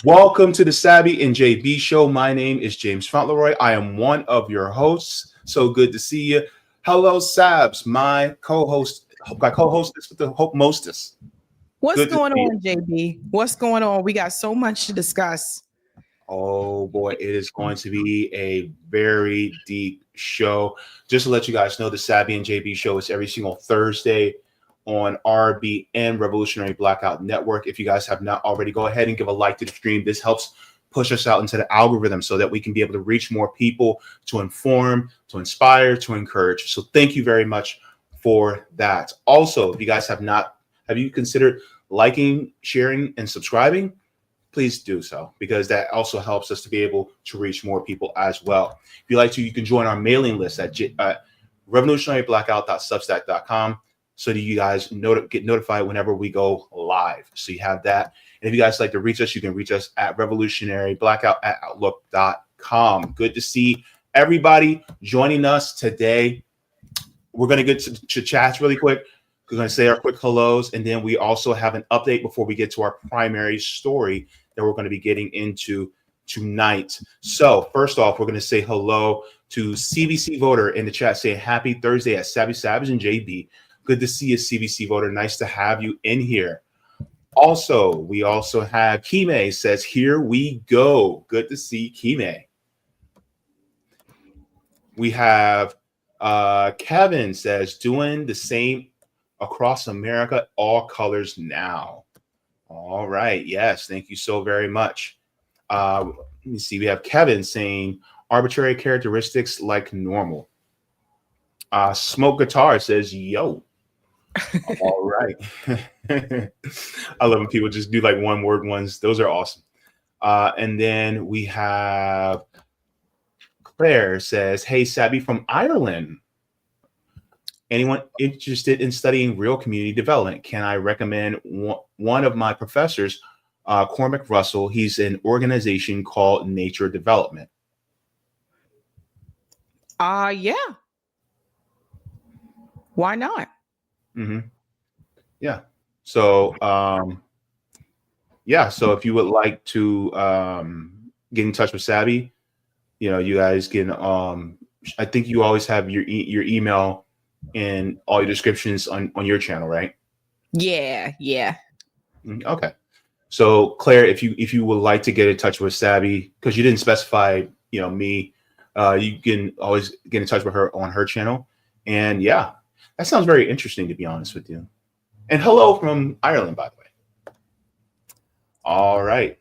Welcome to the Sabby and Jaybe show. My name is James Fauntleroy. I am one of your hosts. So good to see you. Hello, Sabs, my co-hostess with the hope mostest. What's going on, Jaybe? What's going on? We got so much to discuss. Oh boy, it is going to be a very deep show. Just to let you guys know, the Sabby and Jaybe show is every single Thursday on RBN Revolutionary Blackout Network. If you guys have not already, go ahead and give a like to the stream. This helps push us out into the algorithm so that we can be able to reach more people, to inform, to inspire, to encourage. So thank you very much for that. Also, if you guys have you considered liking, sharing, and subscribing? Please do so, because that also helps us to be able to reach more people as well. If you'd like to, you can join our mailing list at revolutionaryblackout.substack.com so that you guys get notified whenever we go live. So you have that. And if you guys like to reach us, you can reach us at revolutionaryblackout@outlook.com. Good to see everybody joining us today. We're going to get to chats really quick. We're going to say our quick hellos, and then we also have an update before we get to our primary story that we're going to be getting into tonight. So first off, we're going to say hello to CBC Voter in the chat. Say happy Thursday at Sabby Savage and Jaybe. Good to see you, CBC Voter. Nice to have you in here. Also, we also have Kime says, here we go. Good to see Kime. We have Kevin says, doing the same across America, all colors now. All right. Yes. Thank you so very much. Let me see. We have Kevin saying arbitrary characteristics like normal. Smoke Guitar says, yo. All right. I love when people just do like one word ones. Those are awesome. And then we have Claire says, hey, Sabby from Ireland. Anyone interested in studying real community development? Can I recommend one of my professors, Cormac Russell? He's an organization called Nature Development. Yeah. Why not? Mm-hmm. Yeah. So, So if you would like to get in touch with Sabby, you guys can. I think you always have your email in all your descriptions on your channel, right? Yeah. Okay. So Claire, if you would like to get in touch with Sabby, because you didn't specify, me, you can always get in touch with her on her channel. And yeah, that sounds very interesting, to be honest with you. And hello from Ireland, by the way. All right.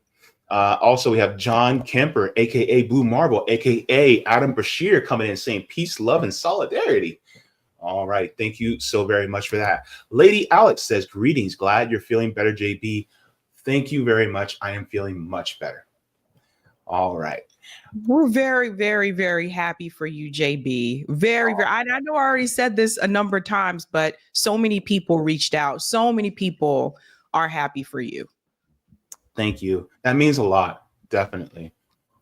Also, we have John Kemper, aka Blue Marble, aka Adam Bashir, coming in saying peace, love, and solidarity. All right. Thank you so very much for that. Lady Alex says, greetings. Glad you're feeling better, Jaybe. Thank you very much. I am feeling much better. All right. We're very, very, very happy for you, Jaybe. Very. I know I already said this a number of times, but so many people reached out. So many people are happy for you. Thank you. That means a lot, definitely.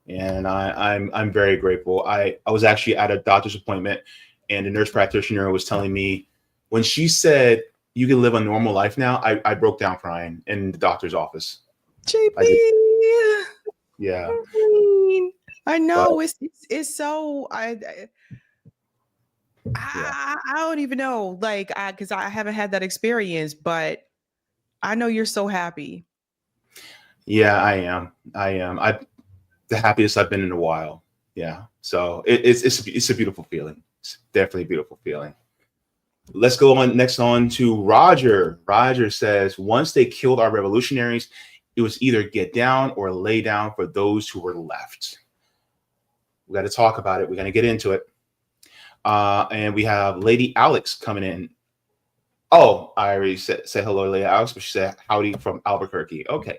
And I'm very grateful. I was actually at a doctor's appointment, and the nurse practitioner was telling me, when she said you can live a normal life now, I broke down crying in the doctor's office. Jaybe. Yeah. I know, but it's so I don't even know, because I haven't had that experience, but I know you're so happy. Yeah, I am. The happiest I've been in a while. Yeah. So it's a beautiful feeling. It's definitely a beautiful feeling. Let's go on to Roger. Roger says, once they killed our revolutionaries, it was either get down or lay down for those who were left. We got to talk about it. We're going to get into it. And we have Lady Alex coming in. Oh, I already said hello, Lady Alex, but she said howdy from Albuquerque. Okay.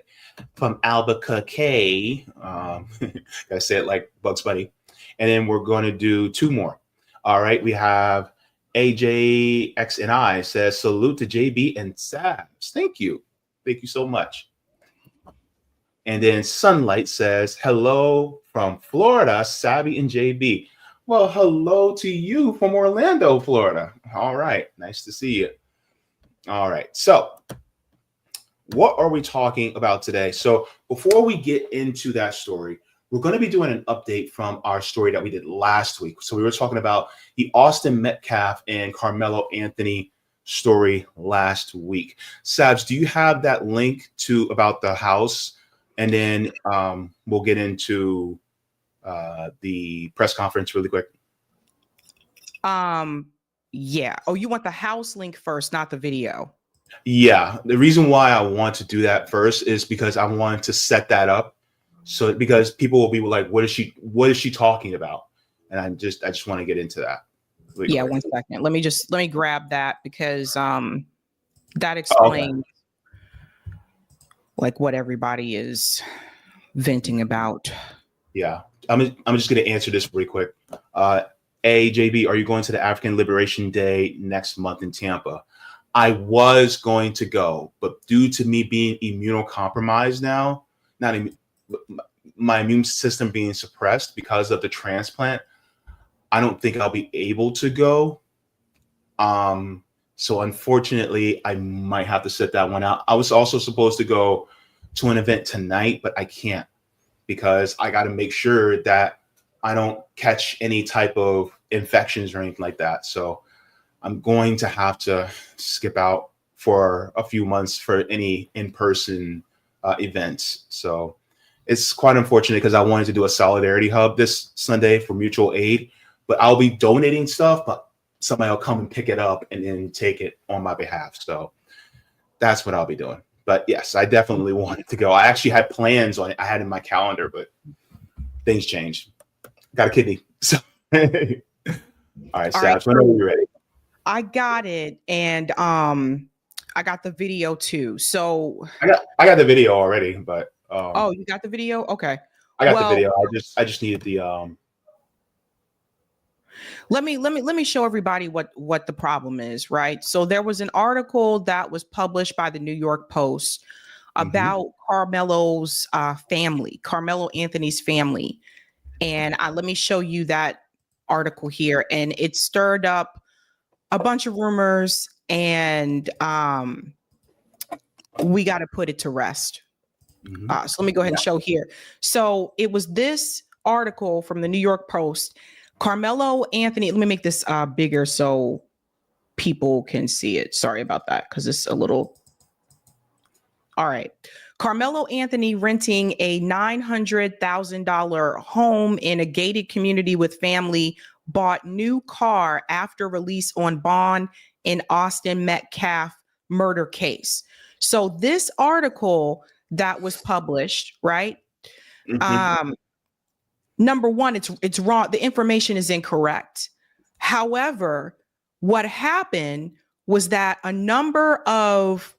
From Albuquerque. Gotta say it like Bugs Bunny. And then we're going to do two more. All right. We have AJXNI says, salute to Jaybe and Sabs. Thank you. Thank you so much. And then Sunlight says, hello from Florida, Sabby and Jaybe. Well, hello to you from Orlando, Florida. All right. Nice to see you. All right. So what are we talking about today? So before we get into that story, we're going to be doing an update from our story that we did last week. So we were talking about the Austin Metcalf and Karmelo Anthony story last week. Sabs, do you have that link to about the house? And then we'll get into the press conference really quick. Yeah. Oh, you want the house link first, not the video? Yeah. The reason why I want to do that first is because I want to set that up. So because people will be like, what is she talking about? And I just want to get into that. Really yeah, quick. 1 second. Let me grab that because that explains like what everybody is venting about. Yeah. I'm just gonna answer this really quick. Jaybe, are you going to the African Liberation Day next month in Tampa? I was going to go, but due to me being immunocompromised now, my immune system being suppressed because of the transplant, I don't think I'll be able to go. So unfortunately, I might have to sit that one out. I was also supposed to go to an event tonight, but I can't because I got to make sure that I don't catch any type of infections or anything like that. So I'm going to have to skip out for a few months for any in-person events. So it's quite unfortunate because I wanted to do a solidarity hub this Sunday for mutual aid, but I'll be donating stuff, but somebody will come and pick it up and then take it on my behalf. So that's what I'll be doing. But yes, I definitely wanted to go. I actually had plans on it. I had in my calendar, but things changed. Got a kidney. So all right, Sabs, whenever you're ready. I got it, and I got the video too. So I got the video already, but oh, you got the video? Okay. I got the video. I just needed the Let me show everybody what the problem is, right? So there was an article that was published by the New York Post about Karmelo's family, Karmelo Anthony's family. And let me show you that article here. And it stirred up a bunch of rumors, and we got to put it to rest. So let me go ahead and show here. So it was this article from the New York Post. Karmelo Anthony, let me make this bigger so people can see it. Sorry about that, because it's a little. All right. Karmelo Anthony renting a $900,000 home in a gated community with family, bought new car after release on bond in Austin Metcalf murder case. So this article that was published, right? Number one, it's wrong. The information is incorrect. However, what happened was that a number of,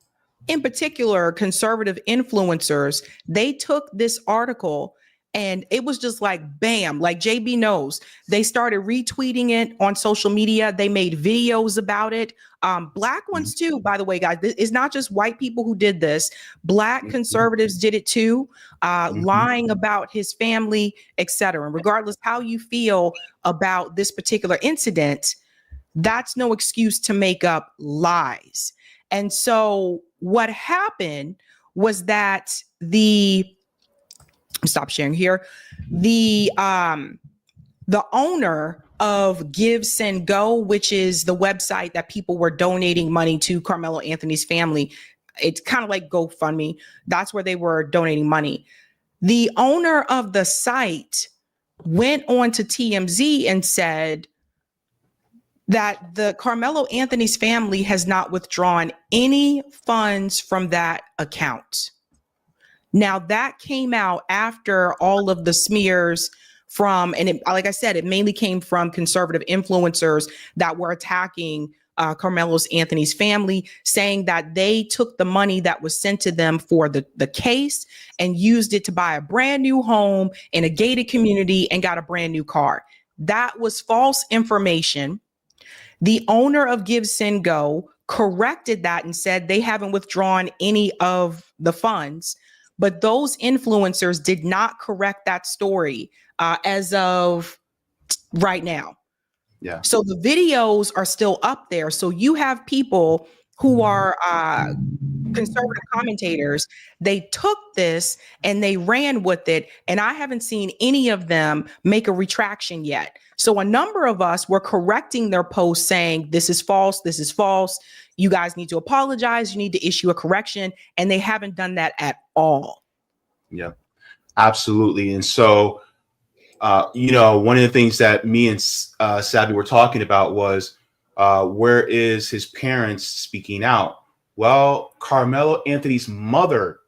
in particular, conservative influencers, they took this article and it was just like, bam, like Jaybe knows. They started retweeting it on social media. They made videos about it. Black ones too, by the way, guys. It's not just white people who did this. Black conservatives did it too, lying about his family, etc. Regardless how you feel about this particular incident, that's no excuse to make up lies. And so what happened was that stop sharing here. The owner of Give, Send, Go, which is the website that people were donating money to Karmelo Anthony's family. It's kind of like GoFundMe. That's where they were donating money. The owner of the site went on to TMZ and said that the Karmelo Anthony's family has not withdrawn any funds from that account. Now that came out after all of the smears from, and like I said, it mainly came from conservative influencers that were attacking Karmelo Anthony's family, saying that they took the money that was sent to them for the case and used it to buy a brand new home in a gated community and got a brand new car. That was false information. The owner of Give, Send, Go corrected that and said they haven't withdrawn any of the funds. But those influencers did not correct that story as of right now. Yeah. So the videos are still up there. So you have people who are conservative commentators, they took this and they ran with it. And I haven't seen any of them make a retraction yet. So a number of us were correcting their posts saying, this is false. This is false. You guys need to apologize. You need to issue a correction. And they haven't done that at all. Yeah, absolutely. And so, one of the things that me and Sabby were talking about was, where is his parents speaking out? Well, Karmelo Anthony's mother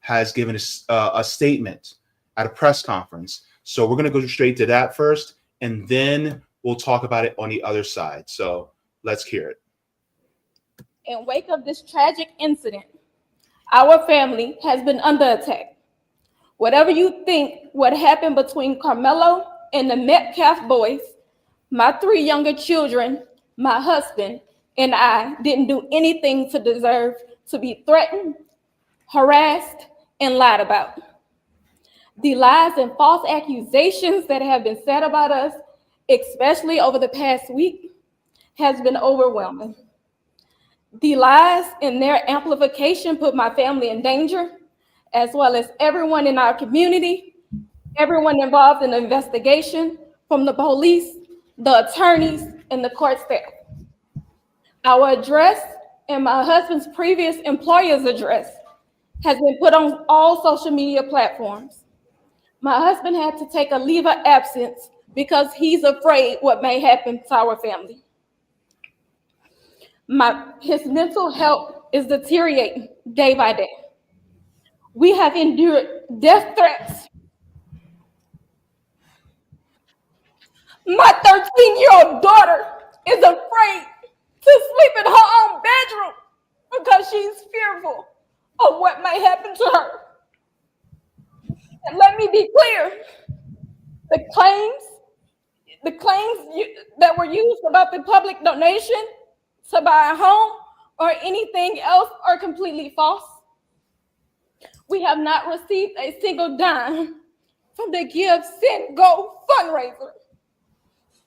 has given a statement at a press conference. So we're going to go straight to that first, and then we'll talk about it on the other side. So let's hear it. In wake of this tragic incident, our family has been under attack. Whatever you think what happened between Karmelo and the Metcalf boys, my 3 younger children, my husband, and I didn't do anything to deserve to be threatened, harassed, and lied about. The lies and false accusations that have been said about us, especially over the past week, has been overwhelming. The lies and their amplification put my family in danger, as well as everyone in our community, everyone involved in the investigation, from the police, the attorneys, and the court staff. Our address and my husband's previous employer's address has been put on all social media platforms. My husband had to take a leave of absence because he's afraid what may happen to our family. His mental health is deteriorating day by day. We have endured death threats. My 13-year-old daughter is afraid to sleep in her own bedroom because she's fearful of what may happen to her. And let me be clear, the claims that were used about the public donation to buy a home or anything else are completely false. We have not received a single dime from the Give, Send, Go fundraiser.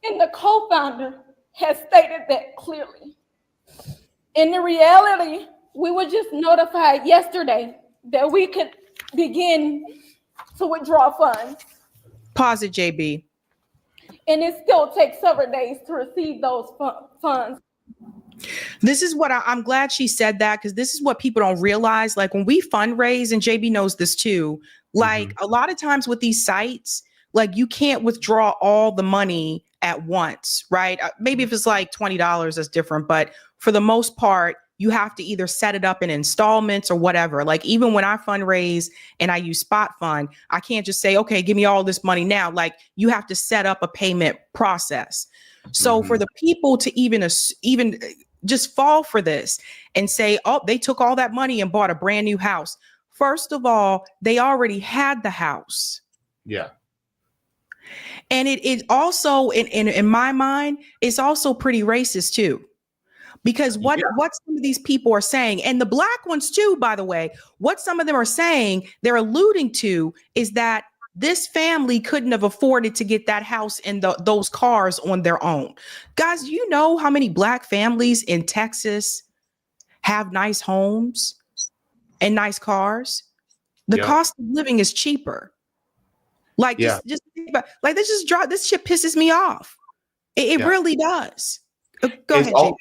And the co-founder has stated that clearly. In the reality, we were just notified yesterday that we could begin to withdraw funds. Pause it, Jaybe. And it still takes several days to receive those funds. This is what I'm glad she said that, because this is what people don't realize. Like when we fundraise, and Jaybe knows this too, like a lot of times with these sites, like you can't withdraw all the money at once, right? Maybe if it's like $20, that's different. But for the most part, you have to either set it up in installments or whatever. Like even when I fundraise and I use Spot Fund, I can't just say, okay, give me all this money now. Like you have to set up a payment process. So for the people to even just fall for this and say, oh, they took all that money and bought a brand new house. First of all, they already had the house. Yeah. And it also, in my mind, it's also pretty racist too. Because what some of these people are saying, and the black ones too, by the way, what some of them are saying, they're alluding to is that this family couldn't have afforded to get that house and those cars on their own. Guys, do you know how many black families in Texas have nice homes and nice cars? The cost of living is cheaper. Like just think about, like this shit pisses me off. It really does. Go ahead, Jaybe.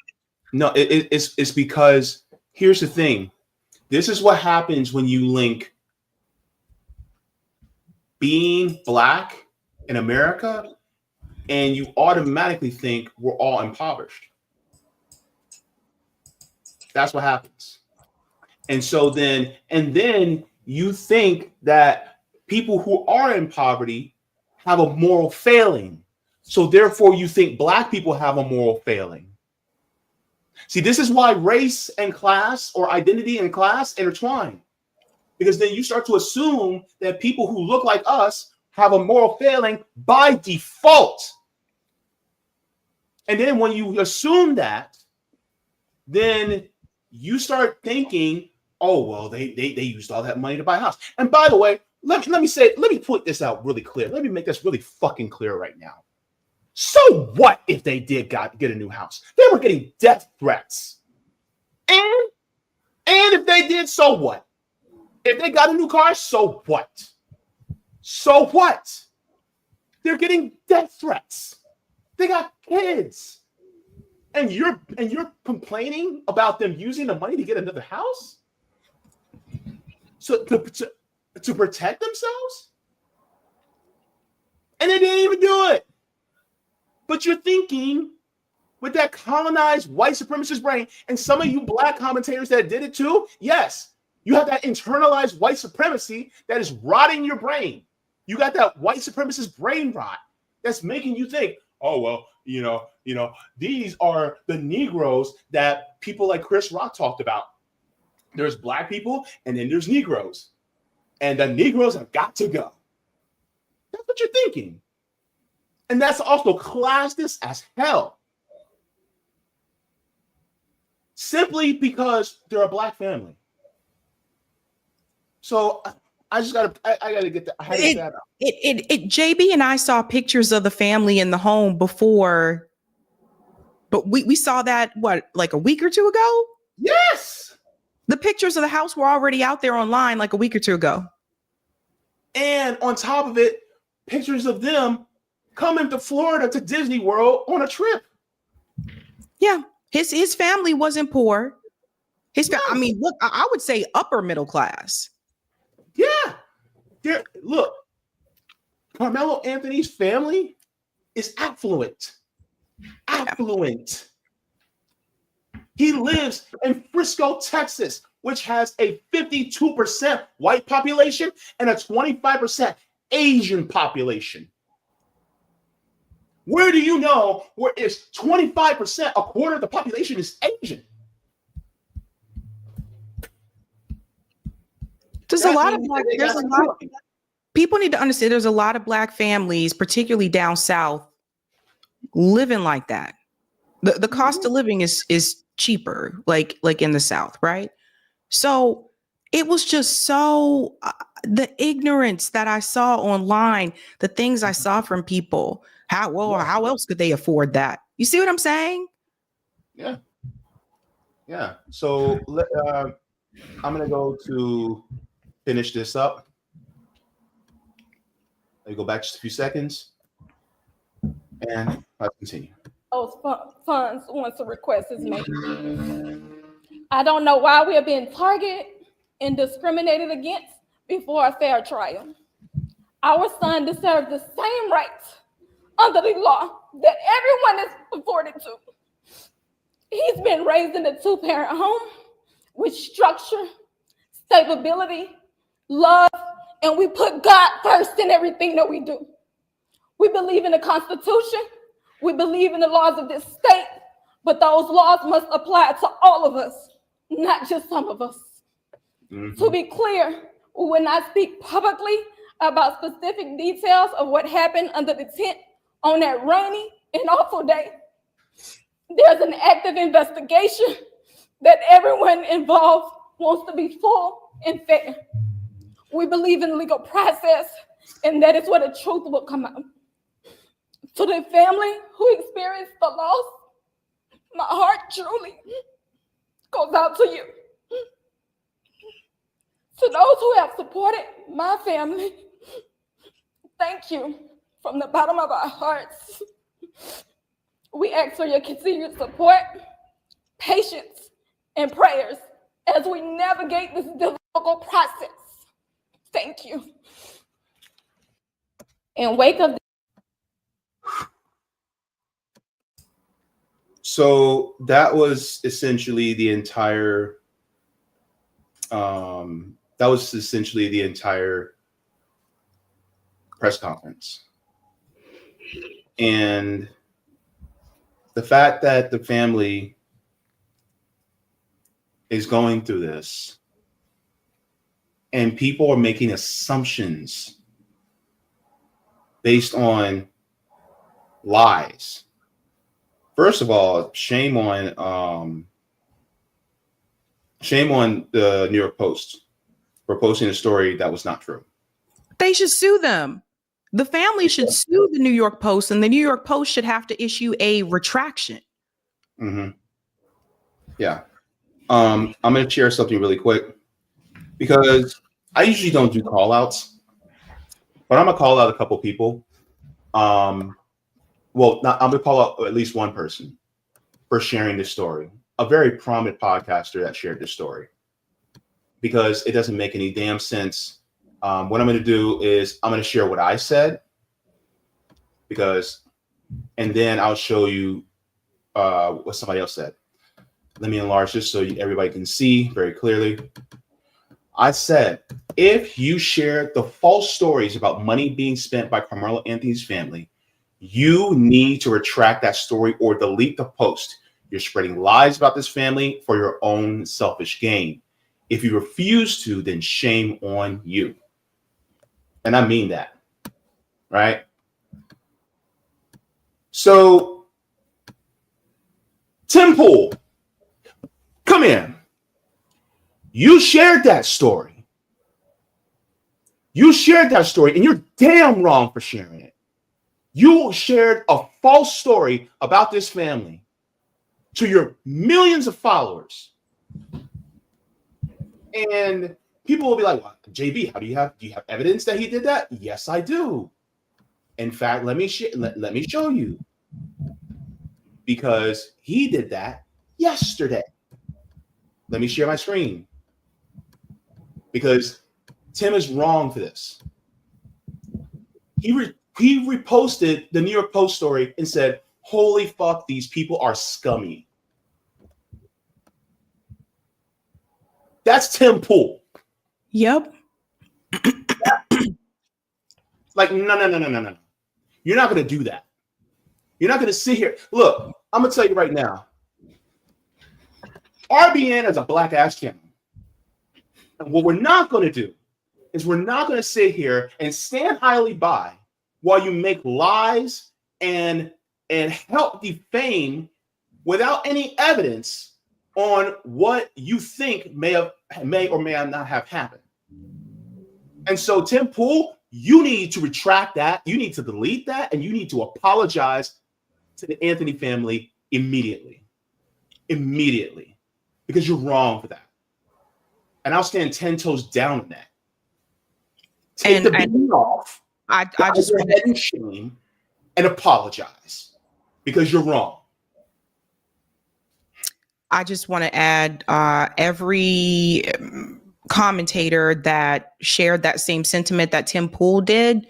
No, it's because here's the thing. This is what happens when you link being black in America and you automatically think we're all impoverished. That's what happens. And so then you think that people who are in poverty have a moral failing. So therefore you think black people have a moral failing. See, this is why race and class, or identity and class, intertwine. Because then you start to assume that people who look like us have a moral failing by default. And then when you assume that, then you start thinking, oh, well, they used all that money to buy a house. And by the way, let me put this out really clear. Let me make this really fucking clear right now. So what if they did get a new house? They were getting death threats. And if they did, so what? If they got a new car, so what? So what? They're getting death threats. They got kids. And you're complaining about them using the money to get another house? So to protect themselves? And they didn't even do it. But you're thinking with that colonized white supremacist brain, and some of you black commentators that did it too, yes, you have that internalized white supremacy that is rotting your brain. You got that white supremacist brain rot that's making you think, oh, well, these are the Negroes that people like Chris Rock talked about. There's black people and then there's Negroes. And the Negroes have got to go. That's what you're thinking. And that's also classist as hell. Simply because they're a black family. So I gotta get that. I had to get that out. Jaybe and I saw pictures of the family in the home before, but we saw that like a week or two ago? Yes. The pictures of the house were already out there online like a week or two ago. And on top of it, pictures of them coming to Florida to Disney World on a trip. Yeah, his family wasn't poor. I mean, look, I would say upper middle class. Yeah. Look, Karmelo Anthony's family is affluent. Affluent. He lives in Frisco, Texas, which has a 52% white population and a 25% Asian population. Where do you know where it's 25%, a quarter of the population is Asian? People need to understand there's a lot of black families, particularly down south, living like that. The cost of living is cheaper, like in the South, right? So it was just so the ignorance that I saw online, the things I saw from people. How else could they afford that? You see what I'm saying? Yeah. So I'm gonna go to finish this up. Let me go back just a few seconds, and I'll continue. Those funds once a request is made. I don't know why we are being targeted and discriminated against before a fair trial. Our son deserves the same rights under the law that everyone is afforded to. He's been raised in a 2-parent home with structure, stability, love, and we put God first in everything that we do. We believe in the Constitution. We believe in the laws of this state, but those laws must apply to all of us, not just some of us. Mm-hmm. To be clear, we will not speak publicly about specific details of what happened under the tent on that rainy and awful day. There's an active investigation that everyone involved wants to be full and fair. We believe in legal process, and that is where the truth will come out. To the family who experienced the loss, my heart truly goes out to you. To those who have supported my family, thank you from the bottom of our hearts. We ask for your continued support, patience, and prayers as we navigate this difficult process. Thank you. And wake up. So that was essentially the entire press conference. And the fact that the family is going through this and people are making assumptions based on lies. First of all, shame on the New York Post for posting a story that was not true. They should sue them. The family should sue the New York Post, and the New York Post should have to issue a retraction. Mm-hmm. Yeah. I'm going to share something really quick because I usually don't do call outs, but I'm going to call out a couple people. I'm going to call out at least one person for sharing this story, a very prominent podcaster that shared this story, because it doesn't make any damn sense. What I'm going to do is I'm going to share what I said, and then I'll show you what somebody else said. Let me enlarge this so everybody can see very clearly. I said, if you share the false stories about money being spent by Karmelo Anthony's family, you need to retract that story or delete the post. You're spreading lies about this family for your own selfish gain. If you refuse to, then shame on you. And I mean that, right? So, Tim Pool, come in. You shared that story. You shared that story, and you're damn wrong for sharing it. You shared a false story about this family to your millions of followers. And people will be like, well, JB, do you have evidence that he did that? Yes, I do. In fact, let me show you. Because he did that yesterday. Let me share my screen. Because Tim is wrong for this. He reposted the New York Post story and said, holy fuck, these people are scummy. That's Tim Pool. Yep. Like, no. You're not going to do that. You're not going to sit here. Look, I'm going to tell you right now. RBN is a black ass channel. And what we're not going to do is we're not going to sit here and stand highly by while you make lies and help defame without any evidence on what you think may or may not have happened. And so, Tim Pool, you need to retract that. You need to delete that, and you need to apologize to the Anthony family immediately, because you're wrong for that. And I'll stand 10 toes down on that. Take the beating off. I just your head in shame and apologize because you're wrong. I just want to add every commentator that shared that same sentiment that Tim Pool did,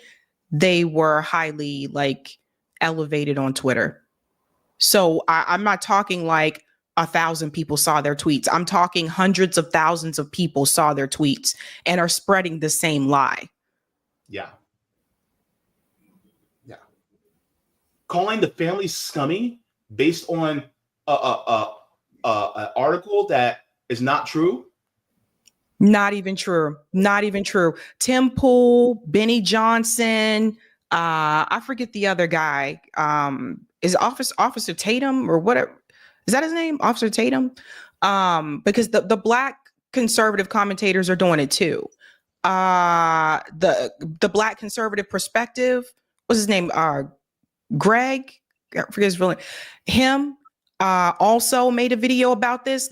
they were highly elevated on Twitter. So I'm not talking like 1,000 people saw their tweets. I'm talking hundreds of thousands of people saw their tweets and are spreading the same lie. Yeah. Calling the family scummy based on an article that is not true. Not even true. Tim Pool, Benny Johnson, I forget the other guy. Is Officer Tatum or whatever? Is that his name? Officer Tatum? Because the black conservative commentators are doing it too. The black conservative perspective, what's his name? Greg, I forget his real name. Him also made a video about this.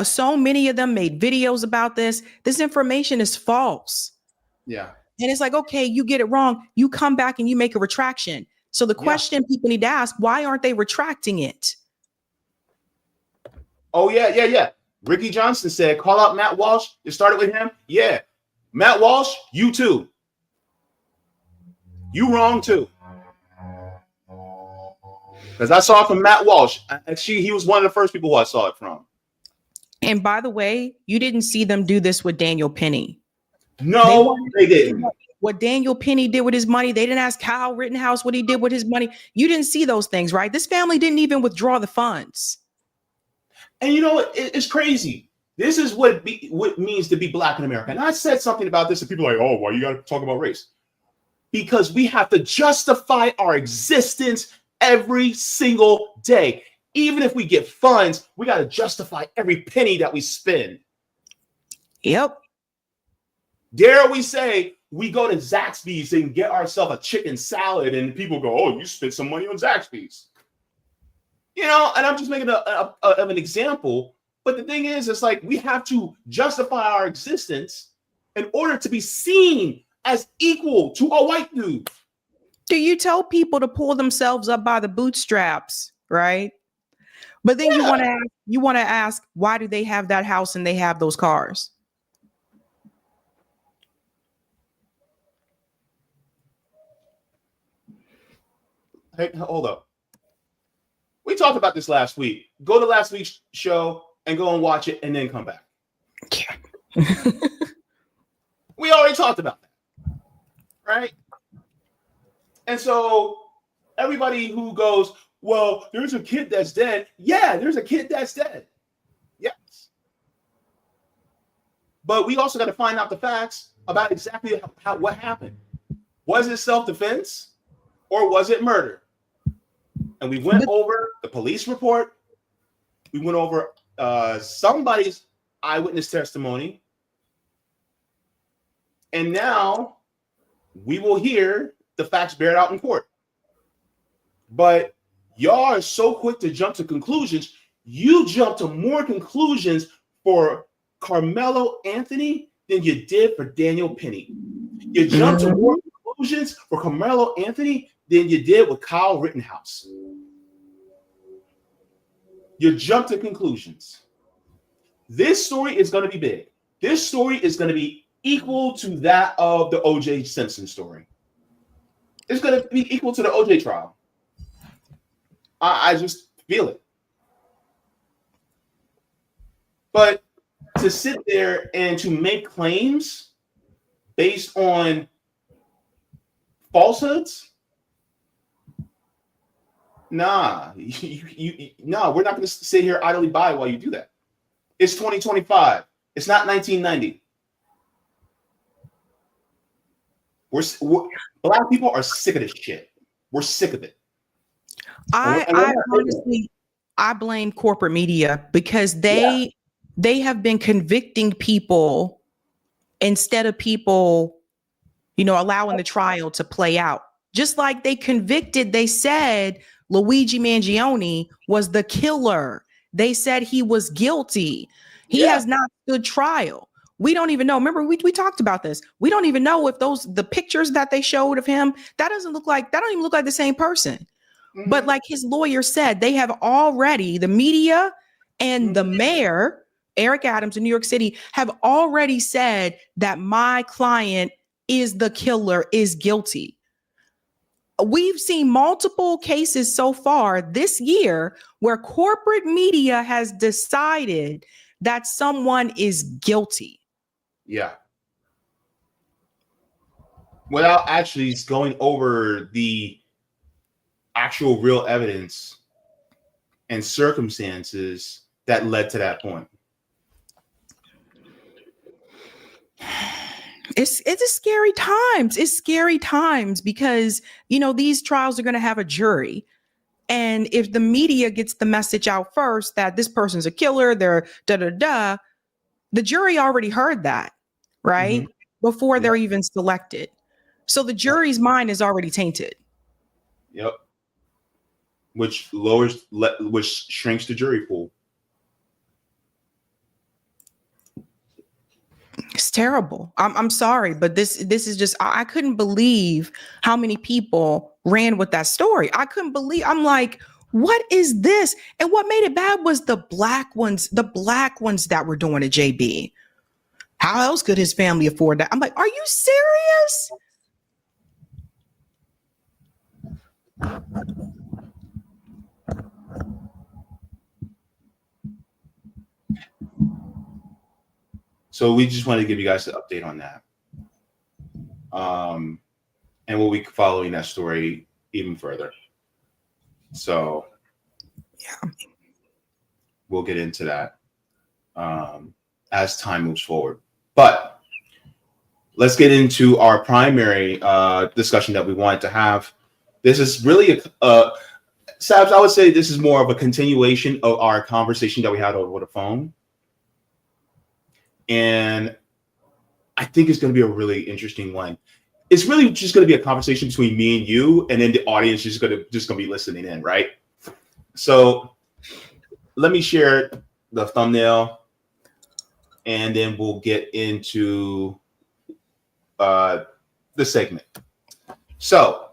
So many of them made videos about this. This information is false. Yeah. And it's like, okay, you get it wrong. You come back and you make a retraction. So the question people need to ask, why aren't they retracting it? Oh, yeah. Ricky Johnson said, call out Matt Walsh. It started with him. Yeah. Matt Walsh, you too. You wrong too. Because I saw it from Matt Walsh. He was one of the first people who I saw it from. And by the way, you didn't see them do this with Daniel Penny. No, they didn't. What Daniel Penny did with his money, they didn't ask Kyle Rittenhouse what he did with his money. You didn't see those things, right? This family didn't even withdraw the funds. And you know what? It's crazy. This is what it means to be black in America. And I said something about this, and people are like, oh, why you got to talk about race? Because we have to justify our existence every single day. Even if we get funds, we got to justify every penny that we spend. Yep. Dare we say we go to Zaxby's and get ourselves a chicken salad, and people go, oh, you spent some money on Zaxby's. You know, and I'm just making an example But the thing is, it's like we have to justify our existence in order to be seen as equal to a white dude. Do you tell people to pull themselves up by the bootstraps, right? But then you want to ask, why do they have that house and they have those cars? Hey, hold up. We talked about this last week. Go to last week's show and go and watch it and then come back. Yeah. We already talked about that, right? And so everybody who goes, well, there's a kid that's dead. Yeah, there's a kid that's dead. Yes. But we also got to find out the facts about exactly what happened. Was it self-defense or was it murder? And we went over the police report. We went over somebody's eyewitness testimony. And now we will hear the facts bear out in court. But y'all are so quick to jump to conclusions. You jump to more conclusions for Karmelo Anthony than you did for Daniel Penny. You jump to more conclusions for Karmelo Anthony than you did with Kyle Rittenhouse. You jump to conclusions. This story is going to be big. This story is going to be equal to that of the O.J. Simpson story. It's going to be equal to the O.J. trial. I just feel it. But to sit there and to make claims based on falsehoods, nah, no, we're not going to sit here idly by while you do that. It's 2025. It's not 1990. We're Black people are sick of this shit. We're sick of it. I honestly, I blame corporate media because they have been convicting people instead of people, allowing the trial to play out. Just like they said Luigi Mangione was the killer. They said he was guilty. He has not stood trial. We don't even know. Remember, we talked about this. We don't even know if the pictures that they showed of him, that don't even look like the same person. Mm-hmm. But like his lawyer said, they have already, the media and the mayor, Eric Adams in New York City, have already said that my client is the killer, is guilty. We've seen multiple cases so far this year where corporate media has decided that someone is guilty. Yeah. Without actually going over the actual real evidence and circumstances that led to that point. It's scary times. It's scary times because, these trials are going to have a jury. And if the media gets the message out first that this person's a killer, they're the jury already heard that, right? Before they're even selected. So the jury's mind is already tainted. Yep. Which shrinks the jury pool. It's terrible. I'm sorry, but this is just, I couldn't believe how many people ran with that story. I'm like, what is this? And what made it bad was the black ones that were doing it, Jaybe. How else could his family afford that? I'm like, are you serious? So we just wanted to give you guys an update on that. And we'll be following that story even further. So yeah, we'll get into that as time moves forward. But let's get into our primary discussion that we wanted to have. This is really Sabs, I would say this is more of a continuation of our conversation that we had over the phone. And I think it's going to be a really interesting one. It's really just going to be a conversation between me and you, and then the audience is just going to be listening in, right? So let me share the thumbnail, and then we'll get into the segment. So,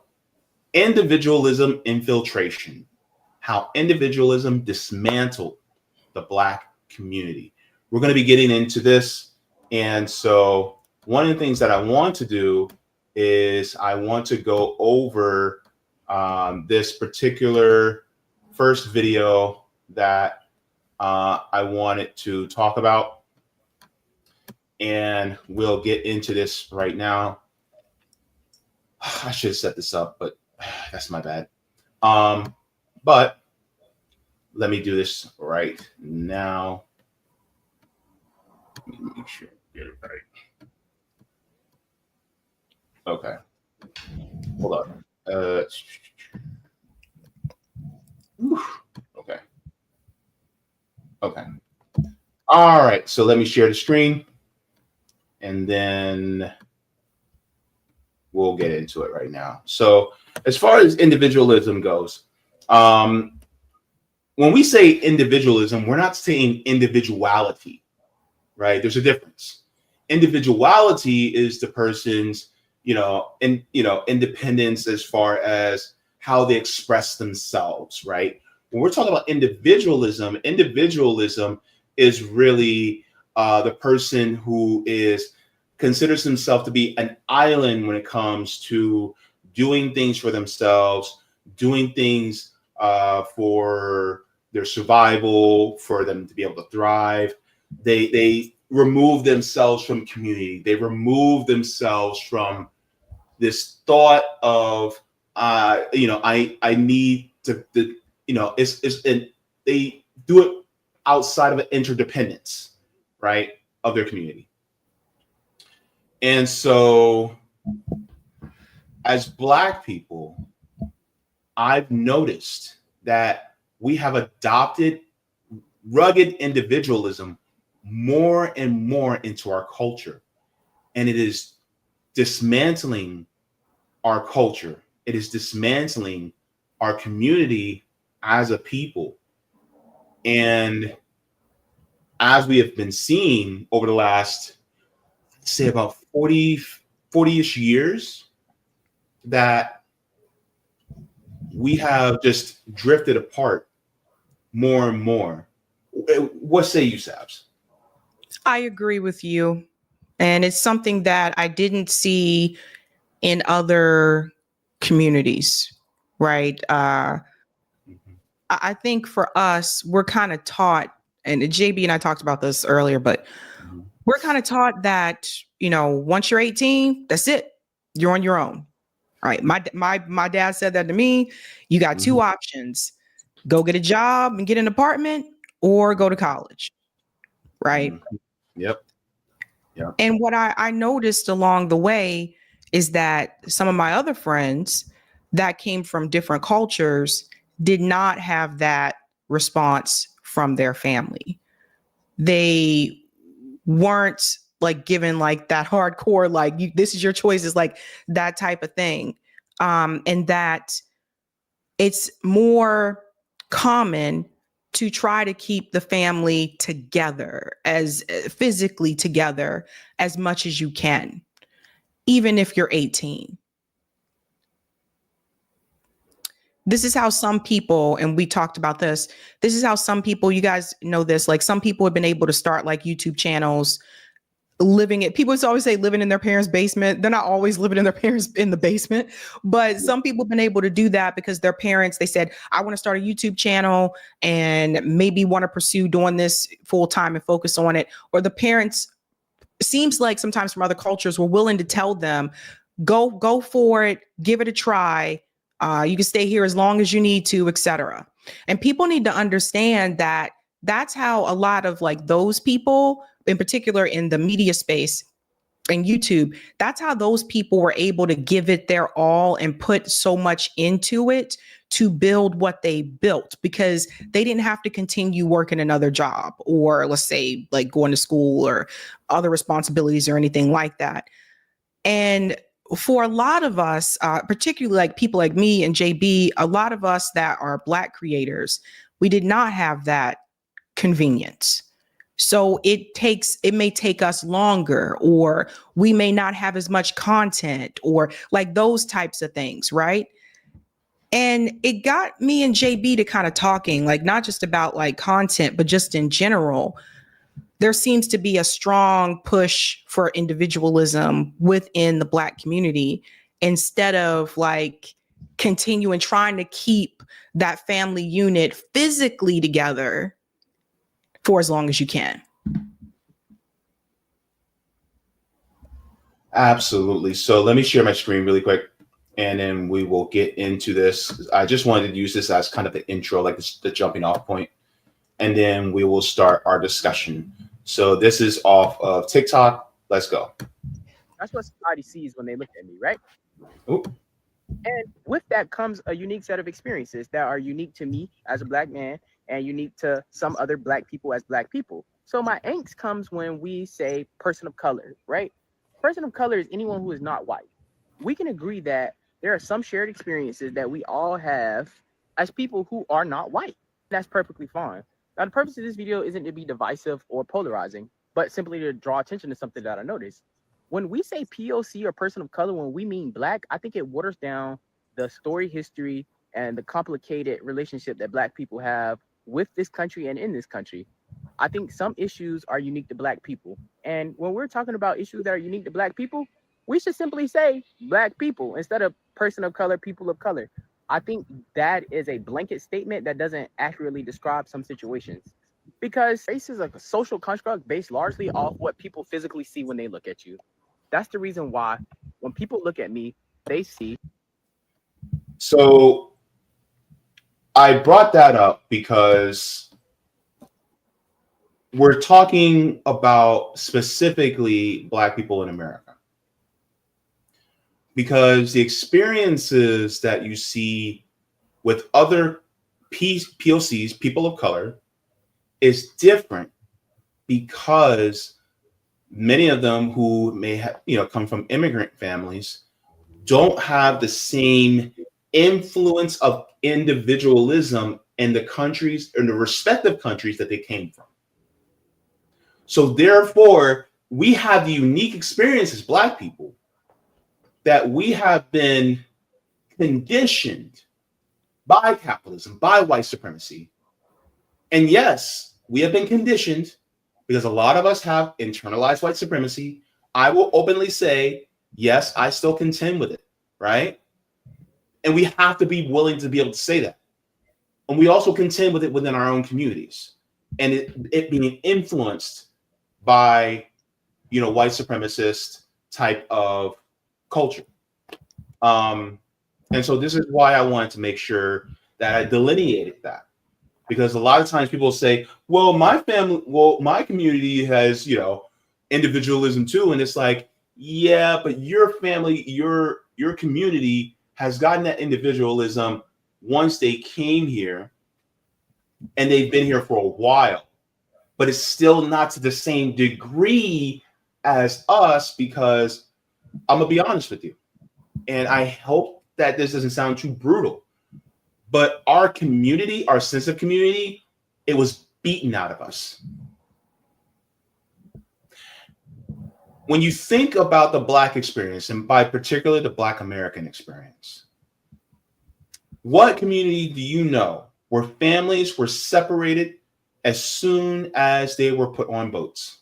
individualism infiltration, how individualism dismantled the Black community. We're going to be getting into this. And so one of the things that I want to do is I want to go over this particular first video that I wanted to talk about. And we'll get into this right now. I should have set this up, but that's my bad. But let me do this right now. Let me make sure I get it right. Okay. Hold on. Okay. Okay. All right. So let me share the screen, and then we'll get into it right now. So as far as individualism goes, when we say individualism, we're not saying individuality, right? There's a difference. Individuality is the person's, independence as far as how they express themselves, right? When we're talking about individualism is really the person who considers himself to be an island when it comes to doing things for themselves, doing things for their survival, for them to be able to thrive. They remove themselves from community. They remove themselves from this thought of, I need to, they do it outside of an interdependence, right, of their community. And so as Black people, I've noticed that we have adopted rugged individualism more and more into our culture. And it is dismantling our culture. It is dismantling our community as a people. And as we have been seeing over the last, say, about 40-ish years, that we have just drifted apart more and more. What say you, Sabs? I agree with you. And it's something that I didn't see in other communities, right? I think for us, we're kind of taught, and Jaybe and I talked about this earlier, but we're kind of taught that, once you're 18, that's it. You're on your own. Right. My dad said that to me. You got two options: go get a job and get an apartment, or go to college. Right. Yep. And what I noticed along the way is that some of my other friends that came from different cultures did not have that response from their family. They weren't like given like that hardcore, like this is your choices, like that type of thing. And that it's more common to try to keep the family together, as physically together as much as you can, even if you're 18. This is how some people, and we talked about this is how some people, you guys know this, like some people have been able to start like YouTube channels, people always say living in their parents' basement. They're not always living in their parents' in the basement, but some people have been able to do that because their parents, they said, I want to start a YouTube channel and maybe want to pursue doing this full time and focus on it. Or the parents, seems like sometimes from other cultures, were willing to tell them, go for it, give it a try. You can stay here as long as you need to, etc. And people need to understand that that's how a lot of like those people, in particular in the media space and YouTube, that's how those people were able to give it their all and put so much into it to build what they built, because they didn't have to continue working another job, or let's say like going to school or other responsibilities or anything like that. And for a lot of us, particularly like people like me and Jaybe, a lot of us that are Black creators, we did not have that convenience. So it may take us longer, or we may not have as much content, or like those types of things, right? And it got me and Jaybe to kind of talking, like not just about like content, but just in general. There seems to be a strong push for individualism within the Black community, instead of like continuing trying to keep that family unit physically together for as long as you can. Absolutely. So let me share my screen really quick, and then we will get into this. I just wanted to use this as kind of the intro, like the jumping off point, and then we will start our discussion. So this is off of TikTok. Let's go. That's what society sees when they look at me, right? Ooh. And with that comes a unique set of experiences that are unique to me as a Black man and unique to some other Black people as Black people. So my angst comes when we say person of color, right? Person of color is anyone who is not white. We can agree that there are some shared experiences that we all have as people who are not white. That's perfectly fine. Now, the purpose of this video isn't to be divisive or polarizing, but simply to draw attention to something that I noticed. When we say POC or person of color, when we mean Black, I think it waters down the story, history, and the complicated relationship that Black people have with this country and in this country. I think some issues are unique to Black people. And when we're talking about issues that are unique to Black people, we should simply say Black people instead of person of color, people of color. I think that is a blanket statement that doesn't accurately describe some situations, because race is a social construct based largely off what people physically see when they look at you. That's the reason why when people look at me, they see. So I brought that up because we're talking about specifically Black people in America. Because the experiences that you see with other POCs, people of color, is different, because many of them who may have, come from immigrant families don't have the same influence of individualism in the countries, in the respective countries that they came from. So therefore, we have the unique experience as Black people that we have been conditioned by capitalism, by white supremacy. And yes, we have been conditioned because a lot of us have internalized white supremacy. I will openly say, yes, I still contend with it, right? And we have to be willing to be able to say that. And we also contend with it within our own communities, and it being influenced by, white supremacist type of culture. And so this is why I wanted to make sure that I delineated that, because a lot of times people say, well, my community has, individualism too. And it's like, yeah, but your family, your community has gotten that individualism once they came here, and they've been here for a while, but it's still not to the same degree as us, because I'm gonna be honest with you. And I hope that this doesn't sound too brutal, but our community, our sense of community, it was beaten out of us. When you think about the Black experience, and by particularly the Black American experience, what community do you know where families were separated as soon as they were put on boats?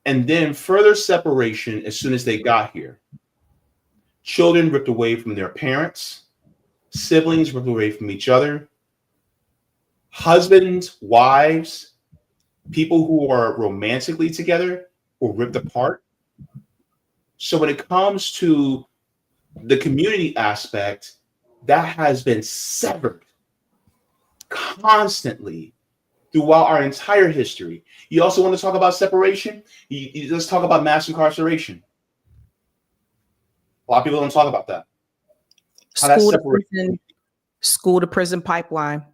And then further separation as soon as they got here. Children ripped away from their parents, siblings ripped away from each other, husbands, wives, people who are romantically together were ripped apart. So when it comes to the community aspect, that has been severed constantly throughout our entire history. You also want to talk about separation? Let's talk about mass incarceration. A lot of people don't talk about that. School to prison pipeline.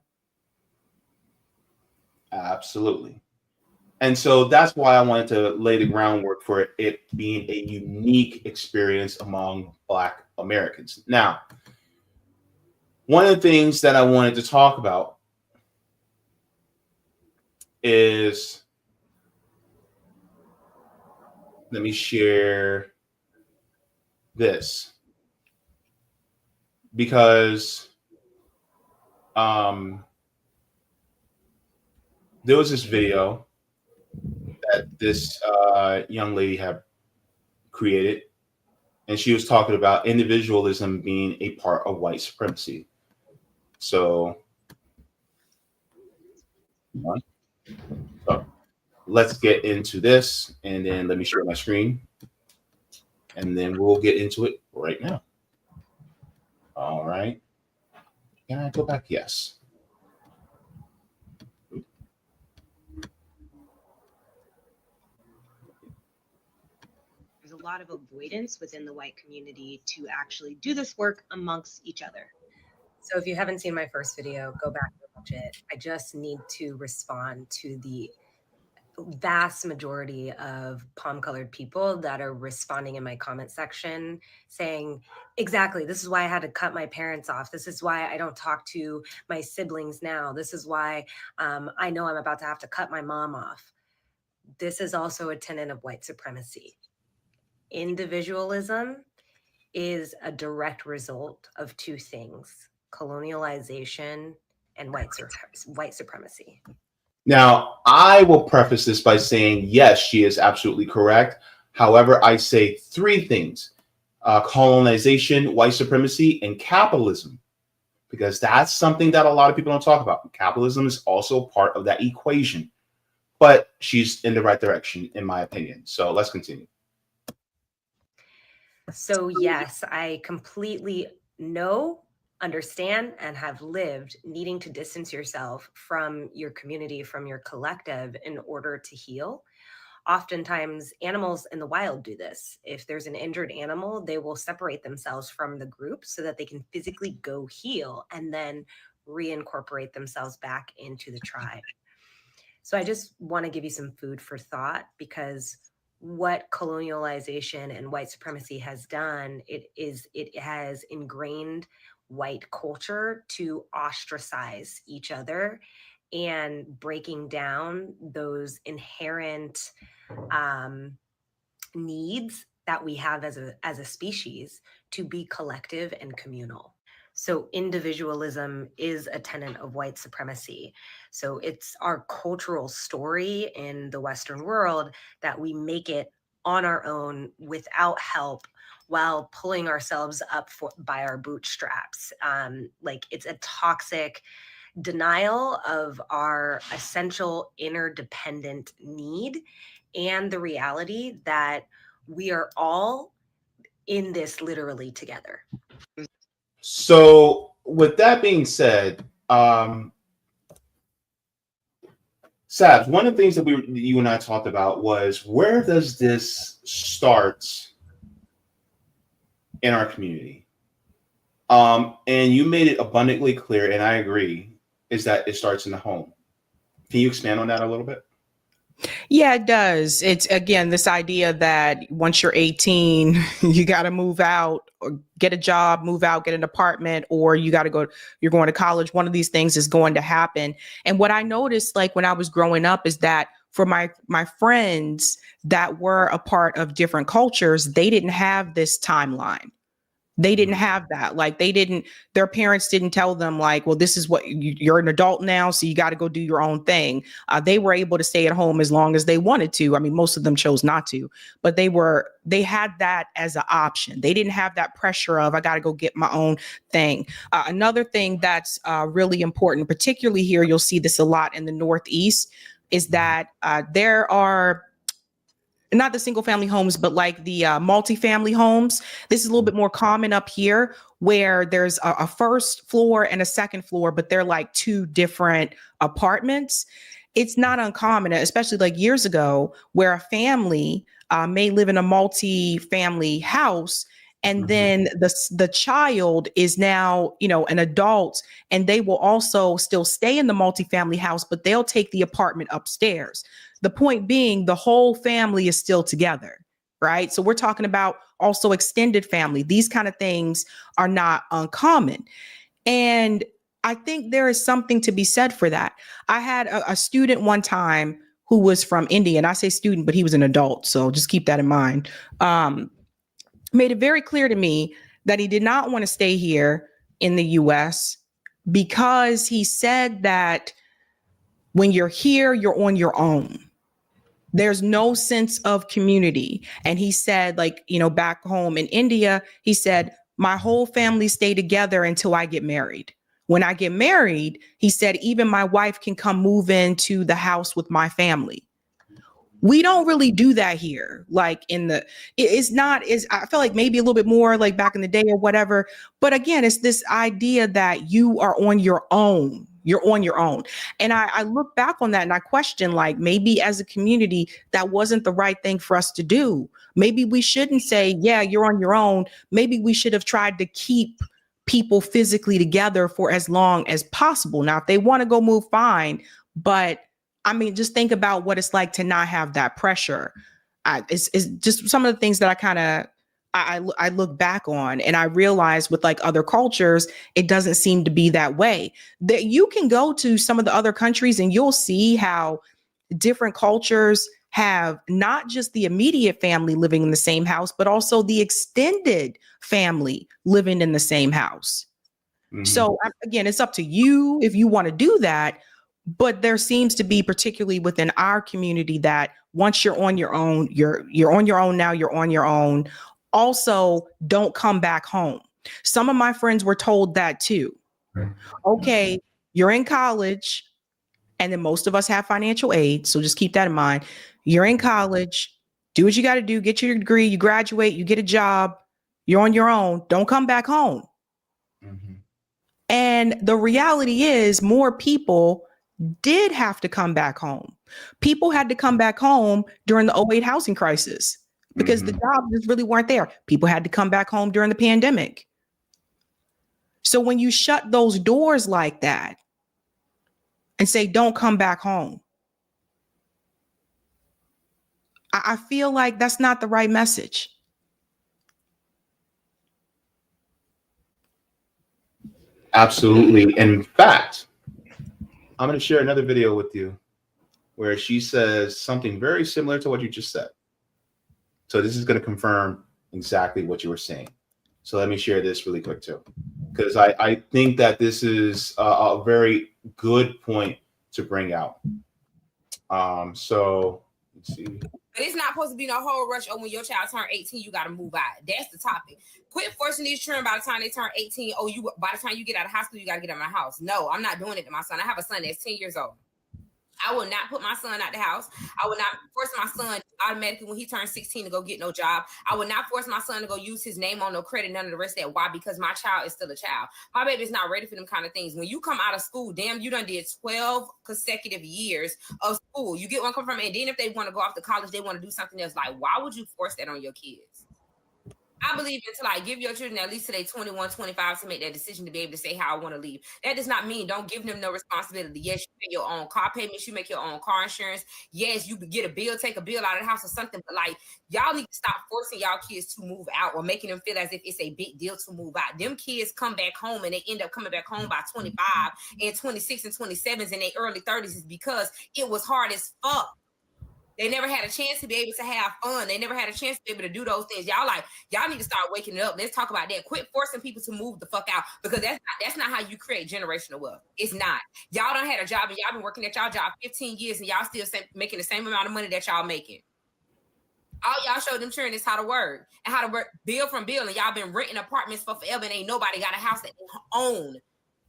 Absolutely. And so that's why I wanted to lay the groundwork for it being a unique experience among Black Americans. Now, one of the things that I wanted to talk about is, let me share this, because there was this video that this young lady had created, and she was talking about individualism being a part of white supremacy. So, let's get into this, and then let me share my screen, and then we'll get into it right now. All right. Can I go back? Yes. There's a lot of avoidance within the white community to actually do this work amongst each other. So if you haven't seen my first video, go back and watch it. I just need to respond to the vast majority of palm-colored people that are responding in my comment section saying, exactly, this is why I had to cut my parents off. This is why I don't talk to my siblings now. This is why I know I'm about to have to cut my mom off. This is also a tenet of white supremacy. Individualism is a direct result of two things: colonialization and white supremacy. Now, I will preface this by saying, yes, she is absolutely correct. However, I say three things: colonization, white supremacy, and capitalism, because that's something that a lot of people don't talk about. Capitalism is also part of that equation, but she's in the right direction, in my opinion. So let's continue. So yes, I completely know, understand, and have lived needing to distance yourself from your community, from your collective, in order to heal. Oftentimes, animals in the wild do this. If there's an injured animal, they will separate themselves from the group so that they can physically go heal and then reincorporate themselves back into the tribe. So I just want to give you some food for thought, because what colonialization and white supremacy has done, it has ingrained white culture to ostracize each other, and breaking down those inherent needs that we have as a species to be collective and communal. So individualism is a tenet of white supremacy. So it's our cultural story in the Western world that we make it on our own without help, while pulling ourselves up by our bootstraps. Like, it's a toxic denial of our essential interdependent need, and the reality that we are all in this literally together. So with that being said, Sabs, one of the things that you and I talked about was, where does this start in our community? And you made it abundantly clear, and I agree, is that it starts in the home. Can you expand on that a little bit? Yeah, it does. It's, again, this idea that once you're 18, you got to move out or get a job, move out, get an apartment, or you're going to college. One of these things is going to happen. And what I noticed, like, when I was growing up, is that for my friends that were a part of different cultures, they didn't have this timeline. They didn't have that. Like, their parents didn't tell them, like, well, this is what you're an adult now, so you got to go do your own thing. They were able to stay at home as long as they wanted to. I mean, most of them chose not to, but they had that as an option. They didn't have that pressure of, I got to go get my own thing. Another thing that's really important, particularly here, you'll see this a lot in the Northeast, is that there are not the single family homes, but like the multifamily homes. This is a little bit more common up here, where there's a first floor and a second floor, but they're like two different apartments. It's not uncommon, especially like years ago, where a family may live in a multi-family house, and then the child is now, an adult, and they will also still stay in the multifamily house, but they'll take the apartment upstairs. The point being, the whole family is still together, right? So we're talking about also extended family. These kind of things are not uncommon. And I think there is something to be said for that. I had a student one time who was from India, and I say student, but he was an adult, so just keep that in mind. Made it very clear to me that he did not want to stay here in the US because he said that when you're here, you're on your own. There's no sense of community. And he said, like, back home in India, he said, my whole family stay together until I get married. When I get married, he said, even my wife can come move into the house with my family. We don't really do that here. Like it's not as, I feel like maybe a little bit more like back in the day or whatever. But again, it's this idea that you are on your own. You're on your own. And I look back on that and I question, like, maybe as a community, that wasn't the right thing for us to do. Maybe we shouldn't say, yeah, you're on your own. Maybe we should have tried to keep people physically together for as long as possible. Now, if they want to go move, fine. But I mean, just think about what it's like to not have that pressure. It's just some of the things that I kind of, I look back on, and I realize with like other cultures, it doesn't seem to be that way. That you can go to some of the other countries and you'll see how different cultures have not just the immediate family living in the same house, but also the extended family living in the same house. Mm-hmm. So again, it's up to you if you want to do that. But there seems to be, particularly within our community, that once you're on your own, you're on your own now, you're on your own. Also, don't come back home. Some of my friends were told that too. Okay, you're in college, and then most of us have financial aid. So just keep that in mind. You're in college, do what you got to do, get your degree, you graduate, you get a job, you're on your own. Don't come back home. Mm-hmm. And the reality is more people did have to come back home. People had to come back home during the 2008 housing crisis because the jobs just really weren't there. People had to come back home during the pandemic. So when you shut those doors like that and say, don't come back home, I feel like that's not the right message. Absolutely. In fact, I'm going to share another video with you where she says something very similar to what you just said. So this is going to confirm exactly what you were saying. So let me share this really quick too, because I think that this is a very good point to bring out. So let's see. But it's not supposed to be no whole rush. Oh, when your child turn 18, you got to move out. That's the topic. Quit forcing these children by the time they turn 18. Oh, by the time you get out of high school, you got to get out of my house. No, I'm not doing it to my son. I have a son that's 10 years old. I will not put my son out the house. I will not force my son automatically when he turns 16 to go get no job. I will not force my son to go use his name on no credit, none of the rest of that. Why? Because my child is still a child. My baby's not ready for them kind of things. When you come out of school, damn, you done did 12 consecutive years of school. You get one come from, and then if they want to go off to college, they want to do something else. Like, why would you force that on your kids? I believe until I give your children at least till they 21, 25 to make that decision to be able to say how I want to leave. That does not mean don't give them no responsibility. Yes, you pay your own car payments. You make your own car insurance. Yes, you get a bill, take a bill out of the house or something. But like, y'all need to stop forcing y'all kids to move out or making them feel as if it's a big deal to move out. Them kids come back home and they end up coming back home by 25 and 26 and 27s in their early 30s is because it was hard as fuck. They never had a chance to be able to have fun. They never had a chance to be able to do those things. Y'all need to start waking up. Let's talk about that. Quit forcing people to move the fuck out because that's not how you create generational wealth. It's not. Y'all done had a job and y'all been working at y'all job 15 years and y'all still making the same amount of money that y'all making. All y'all showed them children is how to work and how to work bill from bill. And y'all been renting apartments for forever and ain't nobody got a house that they own.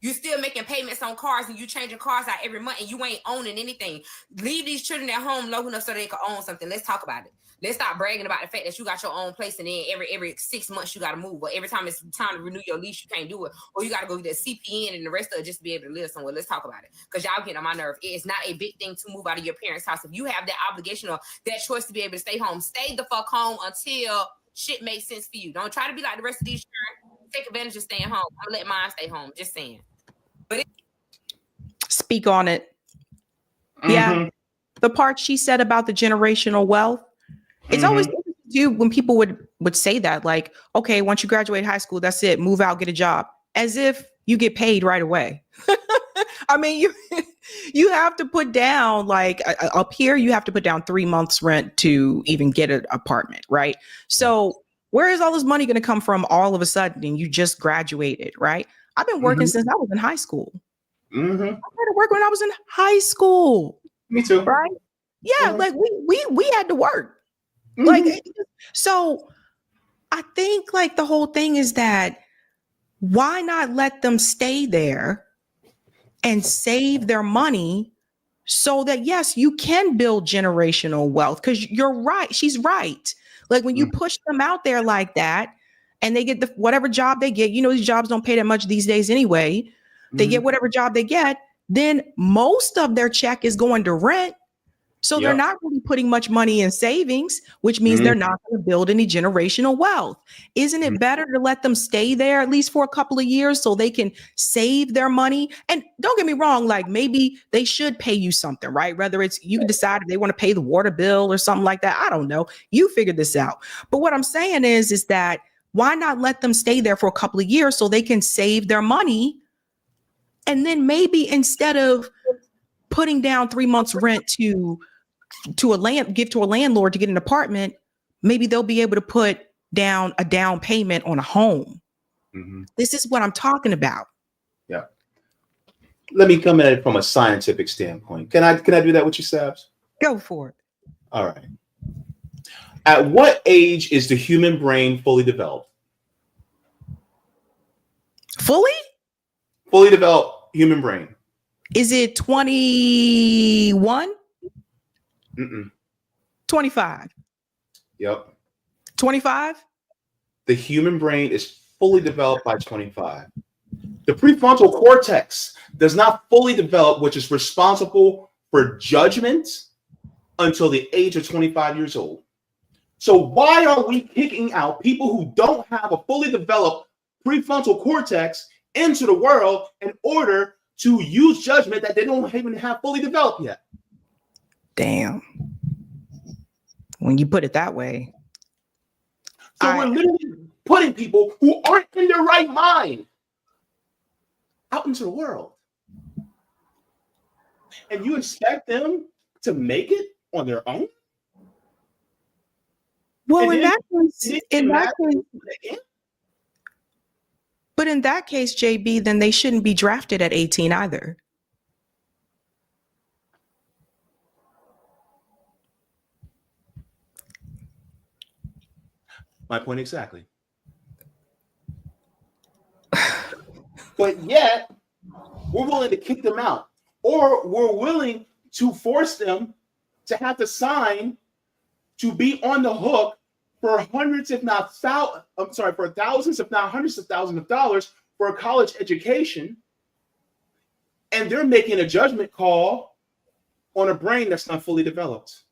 You still making payments on cars and you changing cars out every month and you ain't owning anything. Leave these children at home low enough so they can own something. Let's talk about it. Let's stop bragging about the fact that you got your own place and then every 6 months you got to move. Or every time it's time to renew your lease, you can't do it. Or you got to go get a CPN and the rest of it just to be able to live somewhere. Let's talk about it. Because y'all getting on my nerve. It's not a big thing to move out of your parents' house. If you have that obligation or that choice to be able to stay home, stay the fuck home until shit makes sense for you. Don't try to be like the rest of these children. Take advantage of staying home. I'm going to let mine stay home. Just saying. Speak on it. Yeah. The part she said about the generational wealth, it's always interesting when people would say that, like, okay, once you graduate high school, that's it, move out, get a job. As if you get paid right away. I mean, you have to put down like up here, you have to put down 3 months rent to even get an apartment, right? So where is all this money going to come from all of a sudden? And you just graduated, right? I've been working since I was in high school. I started work when I was in high school. Me too. Right? Yeah, like we had to work. Like, so I think like the whole thing is that why not let them stay there and save their money so that, yes, you can build generational wealth? Because you're right. She's right. Like when you push them out there like that and they get whatever job they get, these jobs don't pay that much these days anyway. They get whatever job they get, then most of their check is going to rent. So they're not really putting much money in savings, which means they're not going to build any generational wealth. Isn't it better to let them stay there at least for a couple of years so they can save their money? And don't get me wrong, like maybe they should pay you something, right? Whether it's you can decide if they want to pay the water bill or something like that. I don't know. You figure this out. But what I'm saying is that why not let them stay there for a couple of years so they can save their money? And then maybe instead of putting down 3 months rent to give to a landlord to get an apartment, maybe they'll be able to put down a down payment on a home. This is what I'm talking about. Yeah. Let me come at it from a scientific standpoint. Can I do that with you, Sabs? Go for it. All right. At what age is the human brain fully developed? Fully developed human brain. Is it 21? 25. Yep. 25? The human brain is fully developed by 25. The prefrontal cortex does not fully develop, which is responsible for judgment, until the age of 25 years old. So why are we kicking out people who don't have a fully developed prefrontal cortex into the world in order to use judgment that they don't even have fully developed yet? Damn. When you put it that way. So we're literally putting people who aren't in their right mind out into the world. And you expect them to make it on their own? Well, in that case, Jaybe, then they shouldn't be drafted at 18 either. My point exactly. But yet, we're willing to kick them out, or we're willing to force them to have to sign to be on the hook for hundreds, if not for thousands, if not hundreds of thousands of dollars for a college education. And they're making a judgment call on a brain that's not fully developed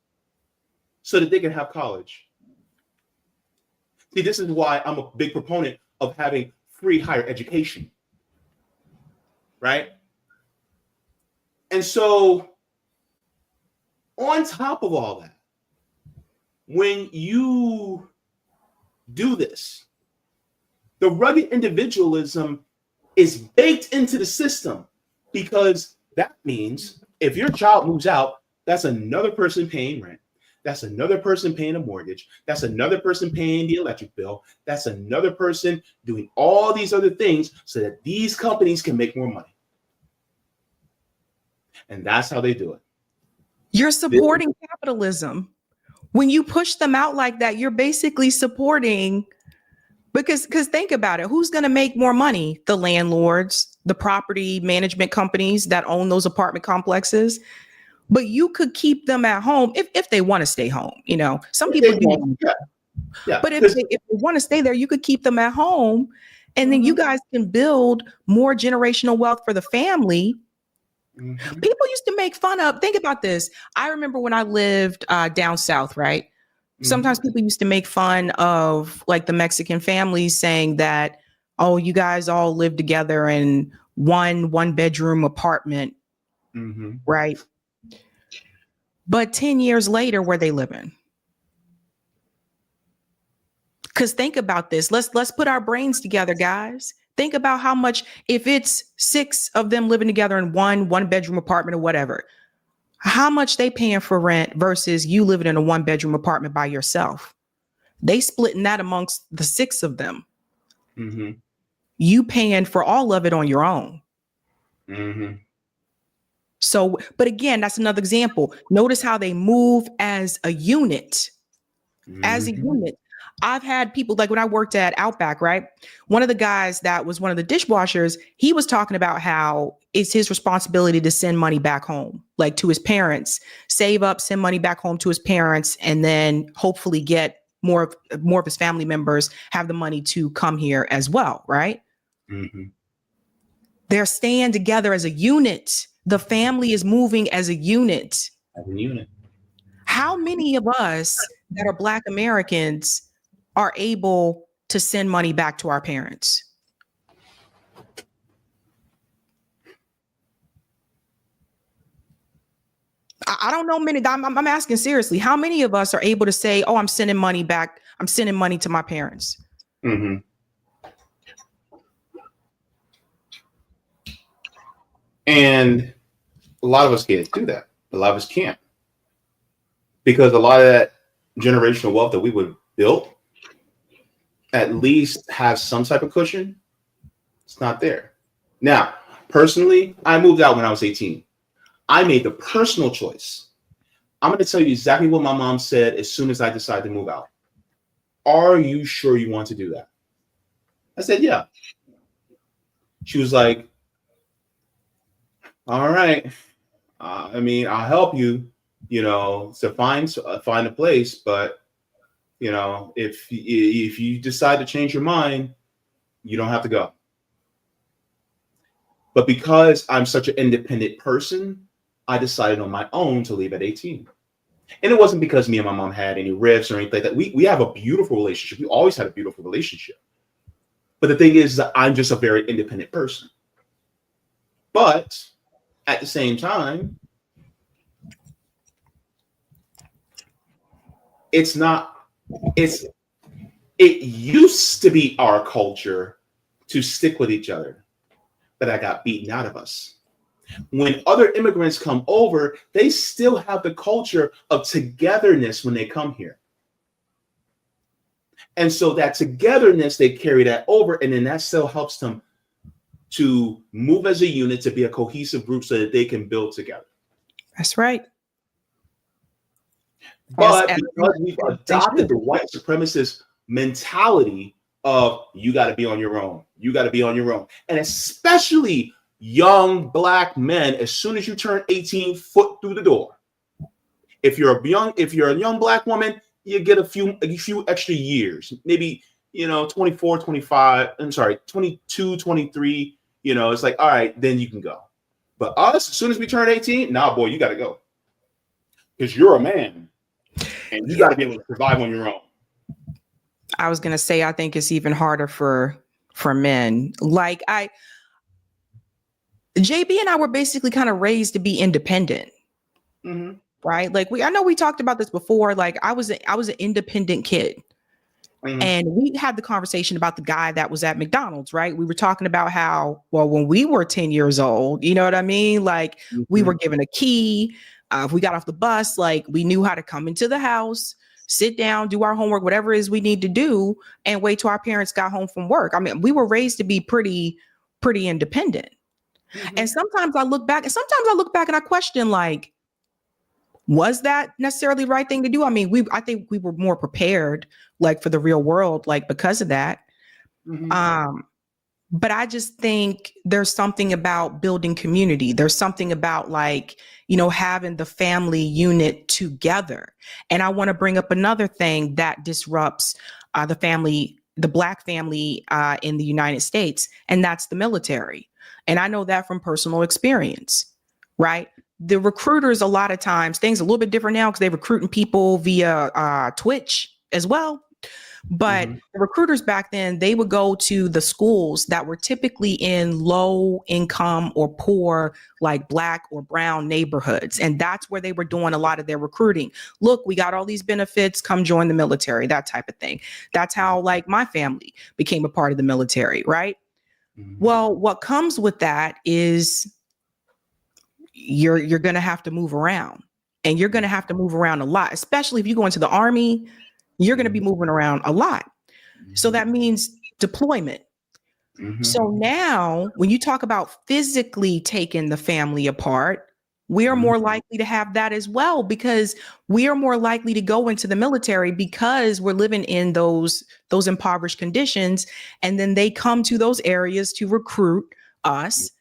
so that they can have college. See, this is why I'm a big proponent of having free higher education, right? And so on top of all that, when you do this, the rugged individualism is baked into the system, because that means if your child moves out, that's another person paying rent. That's another person paying a mortgage. That's another person paying the electric bill. That's another person doing all these other things so that these companies can make more money. And that's how they do it. You're supporting capitalism. When you push them out like that, you're basically supporting, because think about it. Who's going to make more money? The landlords, the property management companies that own those apartment complexes. But you could keep them at home if they want to stay home. Some people do. Yeah. But if they want to stay there, you could keep them at home, and then you guys can build more generational wealth for the family. People used to make fun of, think about this. I remember when I lived down south, right? Sometimes people used to make fun of like the Mexican families, saying that, oh, you guys all live together in one bedroom apartment, right? But 10 years later, where they living? Because think about this. Let's put our brains together, guys. Think about how much, if it's 6 of them living together in one bedroom apartment or whatever, how much they paying for rent versus you living in a 1-bedroom apartment by yourself. They splitting that amongst the 6 of them. Mm-hmm. You paying for all of it on your own. Mm-hmm. So, but again, that's another example. Notice how they move as a unit. As a unit. I've had people, like when I worked at Outback, right? One of the guys that was one of the dishwashers, he was talking about how it's his responsibility to send money back home, like to his parents, save up, send money back home to his parents, and then hopefully get more of his family members have the money to come here as well, right? Mm-hmm. They're staying together as a unit. The family is moving as a unit. As a unit. How many of us that are Black Americans are able to send money back to our parents? I don't know many. I'm asking seriously. How many of us are able to say, "Oh, I'm sending money back. I'm sending money to my parents"? Mm-hmm. And a lot of us can't do that. A lot of us can't. Because a lot of that generational wealth that we would build at least has some type of cushion. It's not there. Now, personally, I moved out when I was 18. I made the personal choice. I'm going to tell you exactly what my mom said as soon as I decided to move out. Are you sure you want to do that? I said, yeah. She was like, all right. I mean, I'll help you, to find a place. But, if you decide to change your mind, you don't have to go. But because I'm such an independent person, I decided on my own to leave at 18. And it wasn't because me and my mom had any rifts or anything like that. We have a beautiful relationship. We always had a beautiful relationship. But the thing is that I'm just a very independent person. But at the same time, it used to be our culture to stick with each other, but that got beaten out of us. When other immigrants come over, they still have the culture of togetherness when they come here. And so that togetherness, they carry that over, and then that still helps them to move as a unit, to be a cohesive group so that they can build together. That's right. But because we've adopted the white supremacist mentality of you got to be on your own, you got to be on your own, and especially young Black men, as soon as you turn 18, foot through the door. If you're a young Black woman, you get a few extra years, maybe 24, 25. I'm sorry, 22, 23. It's like, all right, then you can go. But us, as soon as we turn 18, nah, boy, you got to go because you're a man. And you got to be able to survive on your own. I was going to say, I think it's even harder for men. Like Jaybe and I were basically kind of raised to be independent, right? Like I know we talked about this before. Like I was an independent kid, and we had the conversation about the guy that was at McDonald's, right? We were talking about how, well, when we were 10 years old, you know what I mean? Like we were given a key. If we got off the bus, like we knew how to come into the house, sit down, do our homework, whatever it is we need to do, and wait till our parents got home from work. I mean, we were raised to be pretty independent. And sometimes I look back and I question, like, was that necessarily the right thing to do? I mean, I think we were more prepared, like, for the real world, like, because of that. But I just think there's something about building community. There's something about, like, having the family unit together. And I want to bring up another thing that disrupts the Black family in the United States, and that's the military. And I know that from personal experience, right? The recruiters, a lot of times, things are a little bit different now because they're recruiting people via Twitch as well. But the recruiters back then, they would go to the schools that were typically in low income or poor, like Black or brown neighborhoods. And that's where they were doing a lot of their recruiting. Look, we got all these benefits, come join the military, that type of thing. That's how, like, my family became a part of the military, right? Well, what comes with that is you're going to have to move around, and you're going to have to move around a lot, especially if you go into the army. You're going to be moving around a lot. So that means deployment. So now when you talk about physically taking the family apart, we are more likely to have that as well, because we are more likely to go into the military because we're living in those impoverished conditions. And then they come to those areas to recruit us.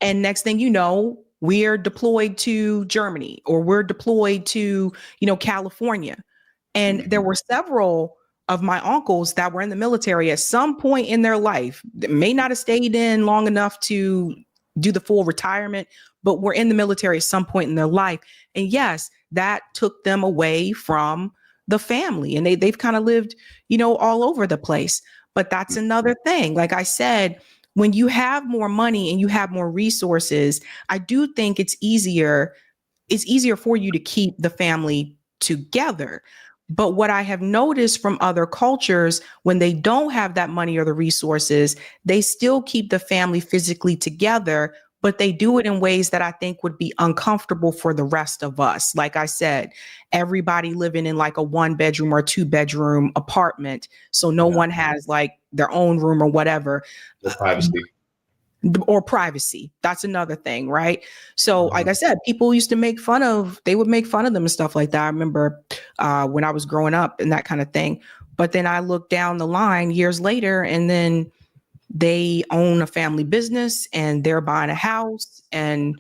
And next thing you know, we're deployed to Germany, or we're deployed to, California. And there were several of my uncles that were in the military at some point in their life that may not have stayed in long enough to do the full retirement, but were in the military at some point in their life. And yes, that took them away from the family, and they've kind of lived, all over the place. But that's another thing. Like I said, when you have more money and you have more resources, I do think it's easier for you to keep the family together. But what I have noticed from other cultures, when they don't have that money or the resources, they still keep the family physically together, but they do it in ways that I think would be uncomfortable for the rest of us. Like I said, everybody living in like a 1-bedroom or 2-bedroom apartment. So no one has like their own room or whatever. Or privacy. That's another thing, right? So like I said, people would make fun of them and stuff like that. I remember when I was growing up and that kind of thing. But then I looked down the line years later, and then they own a family business and they're buying a house. And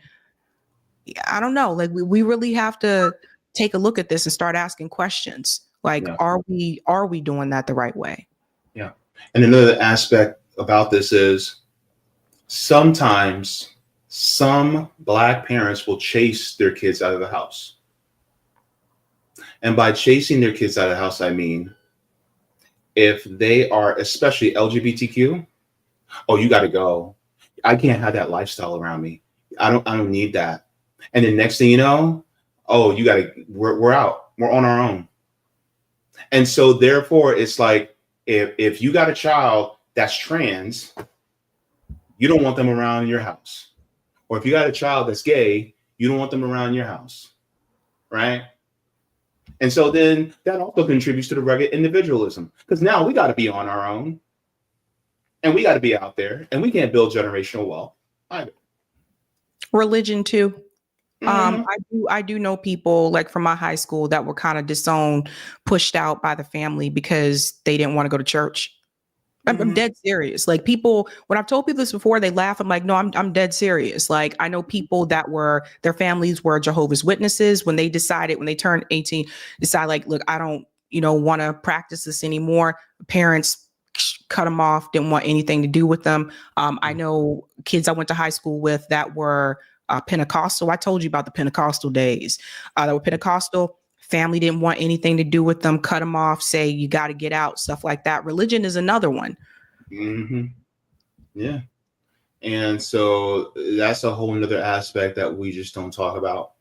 I don't know, like we really have to take a look at this and start asking questions. Like, are we doing that the right way? Yeah. And another aspect about this is, sometimes some Black parents will chase their kids out of the house. And by chasing their kids out of the house, I mean, if they are especially LGBTQ, oh, you got to go. I can't have that lifestyle around me. I don't need that. And then next thing you know, oh, we're out. We're on our own. And so therefore, it's like, if you got a child that's trans, you don't want them around your house. Or if you got a child that's gay, you don't want them around your house, right? And so then that also contributes to the rugged individualism, because now we got to be on our own, and we got to be out there, and we can't build generational wealth either. Religion too. I do know people like from my high school that were kind of disowned, pushed out by the family because they didn't want to go to church. I'm dead serious. Like, people, when I've told people this before, they laugh. I'm like, no, I'm dead serious. Like, I know people that their families were Jehovah's Witnesses. When they turned 18, decide like, look, I don't, want to practice this anymore. Parents cut them off, didn't want anything to do with them. I know kids I went to high school with that were Pentecostal. I told you about the Pentecostal days. That were Pentecostal. Family didn't want anything to do with them, cut them off, say you got to get out, stuff like that. Religion is another one. Yeah. And so that's a whole nother aspect that we just don't talk about.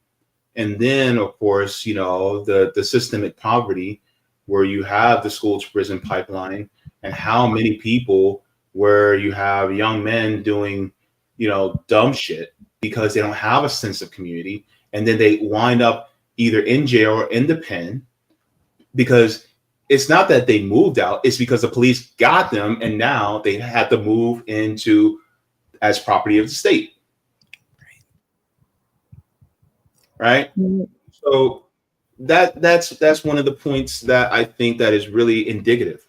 And then, of course, the systemic poverty, where you have the school to prison pipeline, and how many people where you have young men doing, dumb shit because they don't have a sense of community. And then they wind up either in jail or in the pen, because it's not that they moved out, it's because the police got them and now they had to move into as property of the state. Right? So that's one of the points that I think that is really indicative,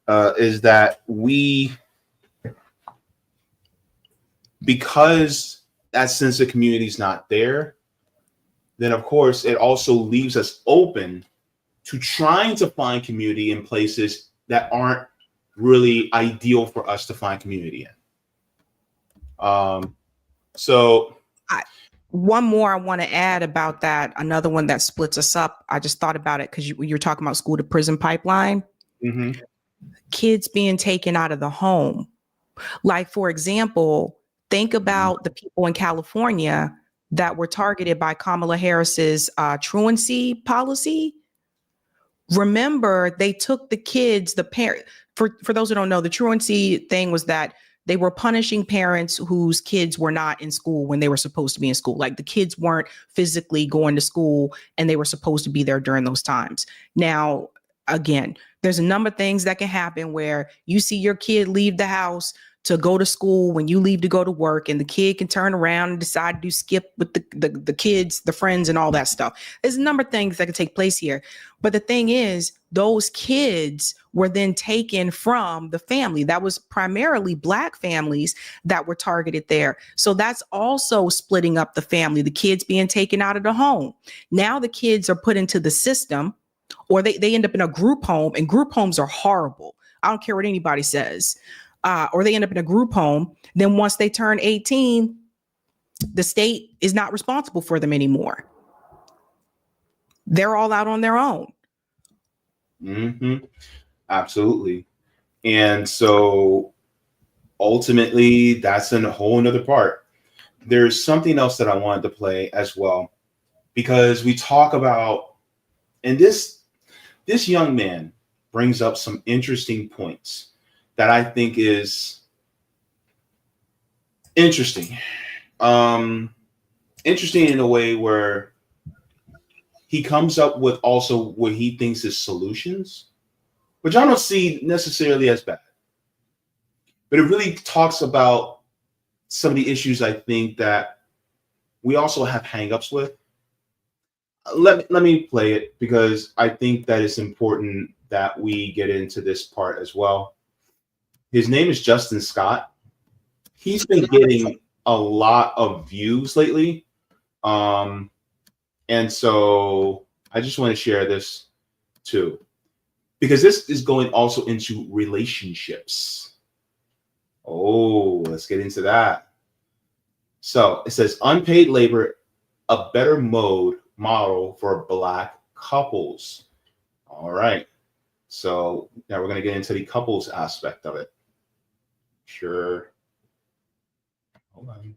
is that because that sense of community is not there, then of course it also leaves us open to trying to find community in places that aren't really ideal for us to find community in. So one more I want to add about that, another one that splits us up. I just thought about it because you're talking about school to prison pipeline. Kids being taken out of the home. Like, for example, think about the people in California that were targeted by Kamala Harris's truancy policy. Remember, they took the kids, the parent. For those who don't know, the truancy thing was that they were punishing parents whose kids were not in school when they were supposed to be in school. Like the kids weren't physically going to school and they were supposed to be there during those times. Now, again, there's a number of things that can happen where you see your kid leave the house to go to school when you leave to go to work, and the kid can turn around and decide to skip with the kids, the friends, and all that stuff. There's a number of things that can take place here. But the thing is, those kids were then taken from the family. That was primarily Black families that were targeted there. So that's also splitting up the family, the kids being taken out of the home. Now the kids are put into the system, or they end up in a group home, and group homes are horrible. I don't care what anybody says. Or they end up in a group home. Then once they turn 18, the state is not responsible for them anymore. They're all out on their own. Mm-hmm. Absolutely. And so ultimately, that's a whole nother part. There's something else that I wanted to play as well, because we talk about, and this young man brings up some interesting points that I think is interesting. Interesting in a way where he comes up with also what he thinks is solutions, which I don't see necessarily as bad. But it really talks about some of the issues I think that we also have hangups with. Let me play it, because I think that it's important that we get into this part as well. His name is Justin Scott. He's been getting a lot of views lately. And so I just want to share this too, because this is going also into relationships. Oh, let's get into that. So it says unpaid labor, a better model for Black couples. All right. So now we're going to get into the couples aspect of it. Sure. Hold on.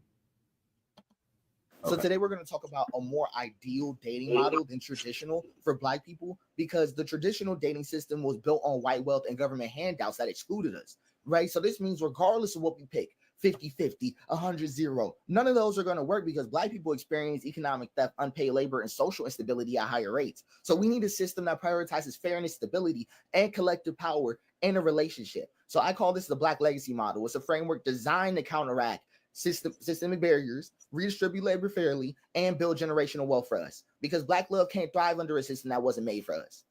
So today we're going to talk about a more ideal dating model than traditional for Black people, because the traditional dating system was built on white wealth and government handouts that excluded us, right? So this means regardless of what we pick, 50-50, 100-0, none of those are going to work, because Black people experience economic theft, unpaid labor, and social instability at higher rates. So we need a system that prioritizes fairness, stability, and collective power in a relationship. So I call this the Black legacy model. It's a framework designed to counteract systemic barriers, redistribute labor fairly, and build generational wealth for us, because Black love can't thrive under a system that wasn't made for us.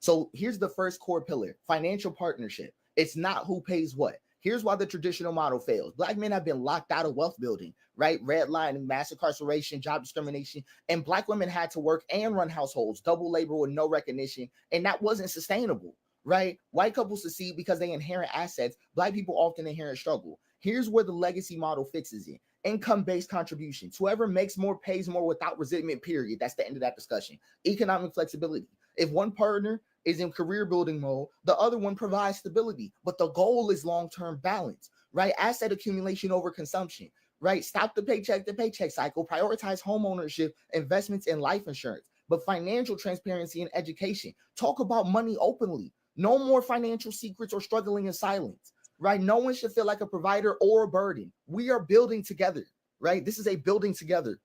So here's the first core pillar: financial partnership. It's not who pays what. Here's why the traditional model fails. Black men have been locked out of wealth building, right? Redlining, mass incarceration, job discrimination, and Black women had to work and run households, double labor with no recognition, and that wasn't sustainable, right? White couples succeed because they inherit assets. Black people often inherit struggle. Here's where the legacy model fixes it: income-based contributions. Whoever makes more pays more without resentment, period. That's the end of that discussion. Economic flexibility. If one partner is in career building mode, the other one provides stability, but the goal is long-term balance, right? Asset accumulation over consumption, right? Stop the paycheck to paycheck cycle, prioritize home ownership, investments in life insurance, but financial transparency and education. Talk about money openly. No more financial secrets or struggling in silence, right? No one should feel like a provider or a burden. We are building together, right? This is a building together.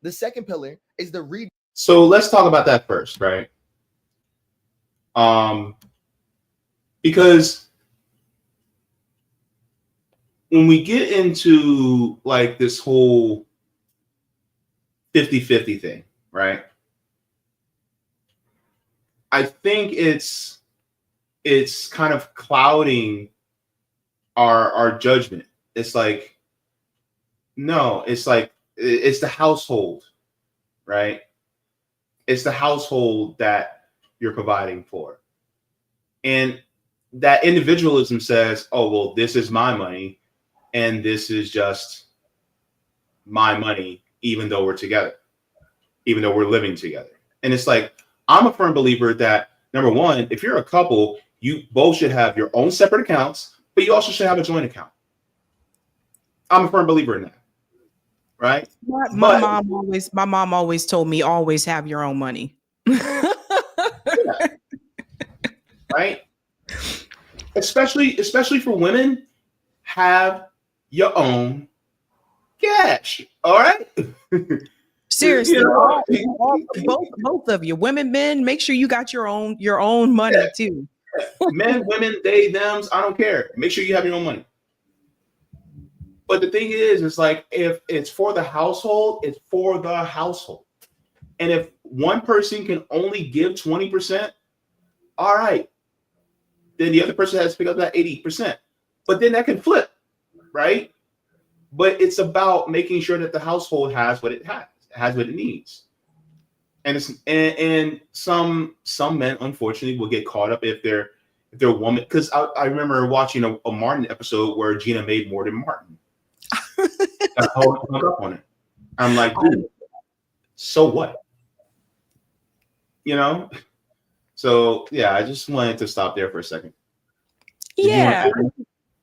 The second pillar is the So let's talk about that first, right? Because when we get into like this whole 50-50 thing, right? I think it's kind of clouding our judgment. It's like, no, it's like, it's the household, right? It's the household that you're providing for. And that individualism says, oh, well, this is my money and this is just my money, even though we're together, even though we're living together. And it's like, I'm a firm believer that, number one, if you're a couple, you both should have your own separate accounts, but you also should have a joint account. I'm a firm believer in that. Right? My mom always told me, always have your own money. Yeah. Right? Especially for women, have your own cash. All right. Seriously, You know? both of you, women, men, make sure you got your own money too. Men, women, they, thems, I don't care. Make sure you have your own money. But the thing is, it's like if it's for the household, it's for the household. And if one person can only give 20%, all right, then the other person has to pick up that 80%. But then that can flip, right? But it's about making sure that the household has what it has what it needs. And it's and some men unfortunately will get caught up if they're a woman. Because I remember watching a Martin episode where Gina made more than Martin. I hung up on it. I'm like, dude, so what? You know? So yeah, I just wanted to stop there for a second. Yeah.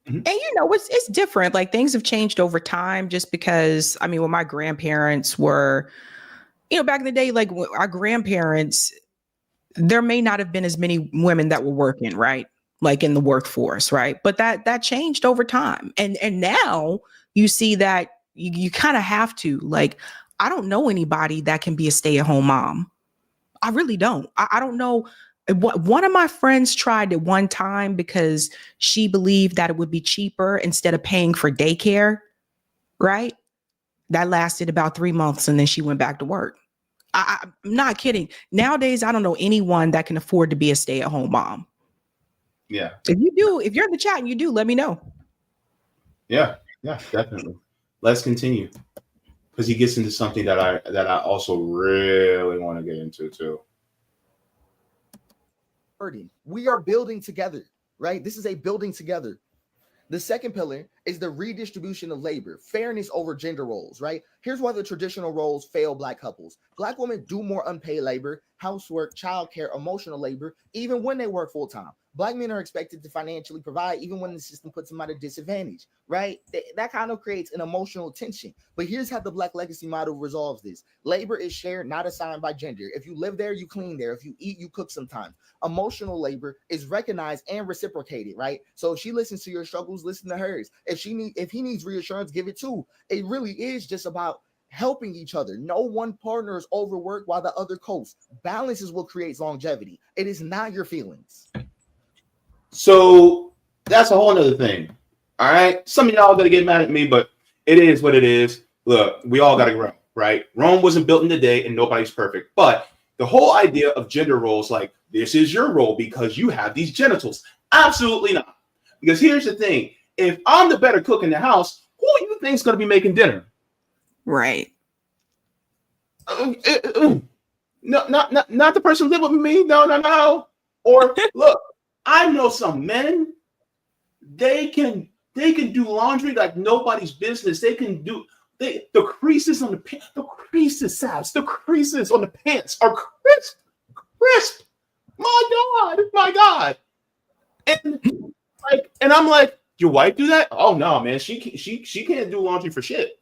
And it's different. Like things have changed over time just because, I mean, when my grandparents were, back in the day, like our grandparents, there may not have been as many women that were working, right? Like in the workforce, right? But that changed over time. And now you see that you kind of have to, like, I don't know anybody that can be a stay-at-home mom. I really don't. I don't know. One of my friends tried it one time because she believed that it would be cheaper instead of paying for daycare, right? That lasted about 3 months and then she went back to work. I'm not kidding. Nowadays, I don't know anyone that can afford to be a stay-at-home mom. Yeah. If you're in the chat and you do, let me know. Yeah, definitely. Let's continue. Because he gets into something that I also really want to get into too. We are building together, right? This is a building together. The second pillar is the redistribution of labor, fairness over gender roles, right? Here's why the traditional roles fail Black couples. Black women do more unpaid labor, housework, childcare, emotional labor, even when they work full time. Black men are expected to financially provide even when the system puts them at a disadvantage, right? That kind of creates an emotional tension. But here's how the Black legacy model resolves this. Labor is shared, not assigned by gender. If you live there, you clean there. If you eat, you cook sometimes. Emotional labor is recognized and reciprocated, right? So if she listens to your struggles, listen to hers. If he needs reassurance, give it too. It really is just about helping each other. No one partner is overworked while the other coasts. Balance is what creates longevity. It is not your feelings. So that's a whole nother thing. All right. Some of y'all gonna get mad at me, but it is what it is. Look, we all gotta grow, right? Rome wasn't built in a day and nobody's perfect. But the whole idea of gender roles, like this is your role because you have these genitals. Absolutely not. Because here's the thing. If I'm the better cook in the house, who do you think is gonna be making dinner? Right. No, not the person living with me. No. Or look, I know some men, they can do laundry like nobody's business. They can do the creases on the creases on the pants are crisp. My God. And I'm like, your wife do that? Oh no, man, she can't do laundry for shit.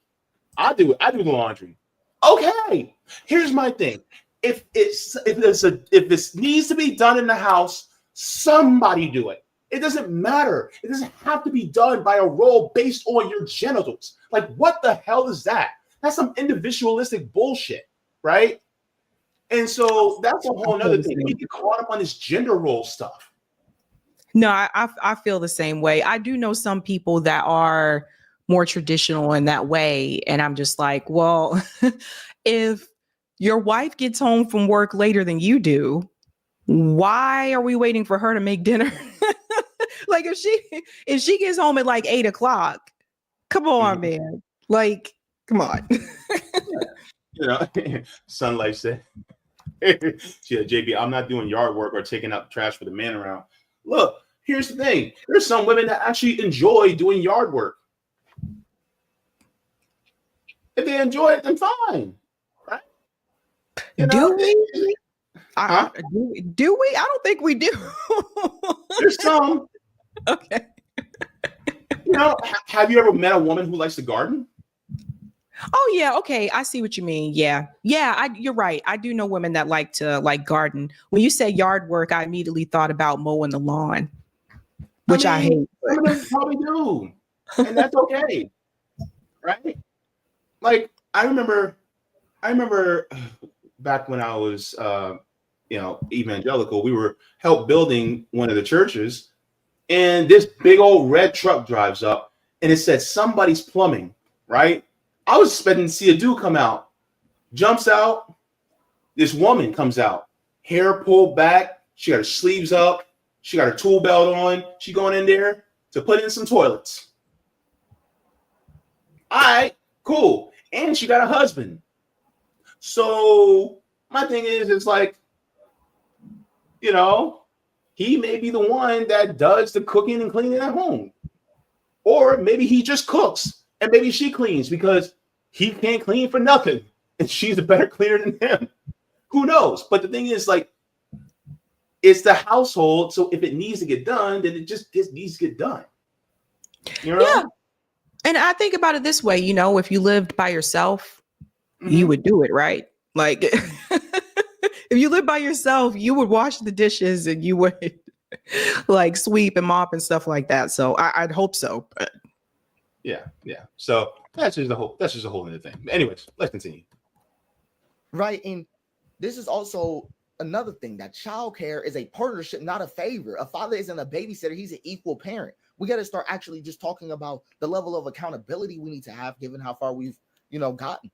I do the laundry. Okay, here's my thing. If this needs to be done in the house, somebody do it. It doesn't matter. It doesn't have to be done by a role based on your genitals. Like, what the hell is that? That's some individualistic bullshit, right? And so that's a whole nother thing. We get caught up on this gender role stuff. No, I feel the same way. I do know some people that are more traditional in that way. And I'm just like, well, if your wife gets home from work later than you do, why are we waiting for her to make dinner? Like if she gets home at like 8:00, come on, man. Like, come on. Sunlight said, Jaybe, I'm not doing yard work or taking out trash for the man around. Look, here's the thing. There's some women that actually enjoy doing yard work. If they enjoy it, then fine. Right? Do we? Do we? I don't think we do. There's some. Okay. Have you ever met a woman who likes to garden? Oh yeah, okay. I see what you mean. Yeah. You're right. I do know women that like to garden. When you say yard work, I immediately thought about mowing the lawn, which I hate. Some of them probably do, and that's okay. right? Like I remember back when I was evangelical, we were help building one of the churches, and this big old red truck drives up, and it said somebody's plumbing, right? I was expecting to see a dude come out, jumps out, this woman comes out, hair pulled back, she got her sleeves up, she got her tool belt on, she going in there to put in some toilets. All right, cool. And she got a husband. So my thing is, it's like, he may be the one that does the cooking and cleaning at home. Or maybe he just cooks and maybe she cleans because he can't clean for nothing. And she's a better cleaner than him. Who knows? But the thing is, like, it's the household. So if it needs to get done, then it just needs to get done. Yeah. And I think about it this way, if you lived by yourself, you would do it, right? Like if you live by yourself, you would wash the dishes and you would like sweep and mop and stuff like that. So I'd hope so. But. Yeah. So that's just a whole other thing. Anyways, let's continue. Right. And this is also another thing, that childcare is a partnership, not a favor. A father isn't a babysitter, he's an equal parent. We got to start actually just talking about the level of accountability we need to have given how far we've gotten.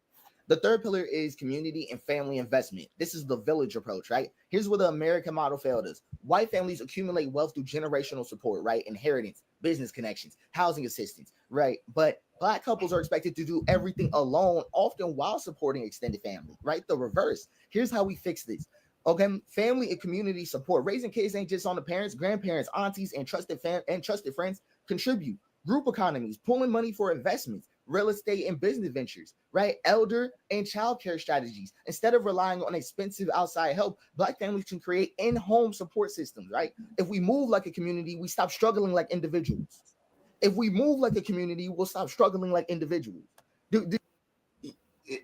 The third pillar is community and family investment. This is the village approach, right? Here's where the American model failed us. White families accumulate wealth through generational support, right? Inheritance, business connections, housing assistance, right? But Black couples are expected to do everything alone, often while supporting extended family, right? The reverse. Here's how we fix this. Okay, family and community support. Raising kids ain't just on the parents, grandparents, aunties, and trusted friends contribute. Group economies, pulling money for investments, real estate and business ventures, right? Elder and childcare strategies. Instead of relying on expensive outside help, Black families can create in-home support systems, right? If we move like a community, we stop struggling like individuals. If we move like a community, we'll stop struggling like individuals.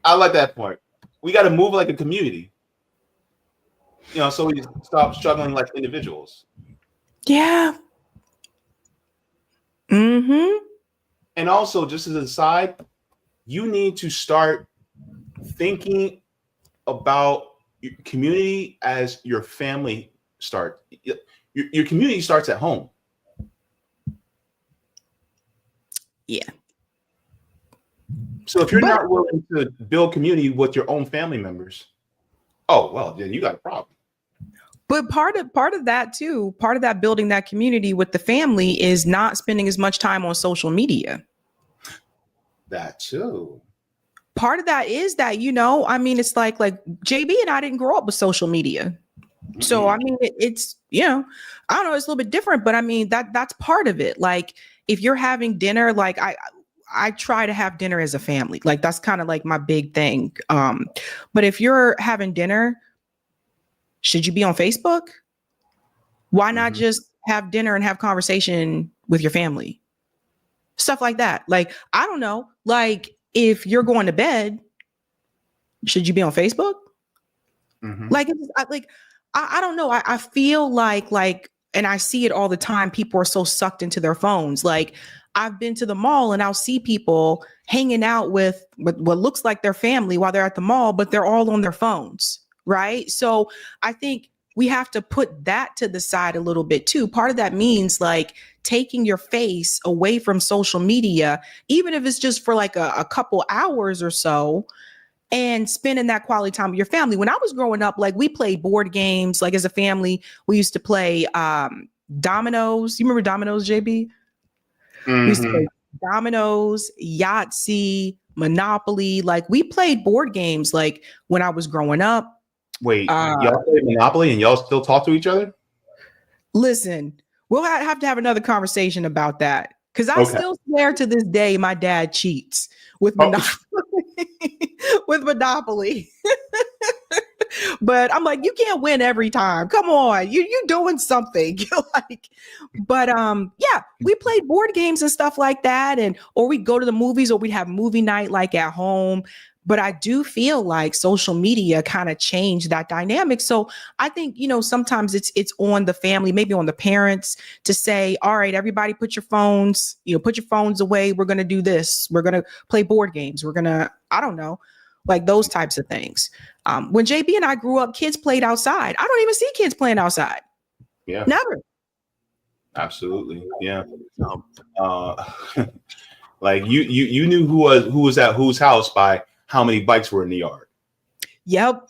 I like that point. We got to move like a community. So we stop struggling like individuals. Yeah. Mm-hmm. And also, just as an aside, you need to start thinking about your community as your family start. Your community starts at home. Yeah. So if you're not willing to build community with your own family members, then you got a problem. But part of that too, part of that building that community with the family is not spending as much time on social media. That too. Part of that is that, it's like Jaybe and I didn't grow up with social media. Mm-hmm. So, it's, I don't know, it's a little bit different, but that's part of it. Like if you're having dinner, like I try to have dinner as a family. Like that's kind of like my big thing. But if you're having dinner, should you be on Facebook? Why not just have dinner and have conversation with your family? Stuff like that. Like, I don't know. Like, if you're going to bed, should you be on Facebook? Mm-hmm. I don't know. I feel like, and I see it all the time. People are so sucked into their phones. Like, I've been to the mall and I'll see people hanging out with what looks like their family while they're at the mall, but they're all on their phones. Right. So I think we have to put that to the side a little bit too. Part of that means like taking your face away from social media, even if it's just for like a couple hours or so, and spending that quality time with your family. When I was growing up, like we played board games, like as a family, we used to play dominoes. You remember dominoes, Jaybe? Mm-hmm. We used to play dominoes, Yahtzee, Monopoly. Like we played board games like when I was growing up. Wait, y'all play Monopoly and y'all still talk to each other? Listen, we'll have to have another conversation about that. Because I still swear to this day my dad cheats with Monopoly. With Monopoly. But I'm like, you can't win every time. Come on, you're doing something. Yeah, we played board games and stuff like that, or we'd go to the movies, or we'd have movie night like at home. But I do feel like social media kind of changed that dynamic. So I think, sometimes it's on the family, maybe on the parents to say, all right, everybody put your phones away. We're going to do this. We're going to play board games. We're going to, I don't know, like those types of things. When JB and I grew up, kids played outside. I don't even see kids playing outside. Yeah. Never. Absolutely. Yeah. Like you knew who was at whose house by how many bikes were in the yard. Yep.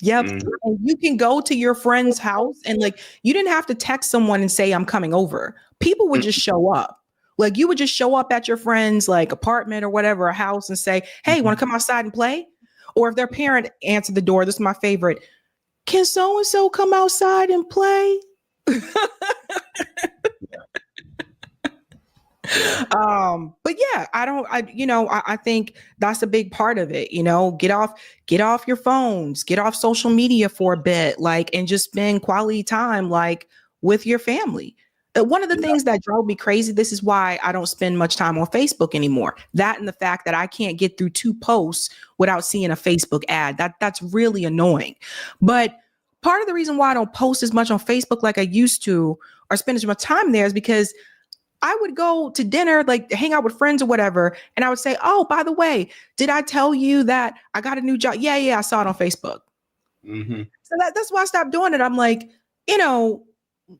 And you can go to your friend's house and like you didn't have to text someone and say I'm coming over. People would just show up. Like you would just show up at your friend's like apartment or whatever, a house, and say, hey, want to come outside and play? Or if their parent answered the door, this is my favorite. Can so and so come outside and play? But yeah, I think that's a big part of it. Get off your phones, get off social media for a bit, like, and just spend quality time like with your family. One of the things that drove me crazy, this is why I don't spend much time on Facebook anymore. That and the fact that I can't get through 2 posts without seeing a Facebook ad. That's really annoying. But part of the reason why I don't post as much on Facebook like I used to or spend as much time there is because I would go to dinner, like hang out with friends or whatever. And I would say, oh, by the way, did I tell you that I got a new job? Yeah, I saw it on Facebook. Mm-hmm. So that's why I stopped doing it. I'm like,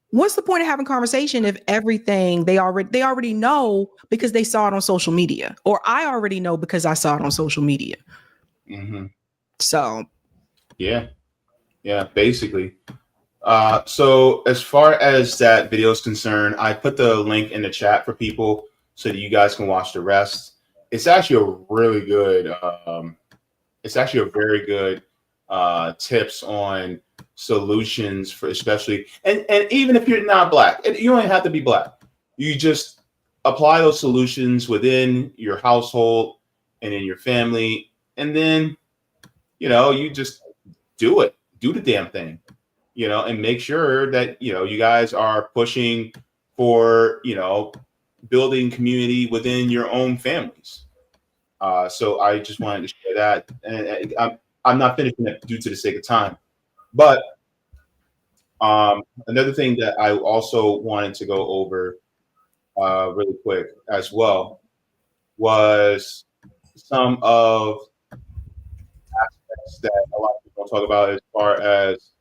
what's the point of having conversation if everything they already know because they saw it on social media, or I already know because I saw it on social media. Mm-hmm. So yeah, basically. So as far as that video is concerned, I put the link in the chat for people so that you guys can watch the rest. It's actually a really good, very good tips on solutions for especially, and even if you're not Black, you don't have to be Black. You just apply those solutions within your household and in your family. And then, you just do the damn thing. And make sure that, you guys are pushing for, building community within your own families. So I just wanted to share that. And I'm not finishing it due to the sake of time. But another thing that I also wanted to go over really quick as well was some of aspects that a lot of people don't talk about as far as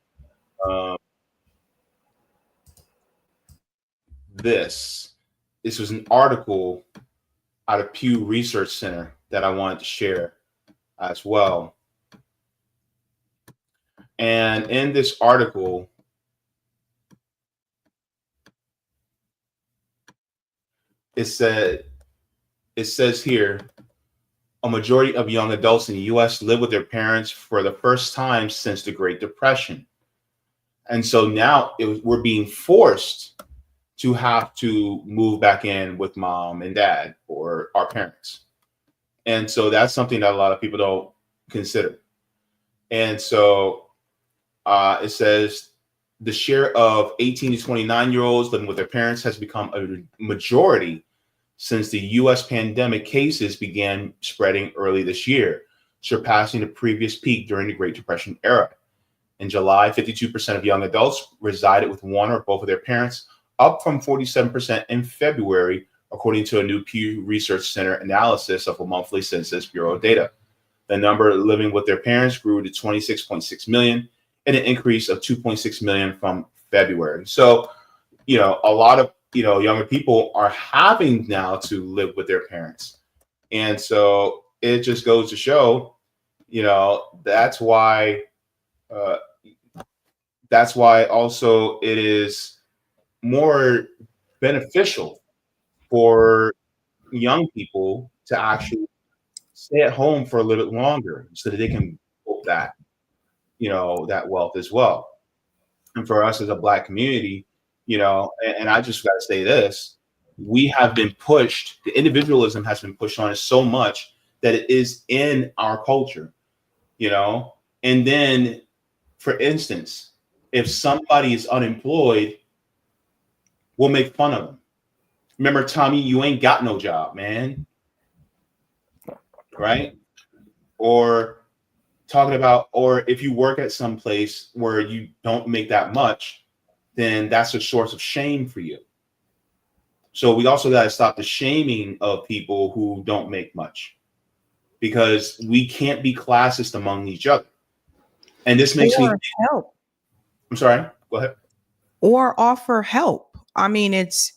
this was an article out of Pew Research Center that I wanted to share as well. And in this article, it says here, a majority of young adults in the U.S. live with their parents for the first time since the Great Depression. And so now we're being forced to have to move back in with mom and dad or our parents. And so that's something that a lot of people don't consider. And so it says the share of 18 to 29-year-olds living with their parents has become a majority since the U.S. pandemic cases began spreading early this year, surpassing the previous peak during the Great Depression era. In July, 52% of young adults resided with one or both of their parents, up from 47% in February, according to a new Pew Research Center analysis of a monthly Census Bureau data. The number living with their parents grew to 26.6 million, and an increase of 2.6 million from February. So, a lot of, younger people are having now to live with their parents. And so it just goes to show, that's why also it is more beneficial for young people to actually stay at home for a little bit longer so that they can build that, that wealth as well. And for us as a Black community, and I just got to say this, we have been pushed, the individualism has been pushed on us so much that it is in our culture, and then, for instance, if somebody is unemployed, we'll make fun of them. Remember, Tommy, you ain't got no job, man. Right? or talking about, or if you work at some place where you don't make that much, then that's a source of shame for you. So we also got to stop the shaming of people who don't make much, because we can't be classist among each other. And this makes me help. I'm sorry, go ahead. Or offer help. I mean, it's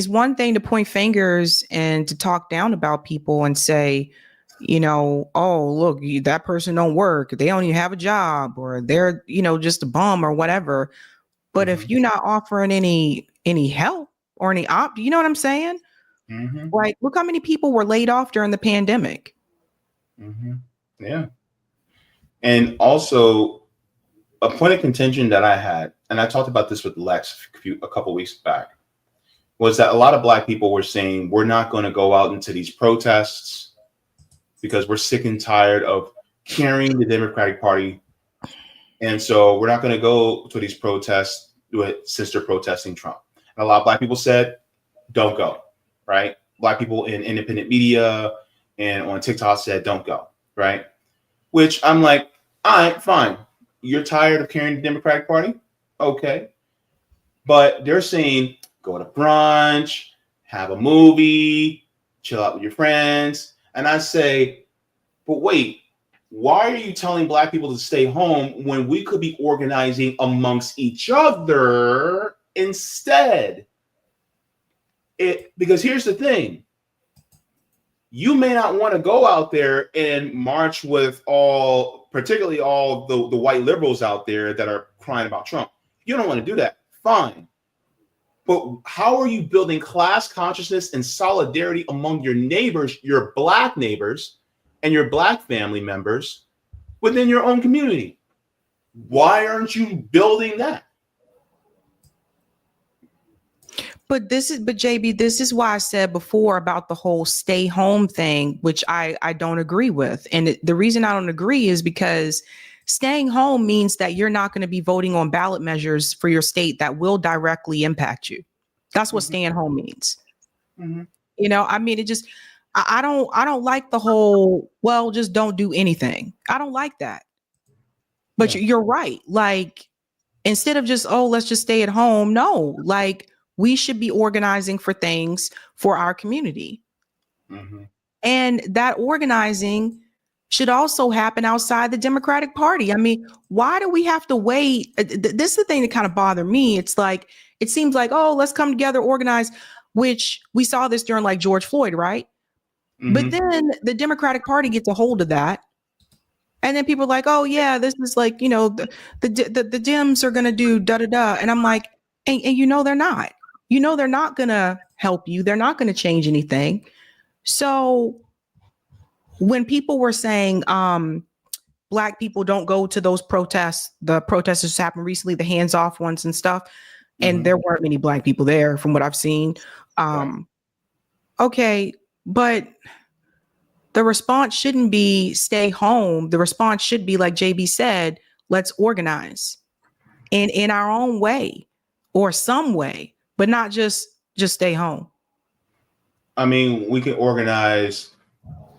one thing to point fingers and to talk down about people and say, you know, oh, look, that person don't work. They don't even have a job, or they're, you know, just a bum or whatever. But if you're not offering any help or any you know what I'm saying? Like, look how many people were laid off during the pandemic. Yeah. And also, a point of contention that I had, and I talked about this with Lex a couple weeks back, was that a lot of Black people were saying, we're not going to go out into these protests because we're sick and tired of carrying the Democratic Party. And so we're not going to go to these protests since they're protesting Trump. And a lot of Black people said, don't go, right? Black people in independent media and on TikTok said, don't go, right? Which I'm like, all right, fine. You're tired of carrying the Democratic Party? Okay. But they're saying, go to brunch, have a movie, chill out with your friends. And I say, but wait, why are you telling Black people to stay home when we could be organizing amongst each other instead? Because here's the thing. You may not want to go out there and march with particularly all the white liberals out there that are crying about Trump. You don't want to do that. Fine. But how are you building class consciousness and solidarity among your neighbors, your Black neighbors, and your Black family members within your own community? Why aren't you building that? But Jaybe, this is why I said before about the whole stay home thing, which I don't agree with. And the reason I don't agree is because staying home means that you're not going to be voting on ballot measures for your state that will directly impact you. That's what staying home means. You know, I mean, I don't like the whole, well, just don't do anything. I don't like that. But you're right. Like, instead of just, oh, let's just stay at home. No, like, we should be organizing for things for our community. And that organizing should also happen outside the Democratic Party. I mean, why do we have to wait? This is the thing that kind of bothered me. It's like, it seems like, oh, let's come together, organize, which we saw this during like George Floyd, right? But then the Democratic Party gets a hold of that. And then people are like, oh, yeah, this is like, you know, the Dems are going to do da-da-da. And I'm like, and you know, they're not. You know, they're not going to help you. They're not going to change anything. So when people were saying Black people don't go to those protests, the protesters happened recently, the hands-off ones and stuff, and there weren't many Black people there from what I've seen. Okay, but the response shouldn't be stay home. The response should be, like Jaybe said, let's organize in our own way or some way, but not just stay home. I mean, we can organize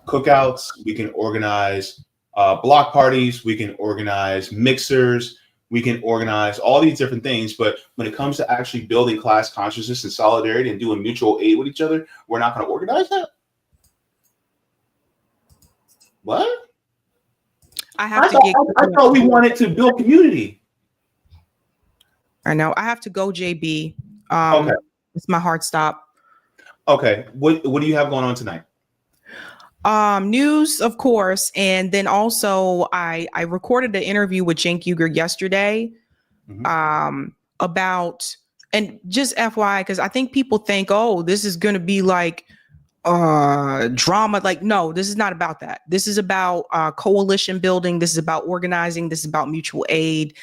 cookouts, we can organize block parties, we can organize mixers, we can organize all these different things. But when it comes to actually building class consciousness and solidarity and doing mutual aid with each other, we're not going to organize that. What? I thought we wanted to build community. I know. I have to go, Jaybe. Okay. It's my hard stop. Okay. What do you have going on tonight? News, of course. And then also I recorded an interview with Cenk Uygur yesterday about, and just FYI, because I think people think, oh, this is going to be like drama. Like, no, this is not about that. This is about coalition building. This is about organizing. This is about mutual aid,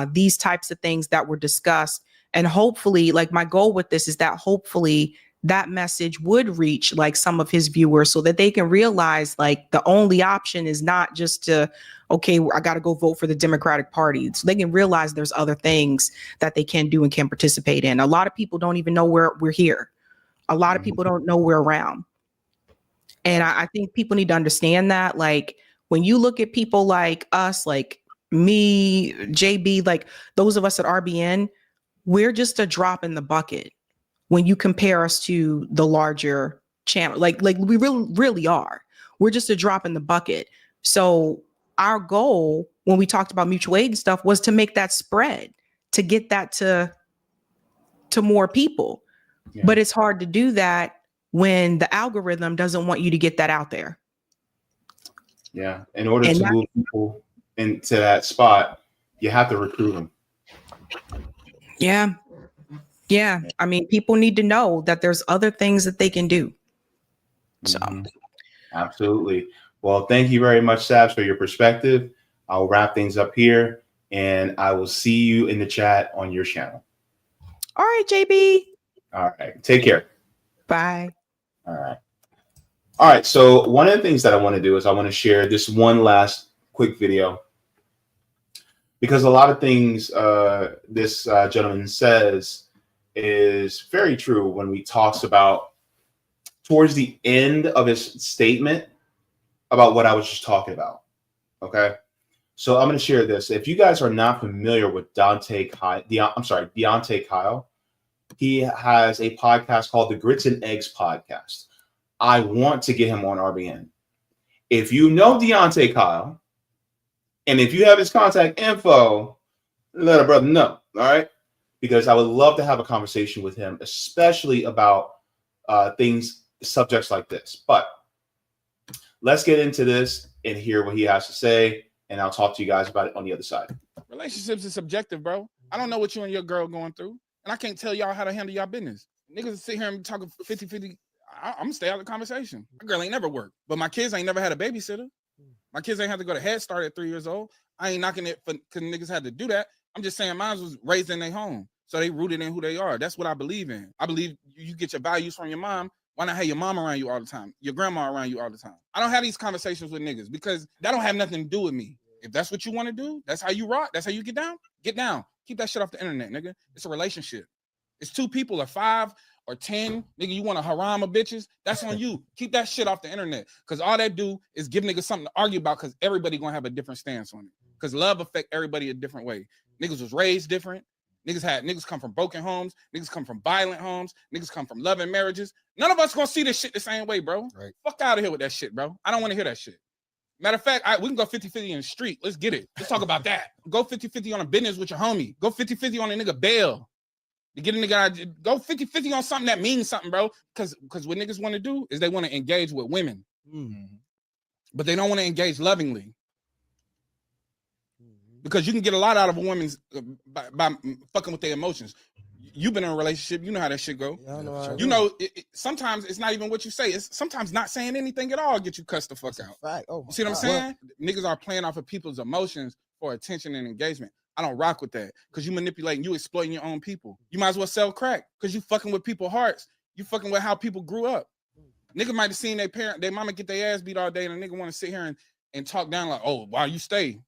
these types of things that were discussed. And hopefully, like, my goal with this is that hopefully that message would reach like some of his viewers so that they can realize like the only option is not just to, okay, I got to go vote for the Democratic Party. So they can realize there's other things that they can do and can participate in. A lot of people don't even know we're here. A lot of people don't know we're around. And I think people need to understand that, like, When you look at people like us, like me, Jaybe, like those of us at RBN, we're just a drop in the bucket when you compare us to the larger channel. Like we really are. We're just a drop in the bucket. So our goal when we talked about mutual aid and stuff was to make that spread, to get that to more people. Yeah. But it's hard to do that when the algorithm doesn't want you to get that out there. Yeah. In order And to move people into that spot, you have to recruit them. Yeah. Yeah. I mean, people need to know that there's other things that they can do. So Absolutely. Well, thank you very much, Sabs, for your perspective. I'll wrap things up here, and I will see you in the chat on your channel. All right, Jaybe. All right. Take care. Bye. All right. All right. So one of the things that I want to do is I want to share this one last quick video, because a lot of things this gentleman says is very true when we talks about towards the end of his statement about what I was just talking about. Okay. So I'm going to share this. If you guys are not familiar with Deontay Kyle, he has a podcast called the Grits and Eggs Podcast. I want to get him on RBN. If you know Deontay Kyle, and if you have his contact info, let a brother know. All right. Because I would love to have a conversation with him, especially about subjects like this. But let's get into this and hear what he has to say, and I'll talk to you guys about it on the other side. Relationships is subjective, bro. I don't know what you and your girl going through, and I can't tell y'all how to handle y'all business. Niggas sit here and talking 50-50. I'm gonna stay out of the conversation. My girl ain't never worked, but my kids ain't never had a babysitter. My kids ain't had to go to Head Start at 3 years old. I ain't knocking it because niggas had to do that. I'm just saying mine was raised in their home, so they rooted in who they are. That's what I believe in. I believe you get your values from your mom. Why not have your mom around you all the time? Your grandma around you all the time? I don't have these conversations with niggas because that don't have nothing to do with me. If that's what you want to do, that's how you rock. That's how you get down. Get down. Keep that shit off the internet, nigga. It's a relationship. It's 2 people or 5 or 10. Nigga, you want a haram of bitches? That's on you. Keep that shit off the internet. Because all that do is give niggas something to argue about because everybody gonna have a different stance on it. Because love affect everybody a different way. Niggas was raised different. Niggas come from broken homes. Niggas come from violent homes. Niggas come from loving marriages. None of us gonna see this shit the same way, bro. Right. Fuck out of here with that shit, bro. I don't want to hear that shit. Matter of fact, we can go 50-50 in the street. Let's get it. Let's talk about that. Go 50-50 on a business with your homie. Go 50-50 on a nigga bail. To get a nigga out, go 50-50 on something that means something, bro. Because what niggas want to do is they want to engage with women. But they don't want to engage lovingly. Because you can get a lot out of a woman's by fucking with their emotions. You've been in a relationship, you know how that shit go. Yeah, you know, sometimes it's not even what you say. It's sometimes not saying anything at all get you cussed the fuck out. Right. Oh, You see what I'm saying? Niggas are playing off of people's emotions for attention and engagement. I don't rock with that because you manipulating, you exploiting your own people. You might as well sell crack because you fucking with people's hearts. You fucking with how people grew up. Nigga might have seen their mama get their ass beat all day and a nigga want to sit here and talk down like, oh, why you stay?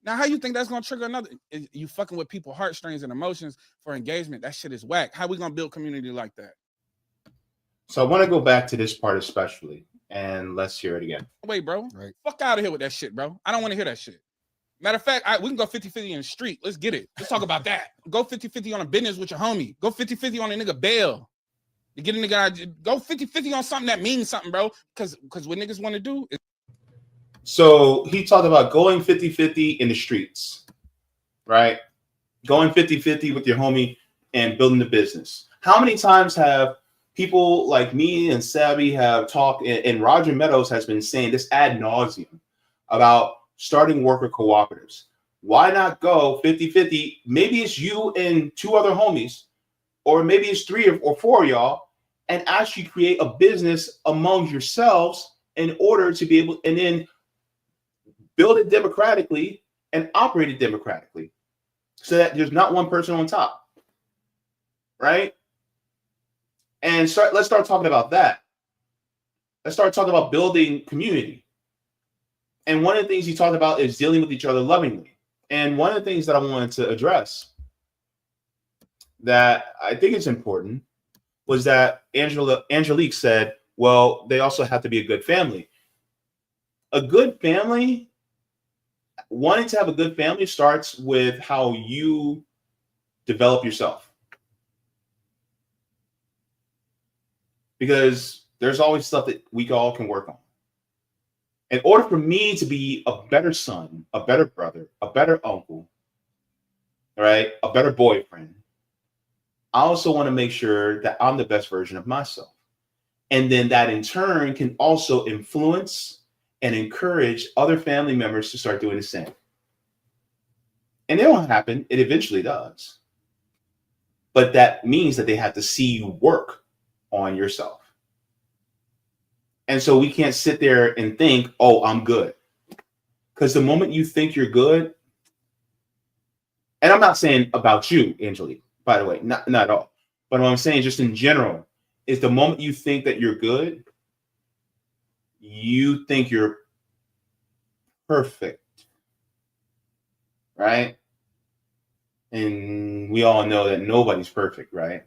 Now, how you think that's gonna trigger another? You fucking with people's heartstrings and emotions for engagement. That shit is whack. How we gonna build community like that? So I want to go back to this part especially, and let's hear it again. Wait, bro. Right. Fuck out of here with that shit, bro. I don't want to hear that shit. Matter of fact, we can go 50-50 in the street. Let's get it. Let's talk about that. Go 50-50 on a business with your homie. Go 50-50 on a nigga bail. To get a nigga out, go 50-50 on something that means something, bro. Because what niggas want to do is. So he talked about going 50-50 in the streets, right? Going 50-50 with your homie and building the business. How many times have people like me and Sabby have talked, and Roger Meadows has been saying this ad nauseum about starting worker cooperatives? Why not go 50-50? Maybe it's you and 2 other homies, or maybe it's 3 or 4 of y'all, and actually create a business among yourselves in order to be able, and then build it democratically and operate it democratically so that there's not one person on top, right? And let's start talking about that. Let's start talking about building community. And one of the things he talked about is dealing with each other lovingly. And one of the things that I wanted to address that I think is important was that Angelique said, well, they also have to be a good family. a good family, wanting to have a good family starts with how you develop yourself. Because there's always stuff that we all can work on. In order for me to be a better son, a better brother, a better uncle, right, a better boyfriend, I also want to make sure that I'm the best version of myself. And then that in turn can also influence and encourage other family members to start doing the same. And it won't happen. It eventually does. But that means that they have to see you work on yourself. And so we can't sit there and think, oh, I'm good. Because the moment you think you're good, and I'm not saying about you, Angelique, by the way, not at all. But what I'm saying just in general is the moment you think that you're good, you think you're perfect, right? And we all know that nobody's perfect, right?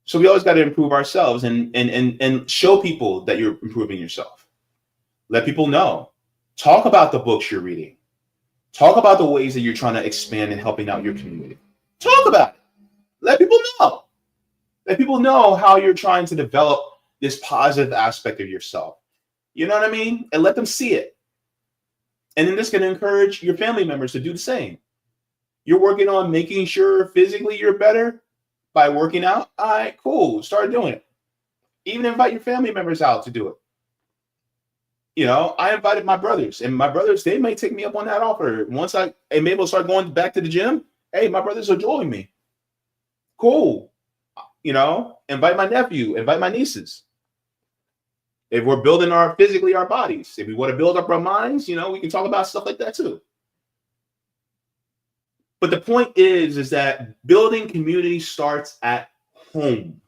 So we always got to improve ourselves and show people that you're improving yourself. Let people know. Talk about the books you're reading. Talk about the ways that you're trying to expand and helping out your community. Talk about it. Let people know. Let people know how you're trying to develop this positive aspect of yourself. You know what I mean? And let them see it. And then this can encourage your family members to do the same. You're working on making sure physically you're better by working out. All right, cool. Start doing it. Even invite your family members out to do it. You know, I invited my brothers, and my brothers, they may take me up on that offer. Once I am able to start going back to the gym, hey, my brothers are joining me. Cool. You know, invite my nephew, invite my nieces. If we're building our bodies, if we want to build up our minds, you know, we can talk about stuff like that too. But the point is that building community starts at home.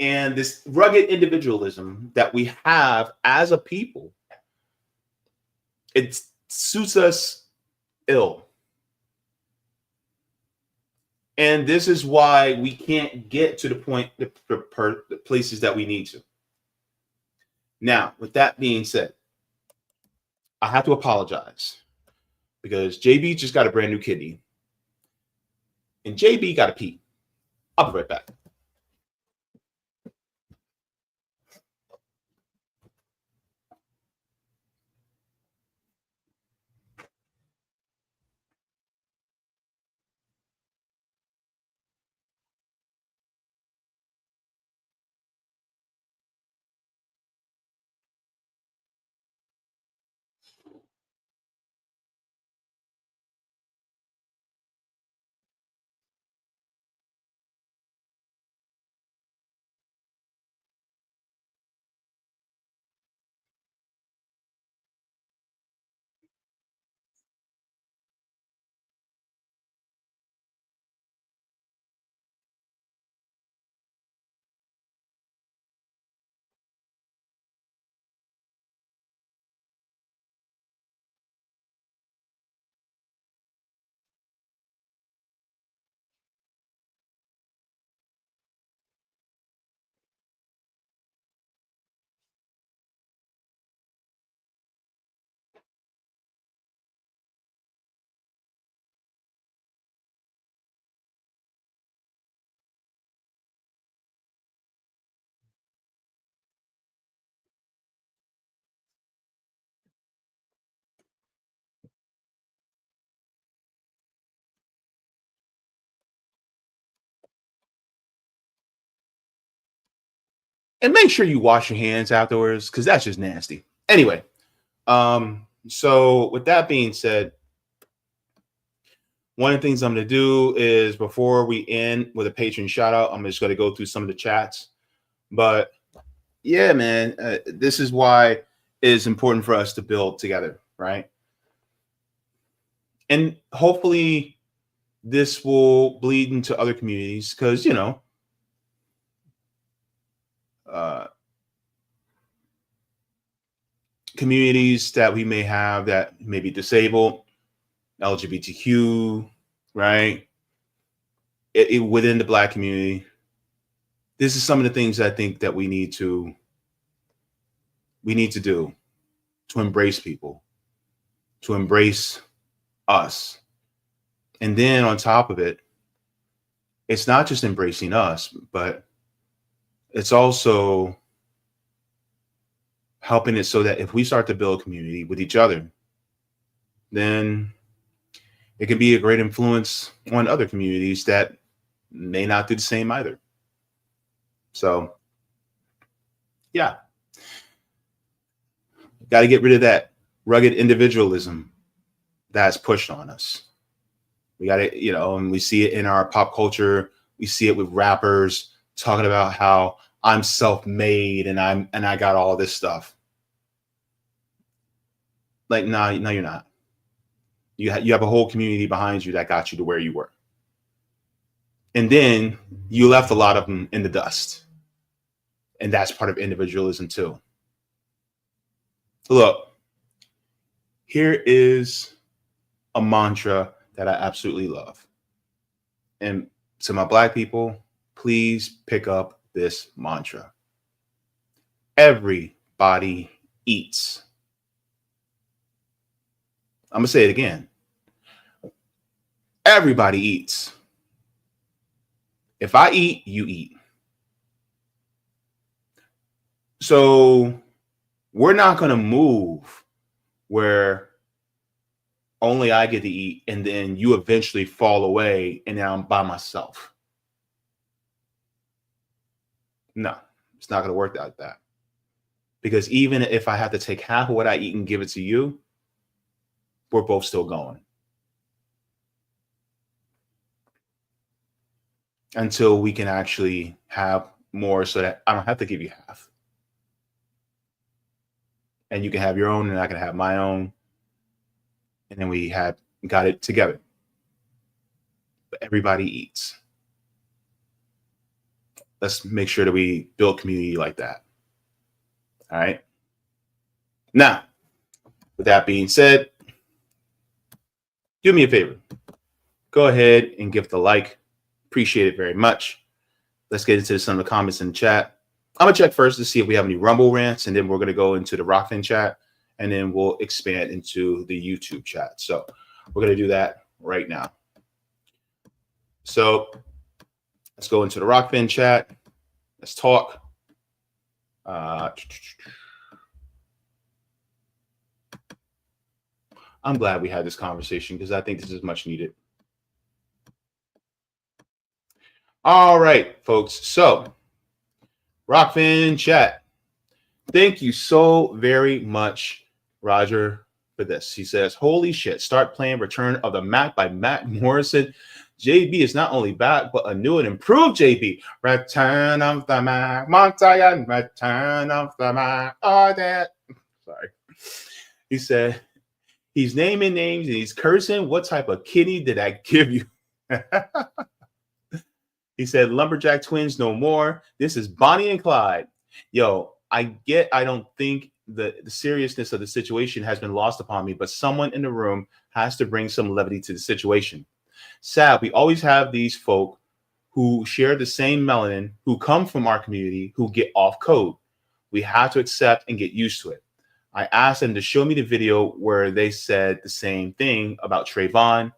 And this rugged individualism that we have as a people, it suits us ill. And this is why we can't get to the point, the places that we need to. Now, with that being said, I have to apologize because Jaybe just got a brand new kidney. And Jaybe got to pee. I'll be right back. And make sure you wash your hands afterwards, because that's just nasty. Anyway, so with that being said, one of the things I'm going to do is before we end with a patron shout out, I'm just going to go through some of the chats. But yeah, man, this is why it's important for us to build together, right? And hopefully this will bleed into other communities because, you know, communities that we may have that may be disabled, LGBTQ, right? Within the Black community, this is some of the things I think that we need to we need to do to embrace people, to embrace us. And then on top of it, it's not just embracing us, but it's also helping it so that if we start to build community with each other, then it can be a great influence on other communities that may not do the same either. So, yeah. Got to get rid of that rugged individualism that's pushed on us. We got to, and we see it in our pop culture. We see it with rappers talking about how I'm self-made and I got all this stuff. Like, no, you're not. You have a whole community behind you that got you to where you were. And then you left a lot of them in the dust. And that's part of individualism too. Look, here is a mantra that I absolutely love. And to my Black people, please pick up this mantra. Everybody eats. I'm going to say it again. Everybody eats. If I eat, you eat. So we're not going to move where only I get to eat and then you eventually fall away and now I'm by myself. No, it's not going to work like that. Because even if I have to take half of what I eat and give it to you, we're both still going. Until we can actually have more so that I don't have to give you half. And you can have your own and I can have my own. And then we got it together. But everybody eats. Let's make sure that we build community like that. All right. Now, with that being said, do me a favor. Go ahead and give the like. Appreciate it very much. Let's get into some of the comments in the chat. I'm going to check first to see if we have any Rumble rants, and then we're going to go into the Rockfin chat, and then we'll expand into the YouTube chat. So we're going to do that right now. So let's go into the Rockfin chat. Let's talk. I'm glad we had this conversation because I think this is much needed. All right, folks. So, Rockfin chat. Thank you so very much, Roger, for this. He says, holy shit, start playing Return of the Mac by Matt Morrison. Jaybe is not only back, but a new and improved Jaybe. Return of the Mac, Montayan, Return of the Mac. Oh, that. Sorry. He said, he's naming names and he's cursing. What type of kidney did I give you? He said, Lumberjack twins no more. This is Bonnie and Clyde. Yo, I don't think the seriousness of the situation has been lost upon me, but someone in the room has to bring some levity to the situation. Sad, we always have these folk who share the same melanin, who come from our community, who get off code. We have to accept and get used to it. I asked them to show me the video where they said the same thing about Trayvon,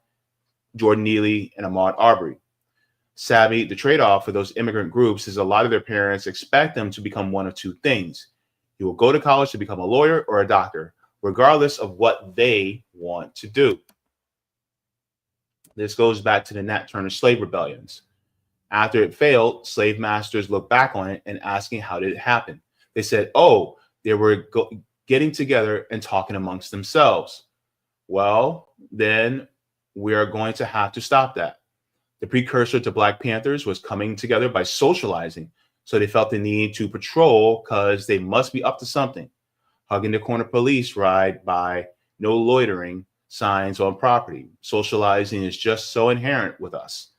Jordan Neely, and Ahmaud Arbery. Sabby, the trade-off for those immigrant groups is a lot of their parents expect them to become one of two things. You will go to college to become a lawyer or a doctor, regardless of what they want to do. This goes back to the Nat Turner slave rebellions. After it failed, slave masters looked back on it and asking, how did it happen? They said, oh, they were getting together and talking amongst themselves. Well, then we are going to have to stop that. The precursor to Black Panthers was coming together by socializing. So they felt the need to patrol because they must be up to something. Hugging the corner police ride by, no loitering signs on property. Socializing is just so inherent with us.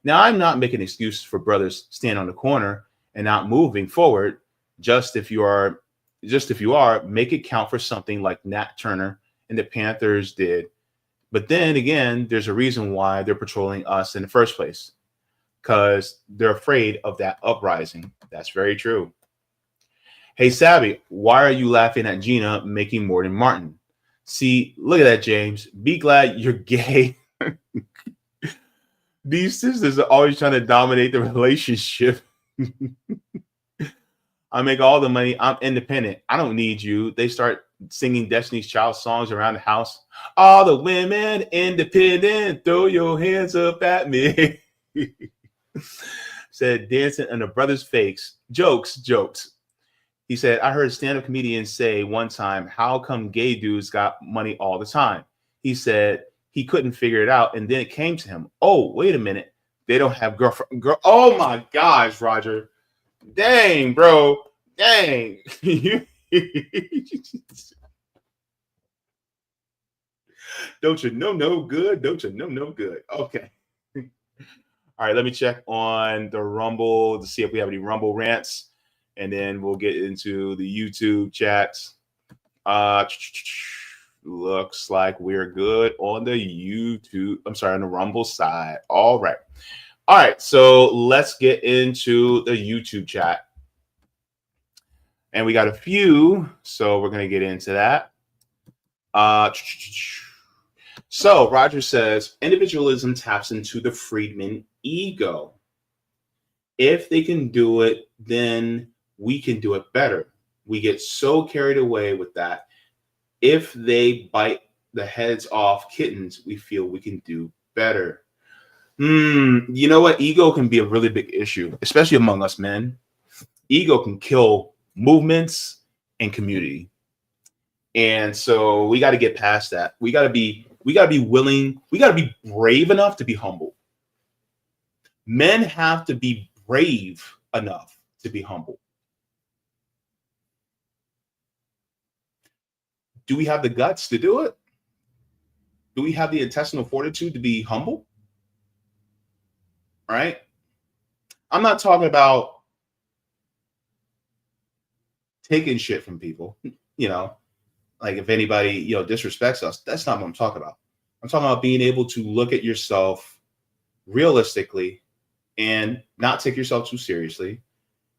Now, I'm not making excuses for brothers standing on the corner and not moving forward. Just if you are, make it count for something like Nat Turner and the Panthers did. But then again, there's a reason why they're patrolling us in the first place, because they're afraid of that uprising. That's very true. Hey, Sabby, why are you laughing at Gina making more than Martin? See, look at that, James. Be glad you're gay. These sisters are always trying to dominate the relationship. I make all the money. I'm independent. I don't need you. They start singing Destiny's Child songs around the house. All the women independent. Throw your hands up at me. Said dancing in a brother's face. Jokes. He said, I heard a stand-up comedian say one time, how come gay dudes got money all the time? He said he couldn't figure it out. And then it came to him. Oh, wait a minute. They don't have girlfriend. Oh my gosh, Roger. Dang, bro. Dang. Don't you know no good? Don't you know no good? Okay. All right, let me check on the Rumble to see if we have any Rumble rants. And then we'll get into the YouTube chats. Looks like we're good on the YouTube. I'm sorry, on the Rumble side. All right. So let's get into the YouTube chat. And we got a few, so we're going to get into that. So Roger says, individualism taps into the Freedmen ego. If they can do it, then we can do it better. We get so carried away with that. If they bite the heads off kittens, we feel we can do better. You know what? Ego can be a really big issue, especially among us men. Ego can kill movements and community. And so we got to get past that. We got to be willing. We got to be brave enough to be humble. Men have to be brave enough to be humble. Do we have the guts to do it? Do we have the intestinal fortitude to be humble? Right? I'm not talking about taking shit from people, like if anybody, disrespects us. That's not what I'm talking about. I'm talking about being able to look at yourself realistically and not take yourself too seriously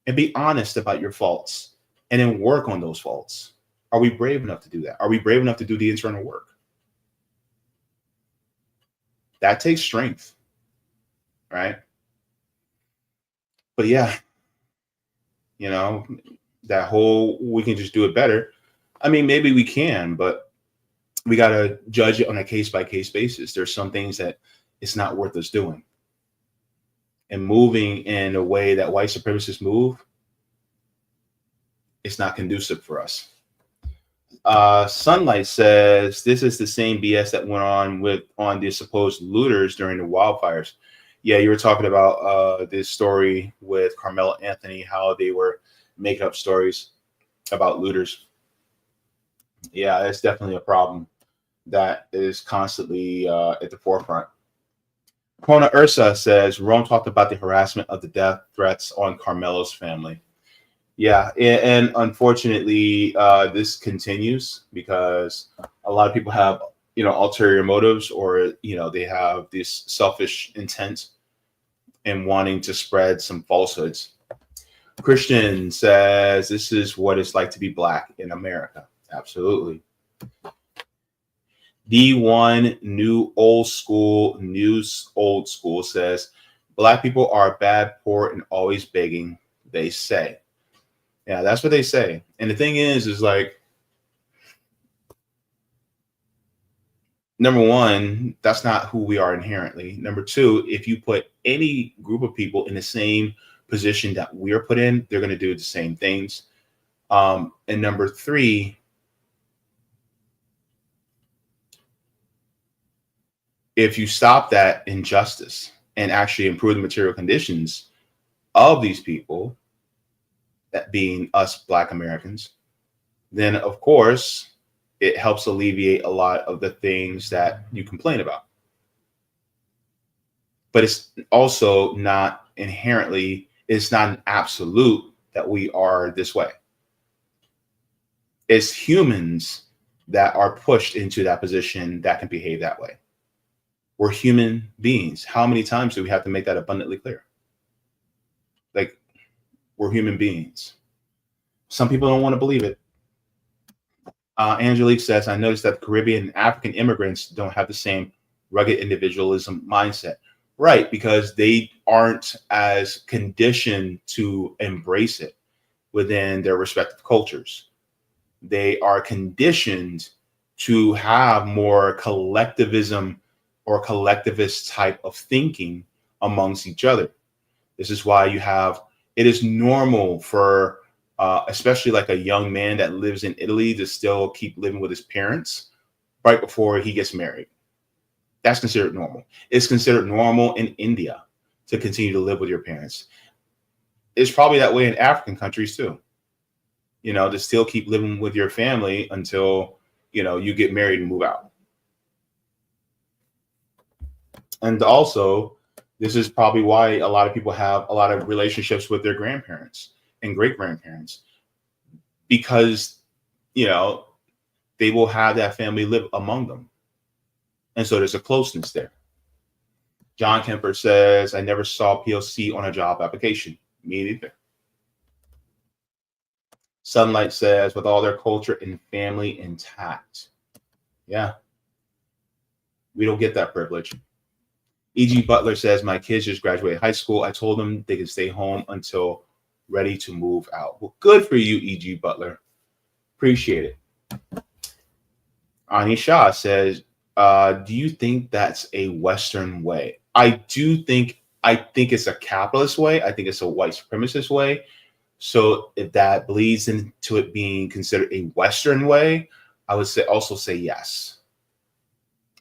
and be honest about your faults and then work on those faults. Are we brave enough to do that? Are we brave enough to do the internal work? That takes strength, right? But yeah, that whole, we can just do it better. I mean, maybe we can, but we got to judge it on a case-by-case basis. There's some things that it's not worth us doing. And moving in a way that white supremacists move, it's not conducive for us. Sunlight says, this is the same BS that went on the supposed looters during the wildfires. Yeah, you were talking about this story with Karmelo Anthony, how they were making up stories about looters. Yeah, it's definitely a problem that is constantly at the forefront. Kona Ursa says, Rome talked about the harassment of the death threats on Karmelo's family. Yeah, and unfortunately, this continues because a lot of people have, ulterior motives, or, they have this selfish intent in wanting to spread some falsehoods. Christian says, this is what it's like to be Black in America. Absolutely. D1 New Old School News Old School says, Black people are bad, poor, and always begging, they say. Yeah, that's what they say. And the thing is like, number one, that's not who we are inherently. Number two, if you put any group of people in the same position that we're put in, they're going to do the same things. And number three, if you stop that injustice and actually improve the material conditions of these people, that being us Black Americans, then of course it helps alleviate a lot of the things that you complain about. But it's also not inherently, it's not an absolute that we are this way. It's humans that are pushed into that position that can behave that way. We're human beings. How many times do we have to make that abundantly clear? Like, we're human beings. Some people don't want to believe it. Angelique says, I noticed that Caribbean and African immigrants don't have the same rugged individualism mindset. Right, because they aren't as conditioned to embrace it within their respective cultures. They are conditioned to have more collectivism or collectivist type of thinking amongst each other. This is why it is normal for especially like a young man that lives in Italy to still keep living with his parents right before he gets married. That's considered normal. It's considered normal in India to continue to live with your parents. It's probably that way in African countries too. To still keep living with your family until, you get married and move out. And also, this is probably why a lot of people have a lot of relationships with their grandparents and great grandparents, because, they will have that family live among them. And so there's a closeness there. John Kemper says, I never saw POC on a job application. Me neither. Sunlight says, with all their culture and family intact. Yeah. We don't get that privilege. E.G. Butler says, my kids just graduated high school. I told them they can stay home until ready to move out. Well, good for you, E.G. Butler. Appreciate it. Ani Shah says, do you think that's a Western way? I think it's a capitalist way. I think it's a white supremacist way. So if that bleeds into it being considered a Western way, I would also say yes.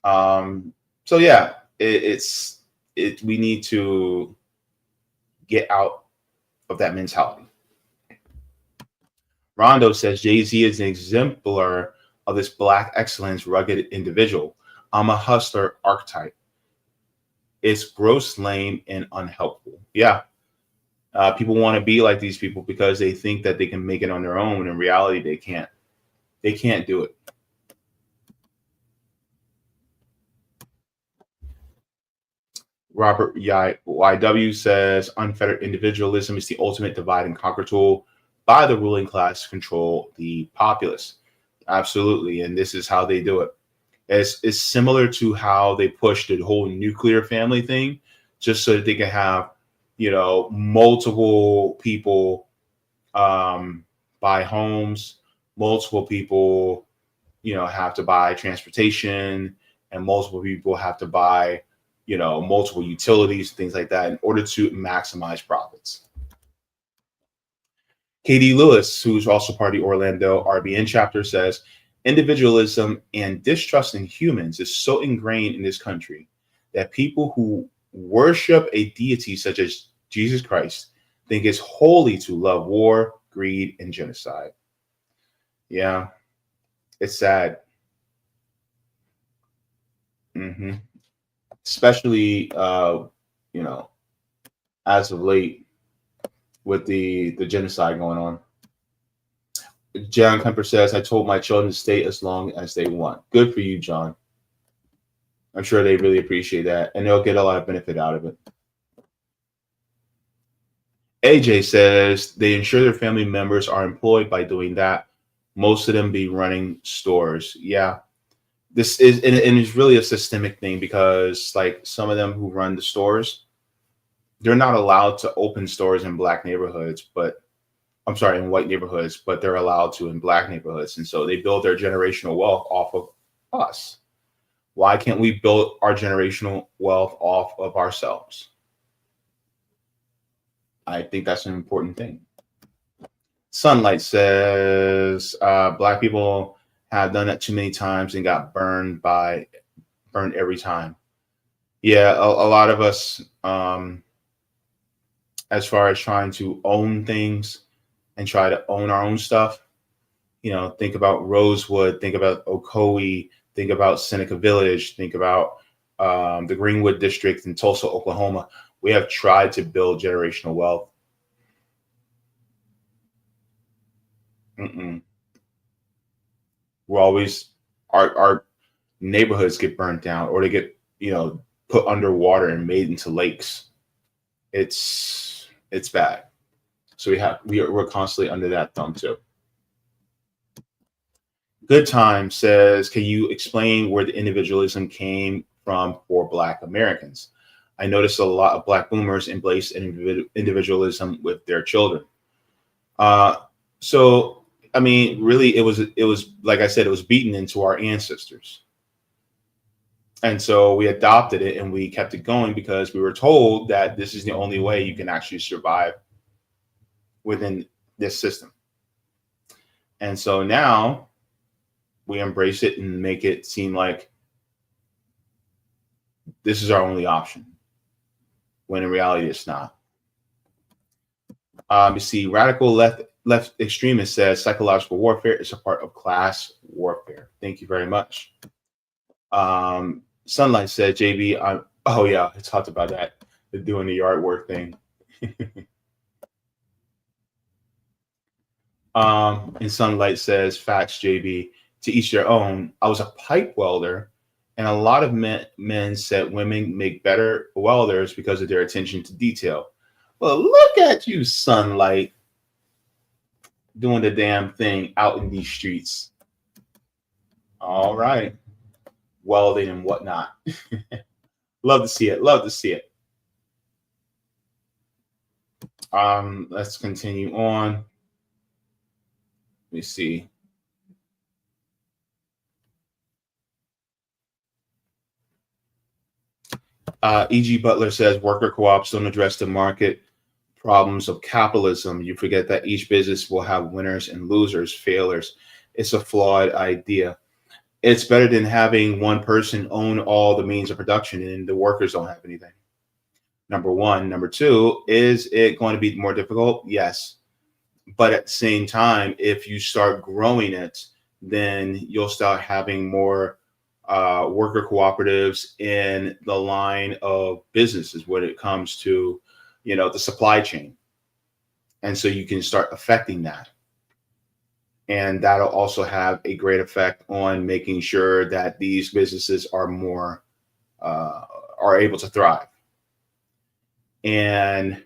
So yeah, we need to get out of that mentality. Rondo says Jay-Z is an exemplar of this Black excellence, rugged individual. I'm a hustler archetype. It's gross, lame, and unhelpful. Yeah. People want to be like these people because they think that they can make it on their own. When in reality, they can't. They can't do it. Robert YW says, unfettered individualism is the ultimate divide and conquer tool by the ruling class to control the populace. Absolutely. And this is how they do it. It's similar to how they push the whole nuclear family thing, just so that they can have, multiple people buy homes, multiple people, have to buy transportation, and multiple people have to buy, multiple utilities, things like that, in order to maximize profits. Katie Lewis, who's also part of the Orlando RBN chapter, says, individualism and distrust in humans is so ingrained in this country that people who worship a deity such as Jesus Christ think it's holy to love war, greed, and genocide. Yeah, it's sad. Especially, as of late with the genocide going on. John Kemper says, I told my children to stay as long as they want. Good for you, John. I'm sure they really appreciate that, and they'll get a lot of benefit out of it. AJ says they ensure their family members are employed by doing that. Most of them be running stores. Yeah. This is, and it's really a systemic thing, because like some of them who run the stores, they're not allowed to open stores in Black neighborhoods, in white neighborhoods, but they're allowed to in Black neighborhoods. And so they build their generational wealth off of us. Why can't we build our generational wealth off of ourselves? I think that's an important thing. Sunlight says, Black people have done that too many times and got burned every time. Yeah, a lot of us, as far as trying to own things and try to own our own stuff, think about Rosewood, think about Ocoee, think about Seneca Village, think about the Greenwood District in Tulsa, Oklahoma. We have tried to build generational wealth. We're always, our neighborhoods get burnt down, or they get, put underwater and made into lakes. It's bad. So we're constantly under that thumb too. Good Time says, can you explain where the individualism came from for Black Americans? I noticed a lot of Black boomers embrace individualism with their children. So, I mean, really, it was like I said, it was beaten into our ancestors. And so we adopted it and we kept it going because we were told that this is the only way you can actually survive within this system. And so now we embrace it and make it seem like this is our only option, when in reality it's not. You see, radical left extremist says psychological warfare is a part of class warfare. Thank you very much. Sunlight said, Jaybe, oh yeah, I talked about that. They're doing the yard work thing. And Sunlight says, facts, Jaybe, to each their own. I was a pipe welder, and a lot of men said women make better welders because of their attention to detail. Well, look at you, Sunlight, doing the damn thing out in these streets. All right. Welding and whatnot. Love to see it. Love to see it. Let's continue on. Let me see. E.G. Butler says worker co-ops don't address the market problems of capitalism. You forget that each business will have winners and losers, failures. It's a flawed idea. It's better than having one person own all the means of production and the workers don't have anything. Number one. Number two, is it going to be more difficult? Yes. But at the same time, if you start growing it, then you'll start having more worker cooperatives in the line of businesses when it comes to, the supply chain. And so you can start affecting that. And that'll also have a great effect on making sure that these businesses are more, are able to thrive. And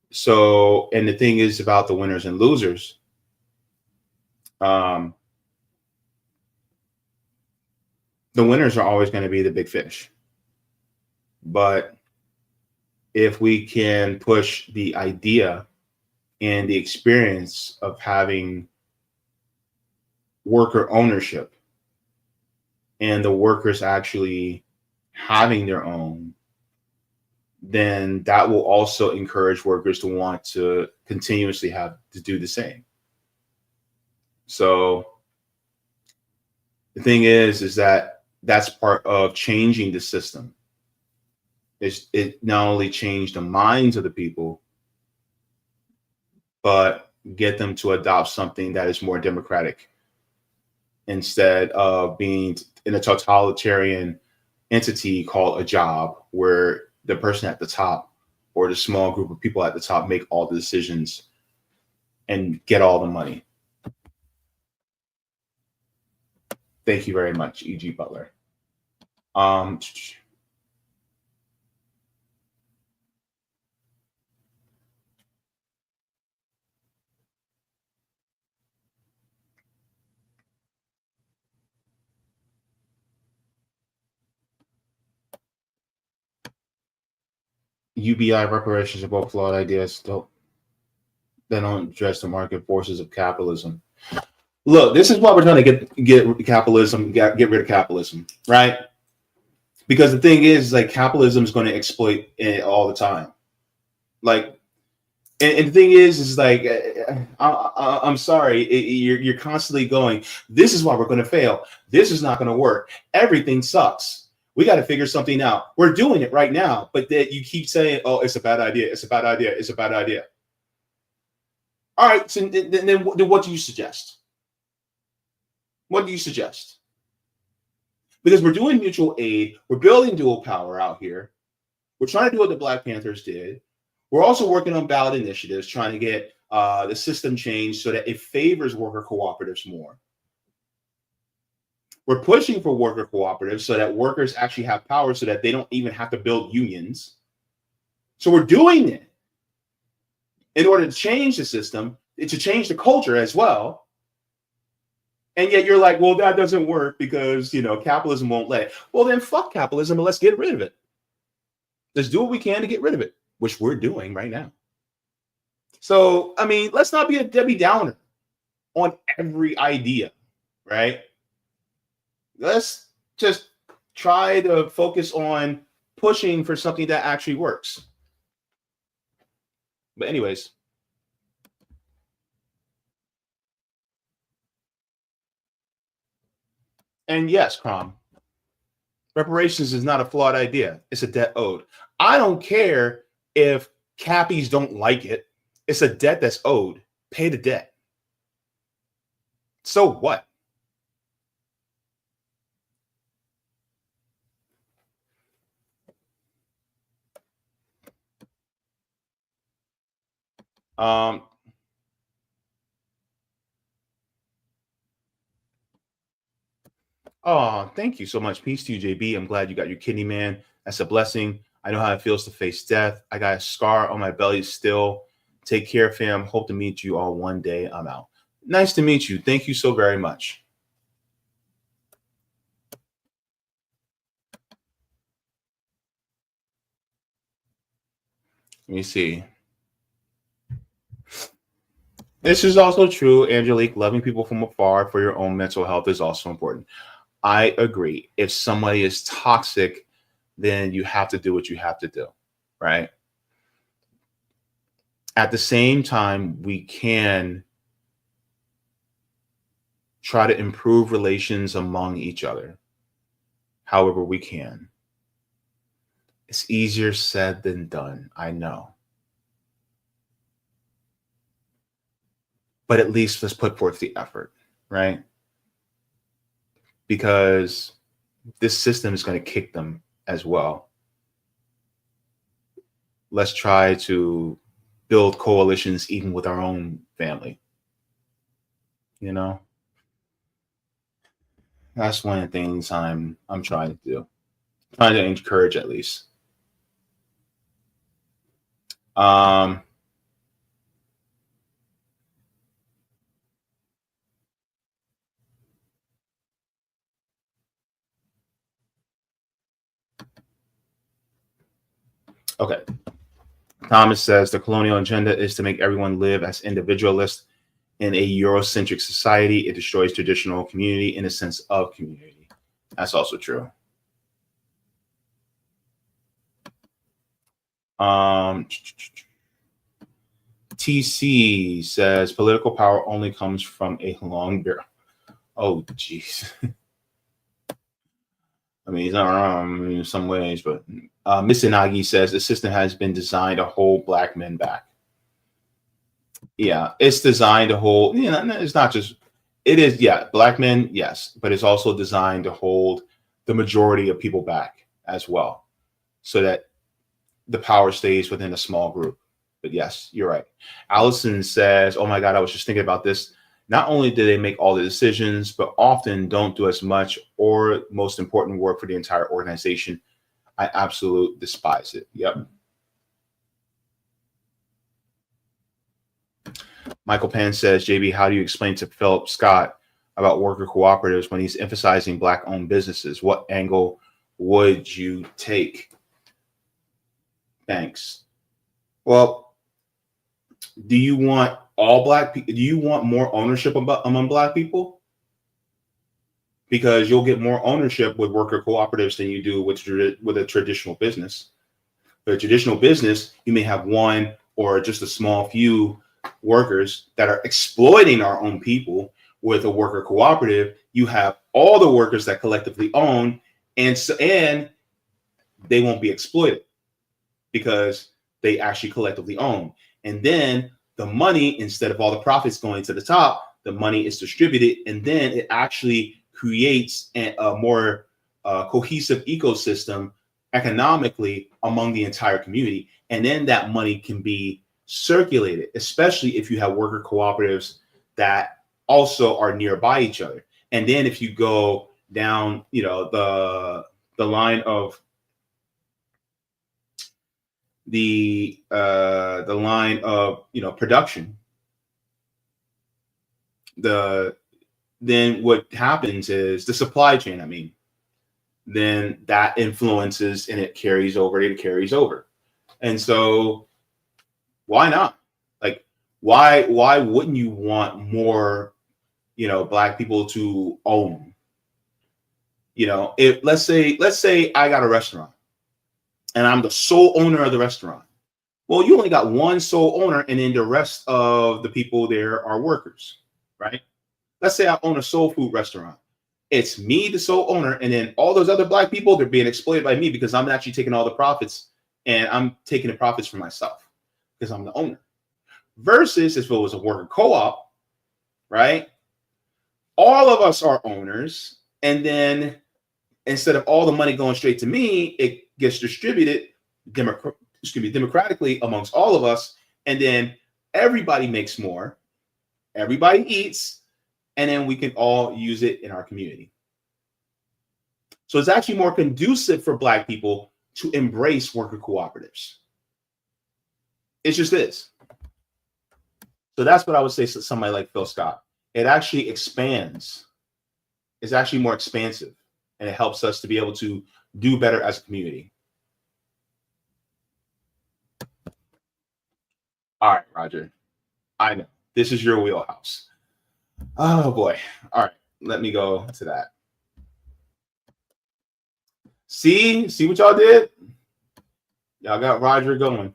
so, and the thing is about the winners and losers. The winners are always going to be the big fish. But if we can push the idea and the experience of having worker ownership and the workers actually having their own, then that will also encourage workers to want to continuously have to do the same. So the thing is that that's part of changing the system. It not only changed the minds of the people, but get them to adopt something that is more democratic instead of being in a totalitarian entity called a job where the person at the top or the small group of people at the top make all the decisions and get all the money. Thank you very much, E.G. Butler. UBI reparations are both flawed ideas. They don't address the market forces of capitalism. Look, this is why we're trying to get capitalism, get rid of capitalism, right? Because the thing is, like, capitalism is going to exploit it all the time. Like, and the thing is like, I'm sorry, you're constantly going, this is why we're going to fail. This is not going to work. Everything sucks. We got to figure something out. We're doing it right now, but that you keep saying, oh, it's a bad idea. It's a bad idea. It's a bad idea. All right. So then what do you suggest? What do you suggest? Because we're doing mutual aid. We're building dual power out here. We're trying to do what the Black Panthers did. We're also working on ballot initiatives, trying to get the system changed so that it favors worker cooperatives more. We're pushing for worker cooperatives so that workers actually have power so that they don't even have to build unions. So we're doing it. in order to change the system, to change the culture as well. And yet you're like, well, that doesn't work because, you know, capitalism won't let it. Well, then fuck capitalism and let's get rid of it. Let's do what we can to get rid of it, which we're doing right now. So, I mean, let's not be a Debbie Downer on every idea, right? Let's just try to focus on pushing for something that actually works. But anyways. And yes, Crom, reparations is not a flawed idea. It's a debt owed. I don't care if cappies don't like it. It's a debt that's owed. Pay the debt. So what? Oh, thank you so much. Peace to you, JB. I'm glad you got your kidney, man. That's a blessing. I know how it feels to face death. I got a scar on my belly still. Take care, fam. Hope to meet you all one day. I'm out. Nice to meet you. Thank you so very much. Let me see. This is also true, Angelique. Loving people from afar for your own mental health is also important. I agree. If somebody is toxic, then you have to do what you have to do, right? At the same time, we can try to improve relations among each other, however we can. It's easier said than done, I know. But at least let's put forth the effort, right? Because this system is going to kick them as well. Let's try to build coalitions even with our own family. You know? That's one of the things I'm trying to do. Trying to encourage at least. Okay. Thomas says the colonial agenda is to make everyone live as individualists in a Eurocentric society. It destroys traditional community in a sense of community. That's also true. TC says political power only comes from a long beer. Oh, jeez. I mean, he's not wrong in some ways, but Misanagi says the system has been designed to hold black men back. Yeah, it's designed to hold, you know, it's not just, it is, yeah, black men, yes, but it's also designed to hold the majority of people back as well, so that the power stays within a small group. But yes, you're right. Allison says, oh my God, I was just thinking about this. Not only do they make all the decisions, but often don't do as much or most important work for the entire organization. I absolutely despise it. Yep. Michael Penn says, JB, how do you explain to Philip Scott about worker cooperatives when he's emphasizing Black-owned businesses? What angle would you take? Thanks. Well, do you want all Black people? Do you want more ownership among Black people? Because you'll get more ownership with worker cooperatives than you do with a traditional business. But a traditional business, you may have one or just a small few workers that are exploiting our own people. With a worker cooperative, you have all the workers that collectively own, and they won't be exploited because they actually collectively own. And then the money, instead of all the profits going to the top, the money is distributed, and then it actually creates a more cohesive ecosystem economically among the entire community. And then that money can be circulated, especially if you have worker cooperatives that also are nearby each other. And then if you go down, you know, the line of the line of production, then what happens is the supply chain. I mean, then that influences and it carries over. And so why not? Like, why wouldn't you want more, Black people to own? If let's say I got a restaurant and I'm the sole owner of the restaurant. Well, you only got one sole owner, and then the rest of the people there are workers, right? Let's say I own a soul food restaurant. It's me, the sole owner, and then all those other Black people, they're being exploited by me because I'm actually taking all the profits, and I'm taking the profits for myself because I'm the owner. Versus if it was a worker co-op, right? All of us are owners, and instead of all the money going straight to me, it gets distributed democratically amongst all of us, and then everybody makes more, everybody eats, and then we can all use it in our community. So it's actually more conducive for Black people to embrace worker cooperatives. It's just this. So that's what I would say to somebody like Phil Scott. It actually expands. It's actually more expansive, and it helps us to be able to do better as a community. All right, Roger. I know this is your wheelhouse. Oh boy. All right, let me go to that. See what y'all did? Y'all got Roger going.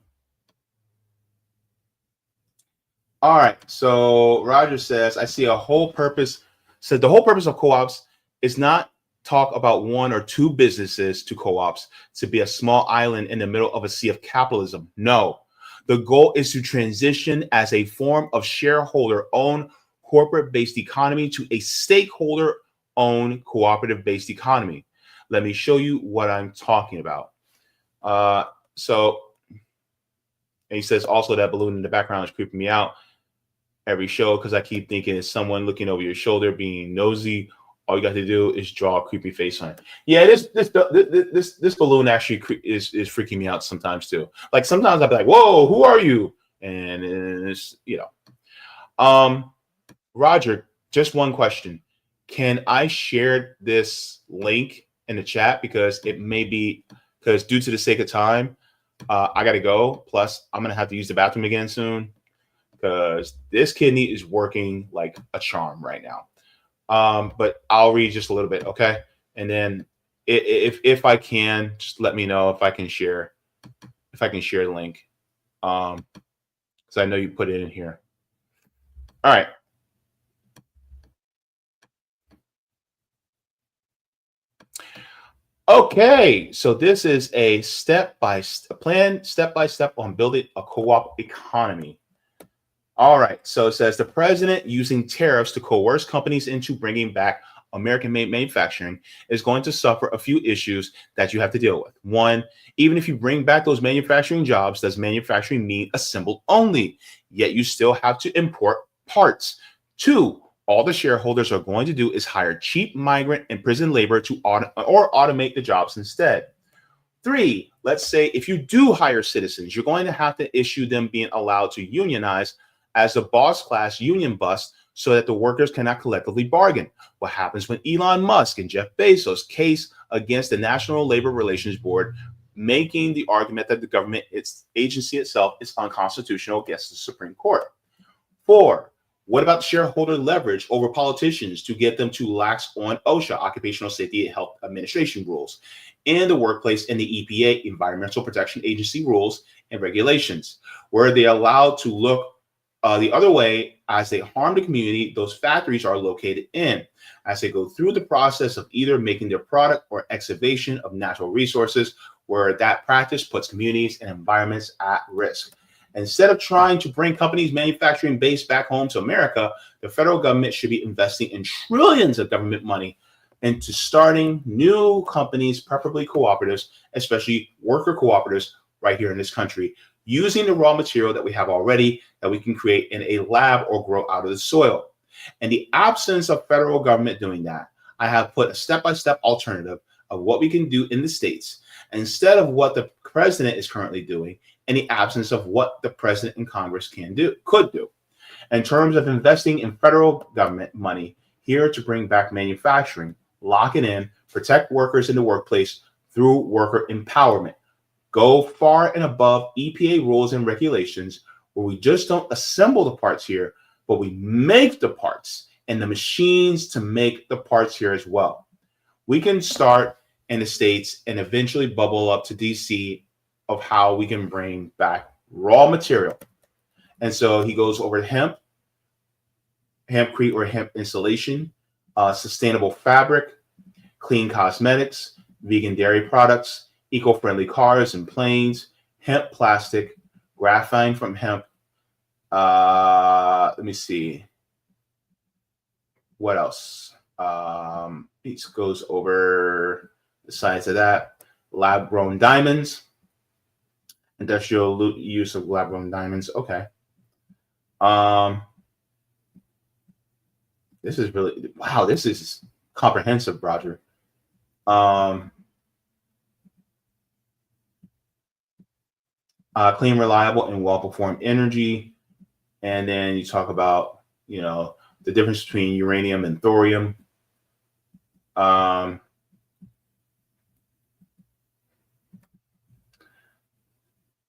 All right, so Roger says, I see a whole purpose. So the whole purpose of co-ops is not talk about one or two businesses to co-ops to be a small island in the middle of a sea of capitalism. No, the goal is to transition as a form of shareholder-owned corporate-based economy to a stakeholder-owned cooperative-based economy. Let me show you what I'm talking about. And he says also that balloon in the background is creeping me out every show because I keep thinking it's someone looking over your shoulder being nosy. All you got to do is draw a creepy face on it. Yeah, this balloon actually is freaking me out sometimes too. Like sometimes I'll be like, "Whoa, who are you?" And it's Roger, just one question: can I share this link in the chat because it may be due to the sake of time, I got to go. Plus, I'm gonna have to use the bathroom again soon because this kidney is working like a charm right now. But I'll read just a little bit, okay? And then if I can, just let me know if I can share the link. Because I know you put it in here. All right. Okay, so this is a step-by-step on building a co-op economy. All right, so it says the president using tariffs to coerce companies into bringing back American-made manufacturing is going to suffer a few issues that you have to deal with. One, even if you bring back those manufacturing jobs, does manufacturing mean assembled only? Yet you still have to import parts. Two, all the shareholders are going to do is hire cheap migrant and prison labor to automate the jobs instead. Three, let's say if you do hire citizens, you're going to have to issue them being allowed to unionize as the boss class union bust so that the workers cannot collectively bargain. What happens when Elon Musk and Jeff Bezos case against the National Labor Relations Board, making the argument that the government, its agency itself, is unconstitutional against the Supreme Court? Four, what about shareholder leverage over politicians to get them to lax on OSHA, Occupational Safety and Health Administration rules, in the workplace and the EPA, Environmental Protection Agency rules and regulations? Where they allowed to look the other way as they harm the community those factories are located in, as they go through the process of either making their product or excavation of natural resources, where that practice puts communities and environments at risk. Instead of trying to bring companies' manufacturing base back home to America, the federal government should be investing in trillions of government money into starting new companies, preferably cooperatives, especially worker cooperatives right here in this country, using the raw material that we have already that we can create in a lab or grow out of the soil. In the absence of federal government doing that, I have put a step-by-step alternative of what we can do in the States. Instead of what the president is currently doing in the absence of what the president and Congress could do. In terms of investing in federal government money, here to bring back manufacturing, lock it in, protect workers in the workplace through worker empowerment. Go far and above EPA rules and regulations, where we just don't assemble the parts here, but we make the parts and the machines to make the parts here as well. We can start in the States and eventually bubble up to DC of how we can bring back raw material. And so he goes over hempcrete or hemp insulation, sustainable fabric, clean cosmetics, vegan dairy products, eco-friendly cars and planes, hemp plastic, graphene from hemp. Let me see. What else? He goes over the science of that. Lab-grown diamonds, industrial use of lab-grown diamonds. Okay. This is really, wow, this is comprehensive, Roger. Clean, reliable, and well-performed energy. And then you talk about, you know, the difference between uranium and thorium.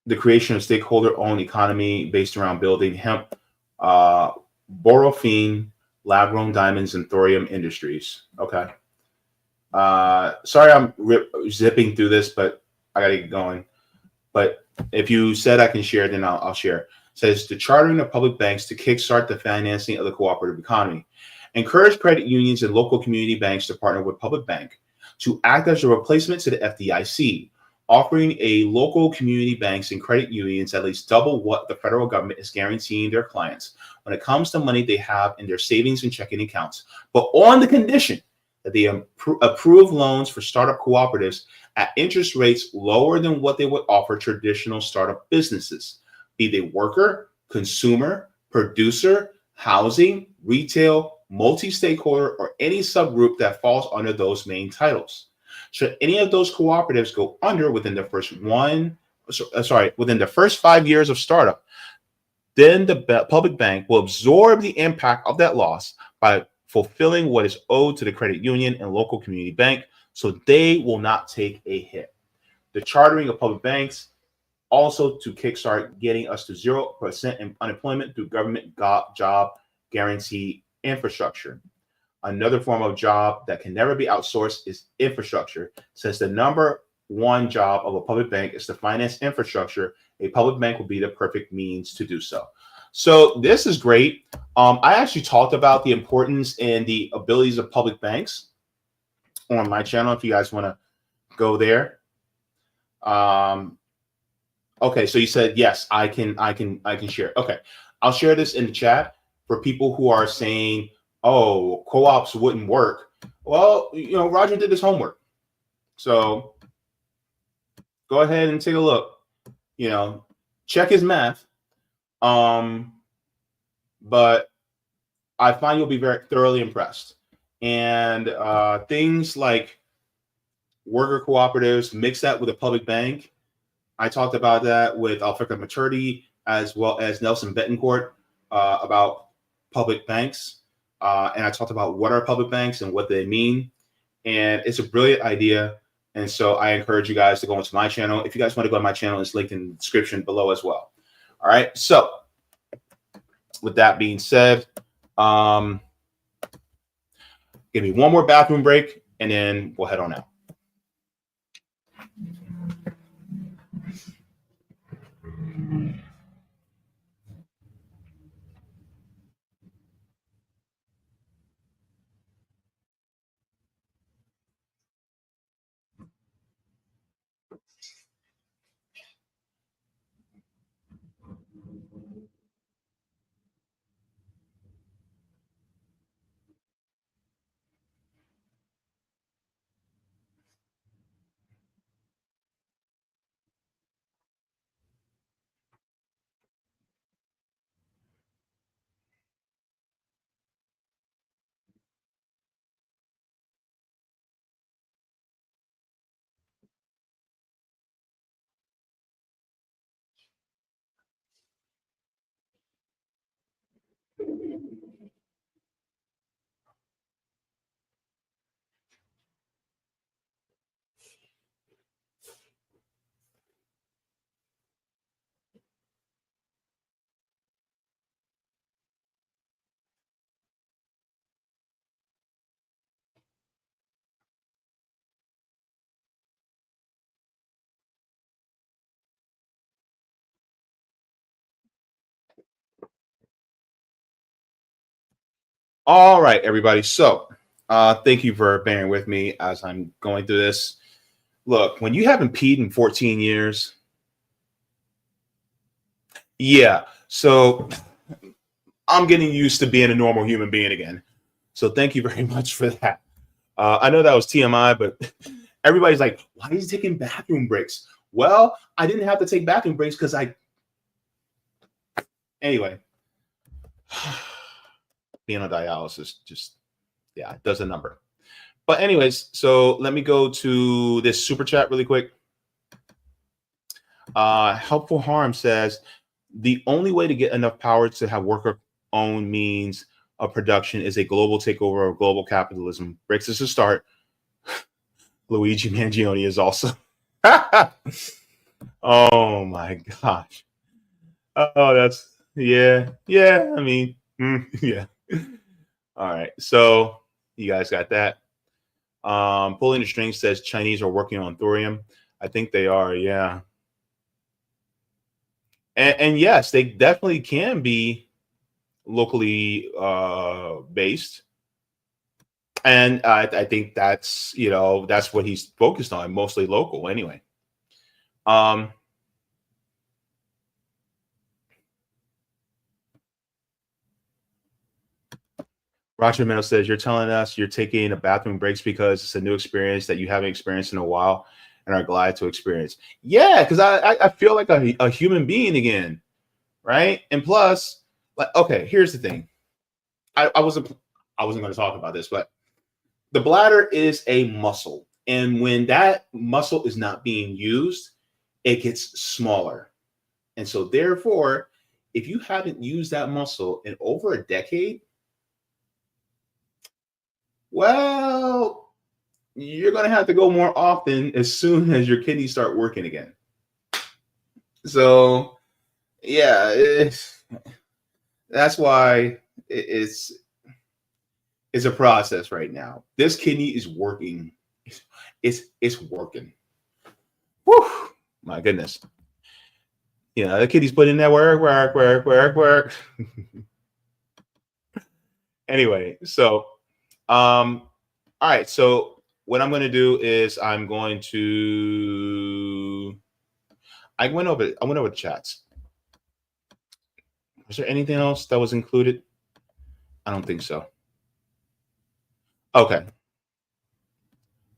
The creation of stakeholder-owned economy based around building hemp, borofine, lab-grown diamonds, and thorium industries. Okay. Sorry, I'm zipping through this, but I gotta get going. But if you said I can share, then I'll share. It says the chartering of public banks to kickstart the financing of the cooperative economy. Encourage credit unions and local community banks to partner with public bank to act as a replacement to the FDIC, offering a local community banks and credit unions at least double what the federal government is guaranteeing their clients when it comes to money they have in their savings and checking accounts, but on the condition that they approve loans for startup cooperatives at interest rates lower than what they would offer traditional startup businesses, be they worker, consumer, producer, housing, retail, multi-stakeholder, or any subgroup that falls under those main titles. Should any of those cooperatives go under within the first 5 years of startup, then the public bank will absorb the impact of that loss by fulfilling what is owed to the credit union and local community bank, so they will not take a hit. The chartering of public banks also to kickstart getting us to 0% in unemployment through government job guarantee infrastructure. Another form of job that can never be outsourced is infrastructure. Since the number one job of a public bank is to finance infrastructure, a public bank will be the perfect means to do so. So this is great. I actually talked about the importance and the abilities of public banks on my channel. If you guys want to go there. Okay, so you said yes, I can share. Okay, I'll share this in the chat for people who are saying, "Oh, co-ops wouldn't work." Well, you know, Roger did his homework, so go ahead and take a look. You know, check his math. But I find you'll be very thoroughly impressed. And things like worker cooperatives, mix that with a public bank. I talked about that with Alfredo Maturity as well as Nelson Betancourt about public banks. And I talked about what are public banks and what they mean. And it's a brilliant idea. And so I encourage you guys to go into my channel. If you guys want to go to my channel, it's linked in the description below as well. All right. So with that being said, give me one more bathroom break and then we'll head on out. All right, everybody. So thank you for bearing with me as I'm going through this. Look, when you haven't peed in 14 years, yeah. So I'm getting used to being a normal human being again. So thank you very much for that. I know that was TMI, but everybody's like, why is he taking bathroom breaks? Well, I didn't have to take bathroom breaks because anyway, being on dialysis just, yeah, it does a number. But anyways, so let me go to this super chat really quick. Helpful Harm says, the only way to get enough power to have worker-owned means of production is a global takeover of global capitalism. Breaks is a start. Luigi Mangione is also. Oh my gosh. Oh, that's yeah. I mean, yeah. All right. So you guys got that. Pulling the string says Chinese are working on thorium. I think they are. Yeah. And yes, they definitely can be locally based. And I think that's, that's what he's focused on, mostly local anyway. Roger Meno says, you're telling us you're taking a bathroom breaks because it's a new experience that you haven't experienced in a while and are glad to experience. Yeah, because I feel like a human being again, right? And plus, like, okay, here's the thing. I wasn't going to talk about this, but the bladder is a muscle. And when that muscle is not being used, it gets smaller. And so therefore, if you haven't used that muscle in over a decade, well, you're going to have to go more often as soon as your kidneys start working again. So, yeah, that's why it's a process right now. This kidney is working. It's working. Whew, my goodness. The kidney's putting in that work. Anyway, so all right, so what I'm going to do is I went over the chats. Was there anything else that was included? I don't think so. Okay.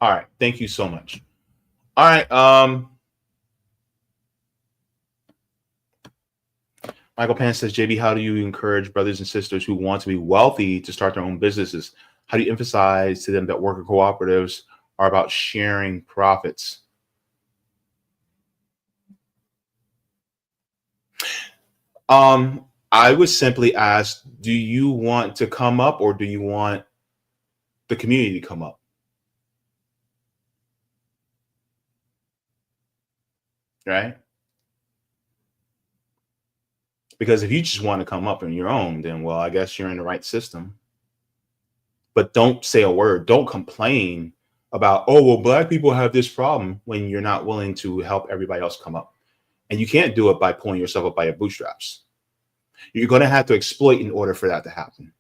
All right, thank you so much. All right, Michael Pan says, JB, how do you encourage brothers and sisters who want to be wealthy to start their own businesses? How do you emphasize to them that worker cooperatives are about sharing profits? I would simply ask, do you want to come up or do you want the community to come up? Right? Because if you just want to come up on your own, then, well, I guess you're in the right system. But don't say a word. Don't complain about, oh, well, Black people have this problem when you're not willing to help everybody else come up. And you can't do it by pulling yourself up by your bootstraps. You're going to have to exploit in order for that to happen.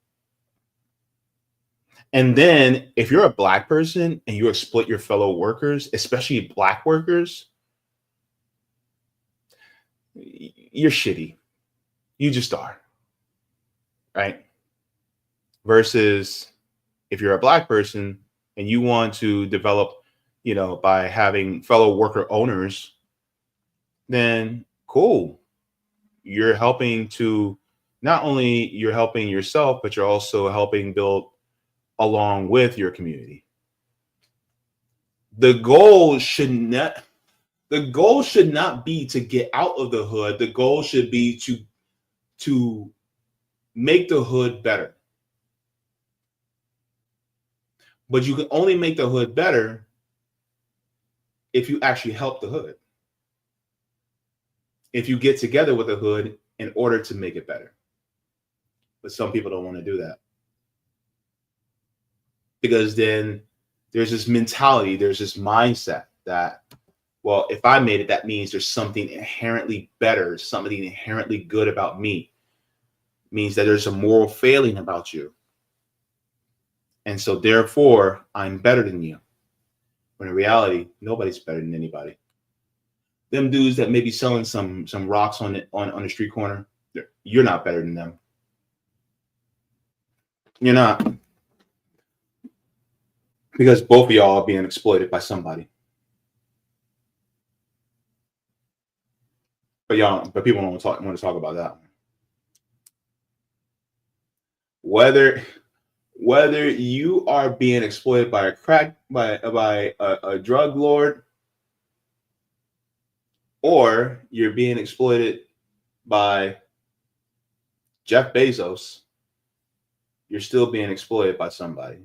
And then if you're a Black person and you exploit your fellow workers, especially Black workers, you're shitty. You just are. Right? Versus if you're a Black person and you want to develop, by having fellow worker owners, then cool. You're helping to, not only you're helping yourself, but you're also helping build along with your community. The goal should not be to get out of the hood. The goal should be to make the hood better. But you can only make the hood better if you actually help the hood. If you get together with the hood in order to make it better. But some people don't want to do that. Because then there's this mentality, there's this mindset that, well, if I made it, that means there's something inherently better, something inherently good about me. It means that there's a moral failing about you. And so therefore, I'm better than you. When in reality, nobody's better than anybody. Them dudes that may be selling some rocks on the street corner, you're not better than them. You're not. Because both of y'all are being exploited by somebody. But people don't want to talk about that. Whether you are being exploited by a drug lord, or you're being exploited by Jeff Bezos, you're still being exploited by somebody.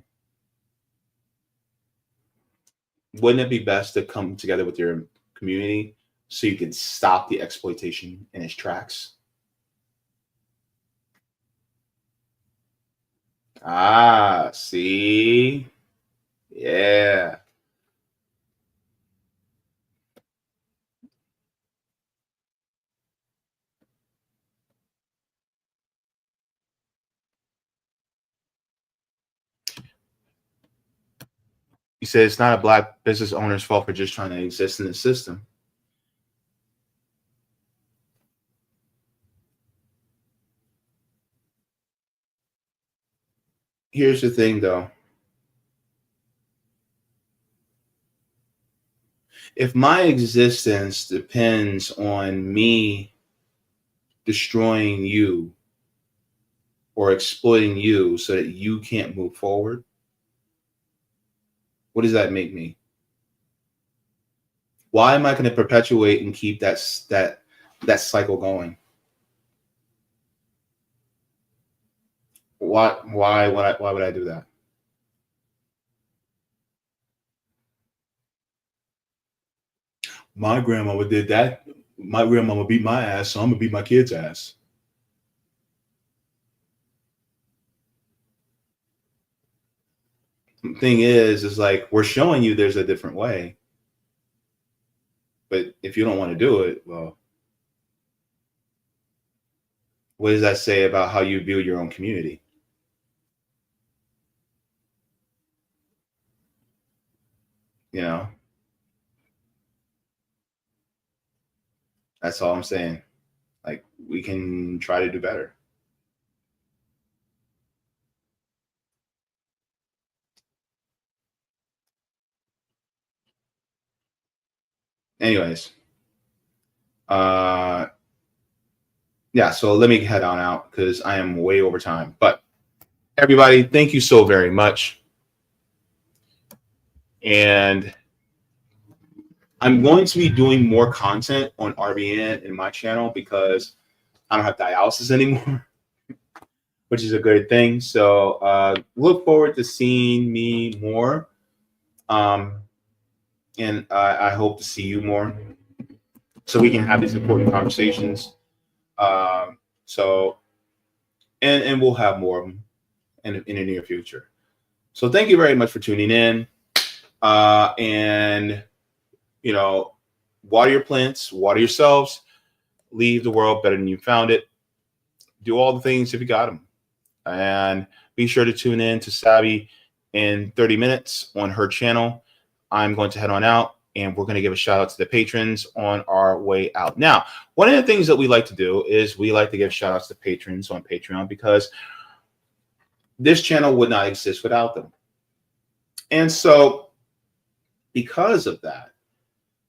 Wouldn't it be best to come together with your community so you can stop the exploitation in its tracks? Ah, see? Yeah. He said it's not a black business owner's fault for just trying to exist in the system. Here's the thing, though. If my existence depends on me destroying you or exploiting you so that you can't move forward, what does that make me? Why am I going to perpetuate and keep that cycle going? Why would I do that? My grandmama did that. My grandmama beat my ass, so I'm gonna beat my kid's ass. The thing is like we're showing you there's a different way. But if you don't want to do it, well, what does that say about how you view your own community? You know? That's all I'm saying. Like, we can try to do better. Anyways. Yeah, so let me head on out because I am way over time. But everybody, thank you so very much. And I'm going to be doing more content on RBN in my channel because I don't have dialysis anymore, which is a good thing. So look forward to seeing me more. And I hope to see you more so we can have these important conversations. And we'll have more of them in the near future. So thank you very much for tuning in. And, you know, water your plants, water yourselves, leave the world better than you found it. Do all the things if you got them. And be sure to tune in to Sabby in 30 minutes on her channel. I'm going to head on out and we're going to give a shout out to the patrons on our way out. Now, one of the things that we like to do is we like to give shout outs to patrons on Patreon because this channel would not exist without them. And so because of that,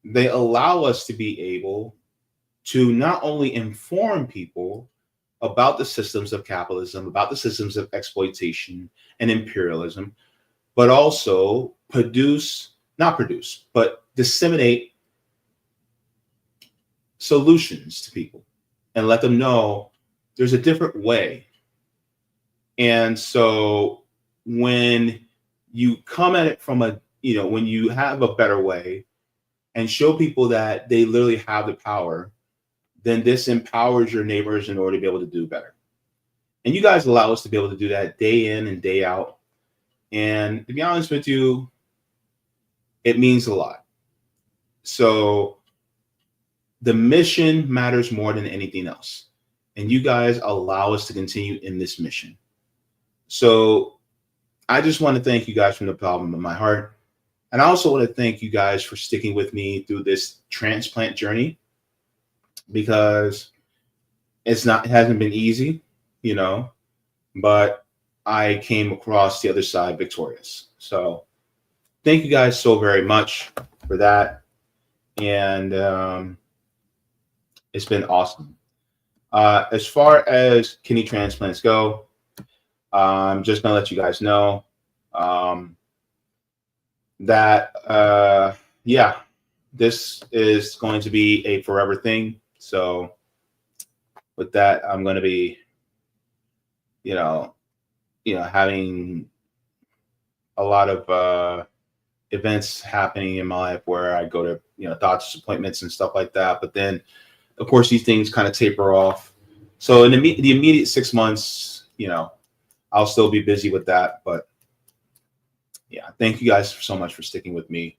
they allow us to be able to not only inform people about the systems of capitalism, about the systems of exploitation and imperialism, but also disseminate solutions to people and let them know there's a different way. And so when you come at it from when you have a better way and show people that they literally have the power, then this empowers your neighbors in order to be able to do better. And you guys allow us to be able to do that day in and day out. And to be honest with you, it means a lot. So the mission matters more than anything else. And you guys allow us to continue in this mission. So I just want to thank you guys from the bottom of my heart. And I also want to thank you guys for sticking with me through this transplant journey, because it hasn't been easy, you know, but I came across the other side victorious. So thank you guys so very much for that. And it's been awesome. As far as kidney transplants go, I'm just going to let you guys know that, yeah, this is going to be a forever thing. So with that, I'm going to be, having a lot of events happening in my life where I go to, doctor's appointments and stuff like that. But then, of course, these things kind of taper off. So in the immediate 6 months, I'll still be busy with that. But yeah, thank you guys so much for sticking with me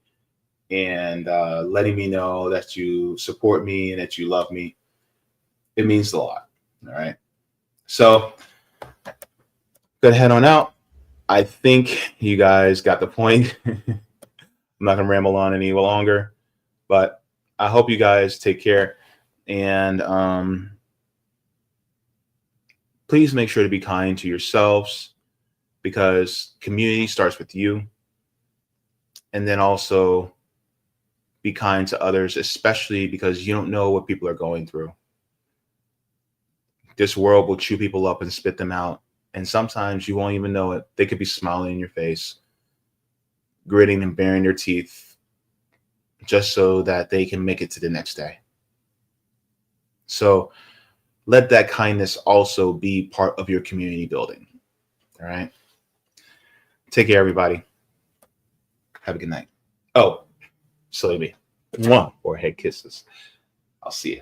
and letting me know that you support me and that you love me. It means a lot. All right. So go ahead on out. I think you guys got the point. I'm not going to ramble on any longer, but I hope you guys take care. And please make sure to be kind to yourselves, because community starts with you. And then also be kind to others, especially because you don't know what people are going through. This world will chew people up and spit them out. And sometimes you won't even know it. They could be smiling in your face, gritting and baring their teeth, just so that they can make it to the next day. So let that kindness also be part of your community building. All right. Take care, everybody. Have a good night. Oh, Sabby. Forehead kisses. I'll see you.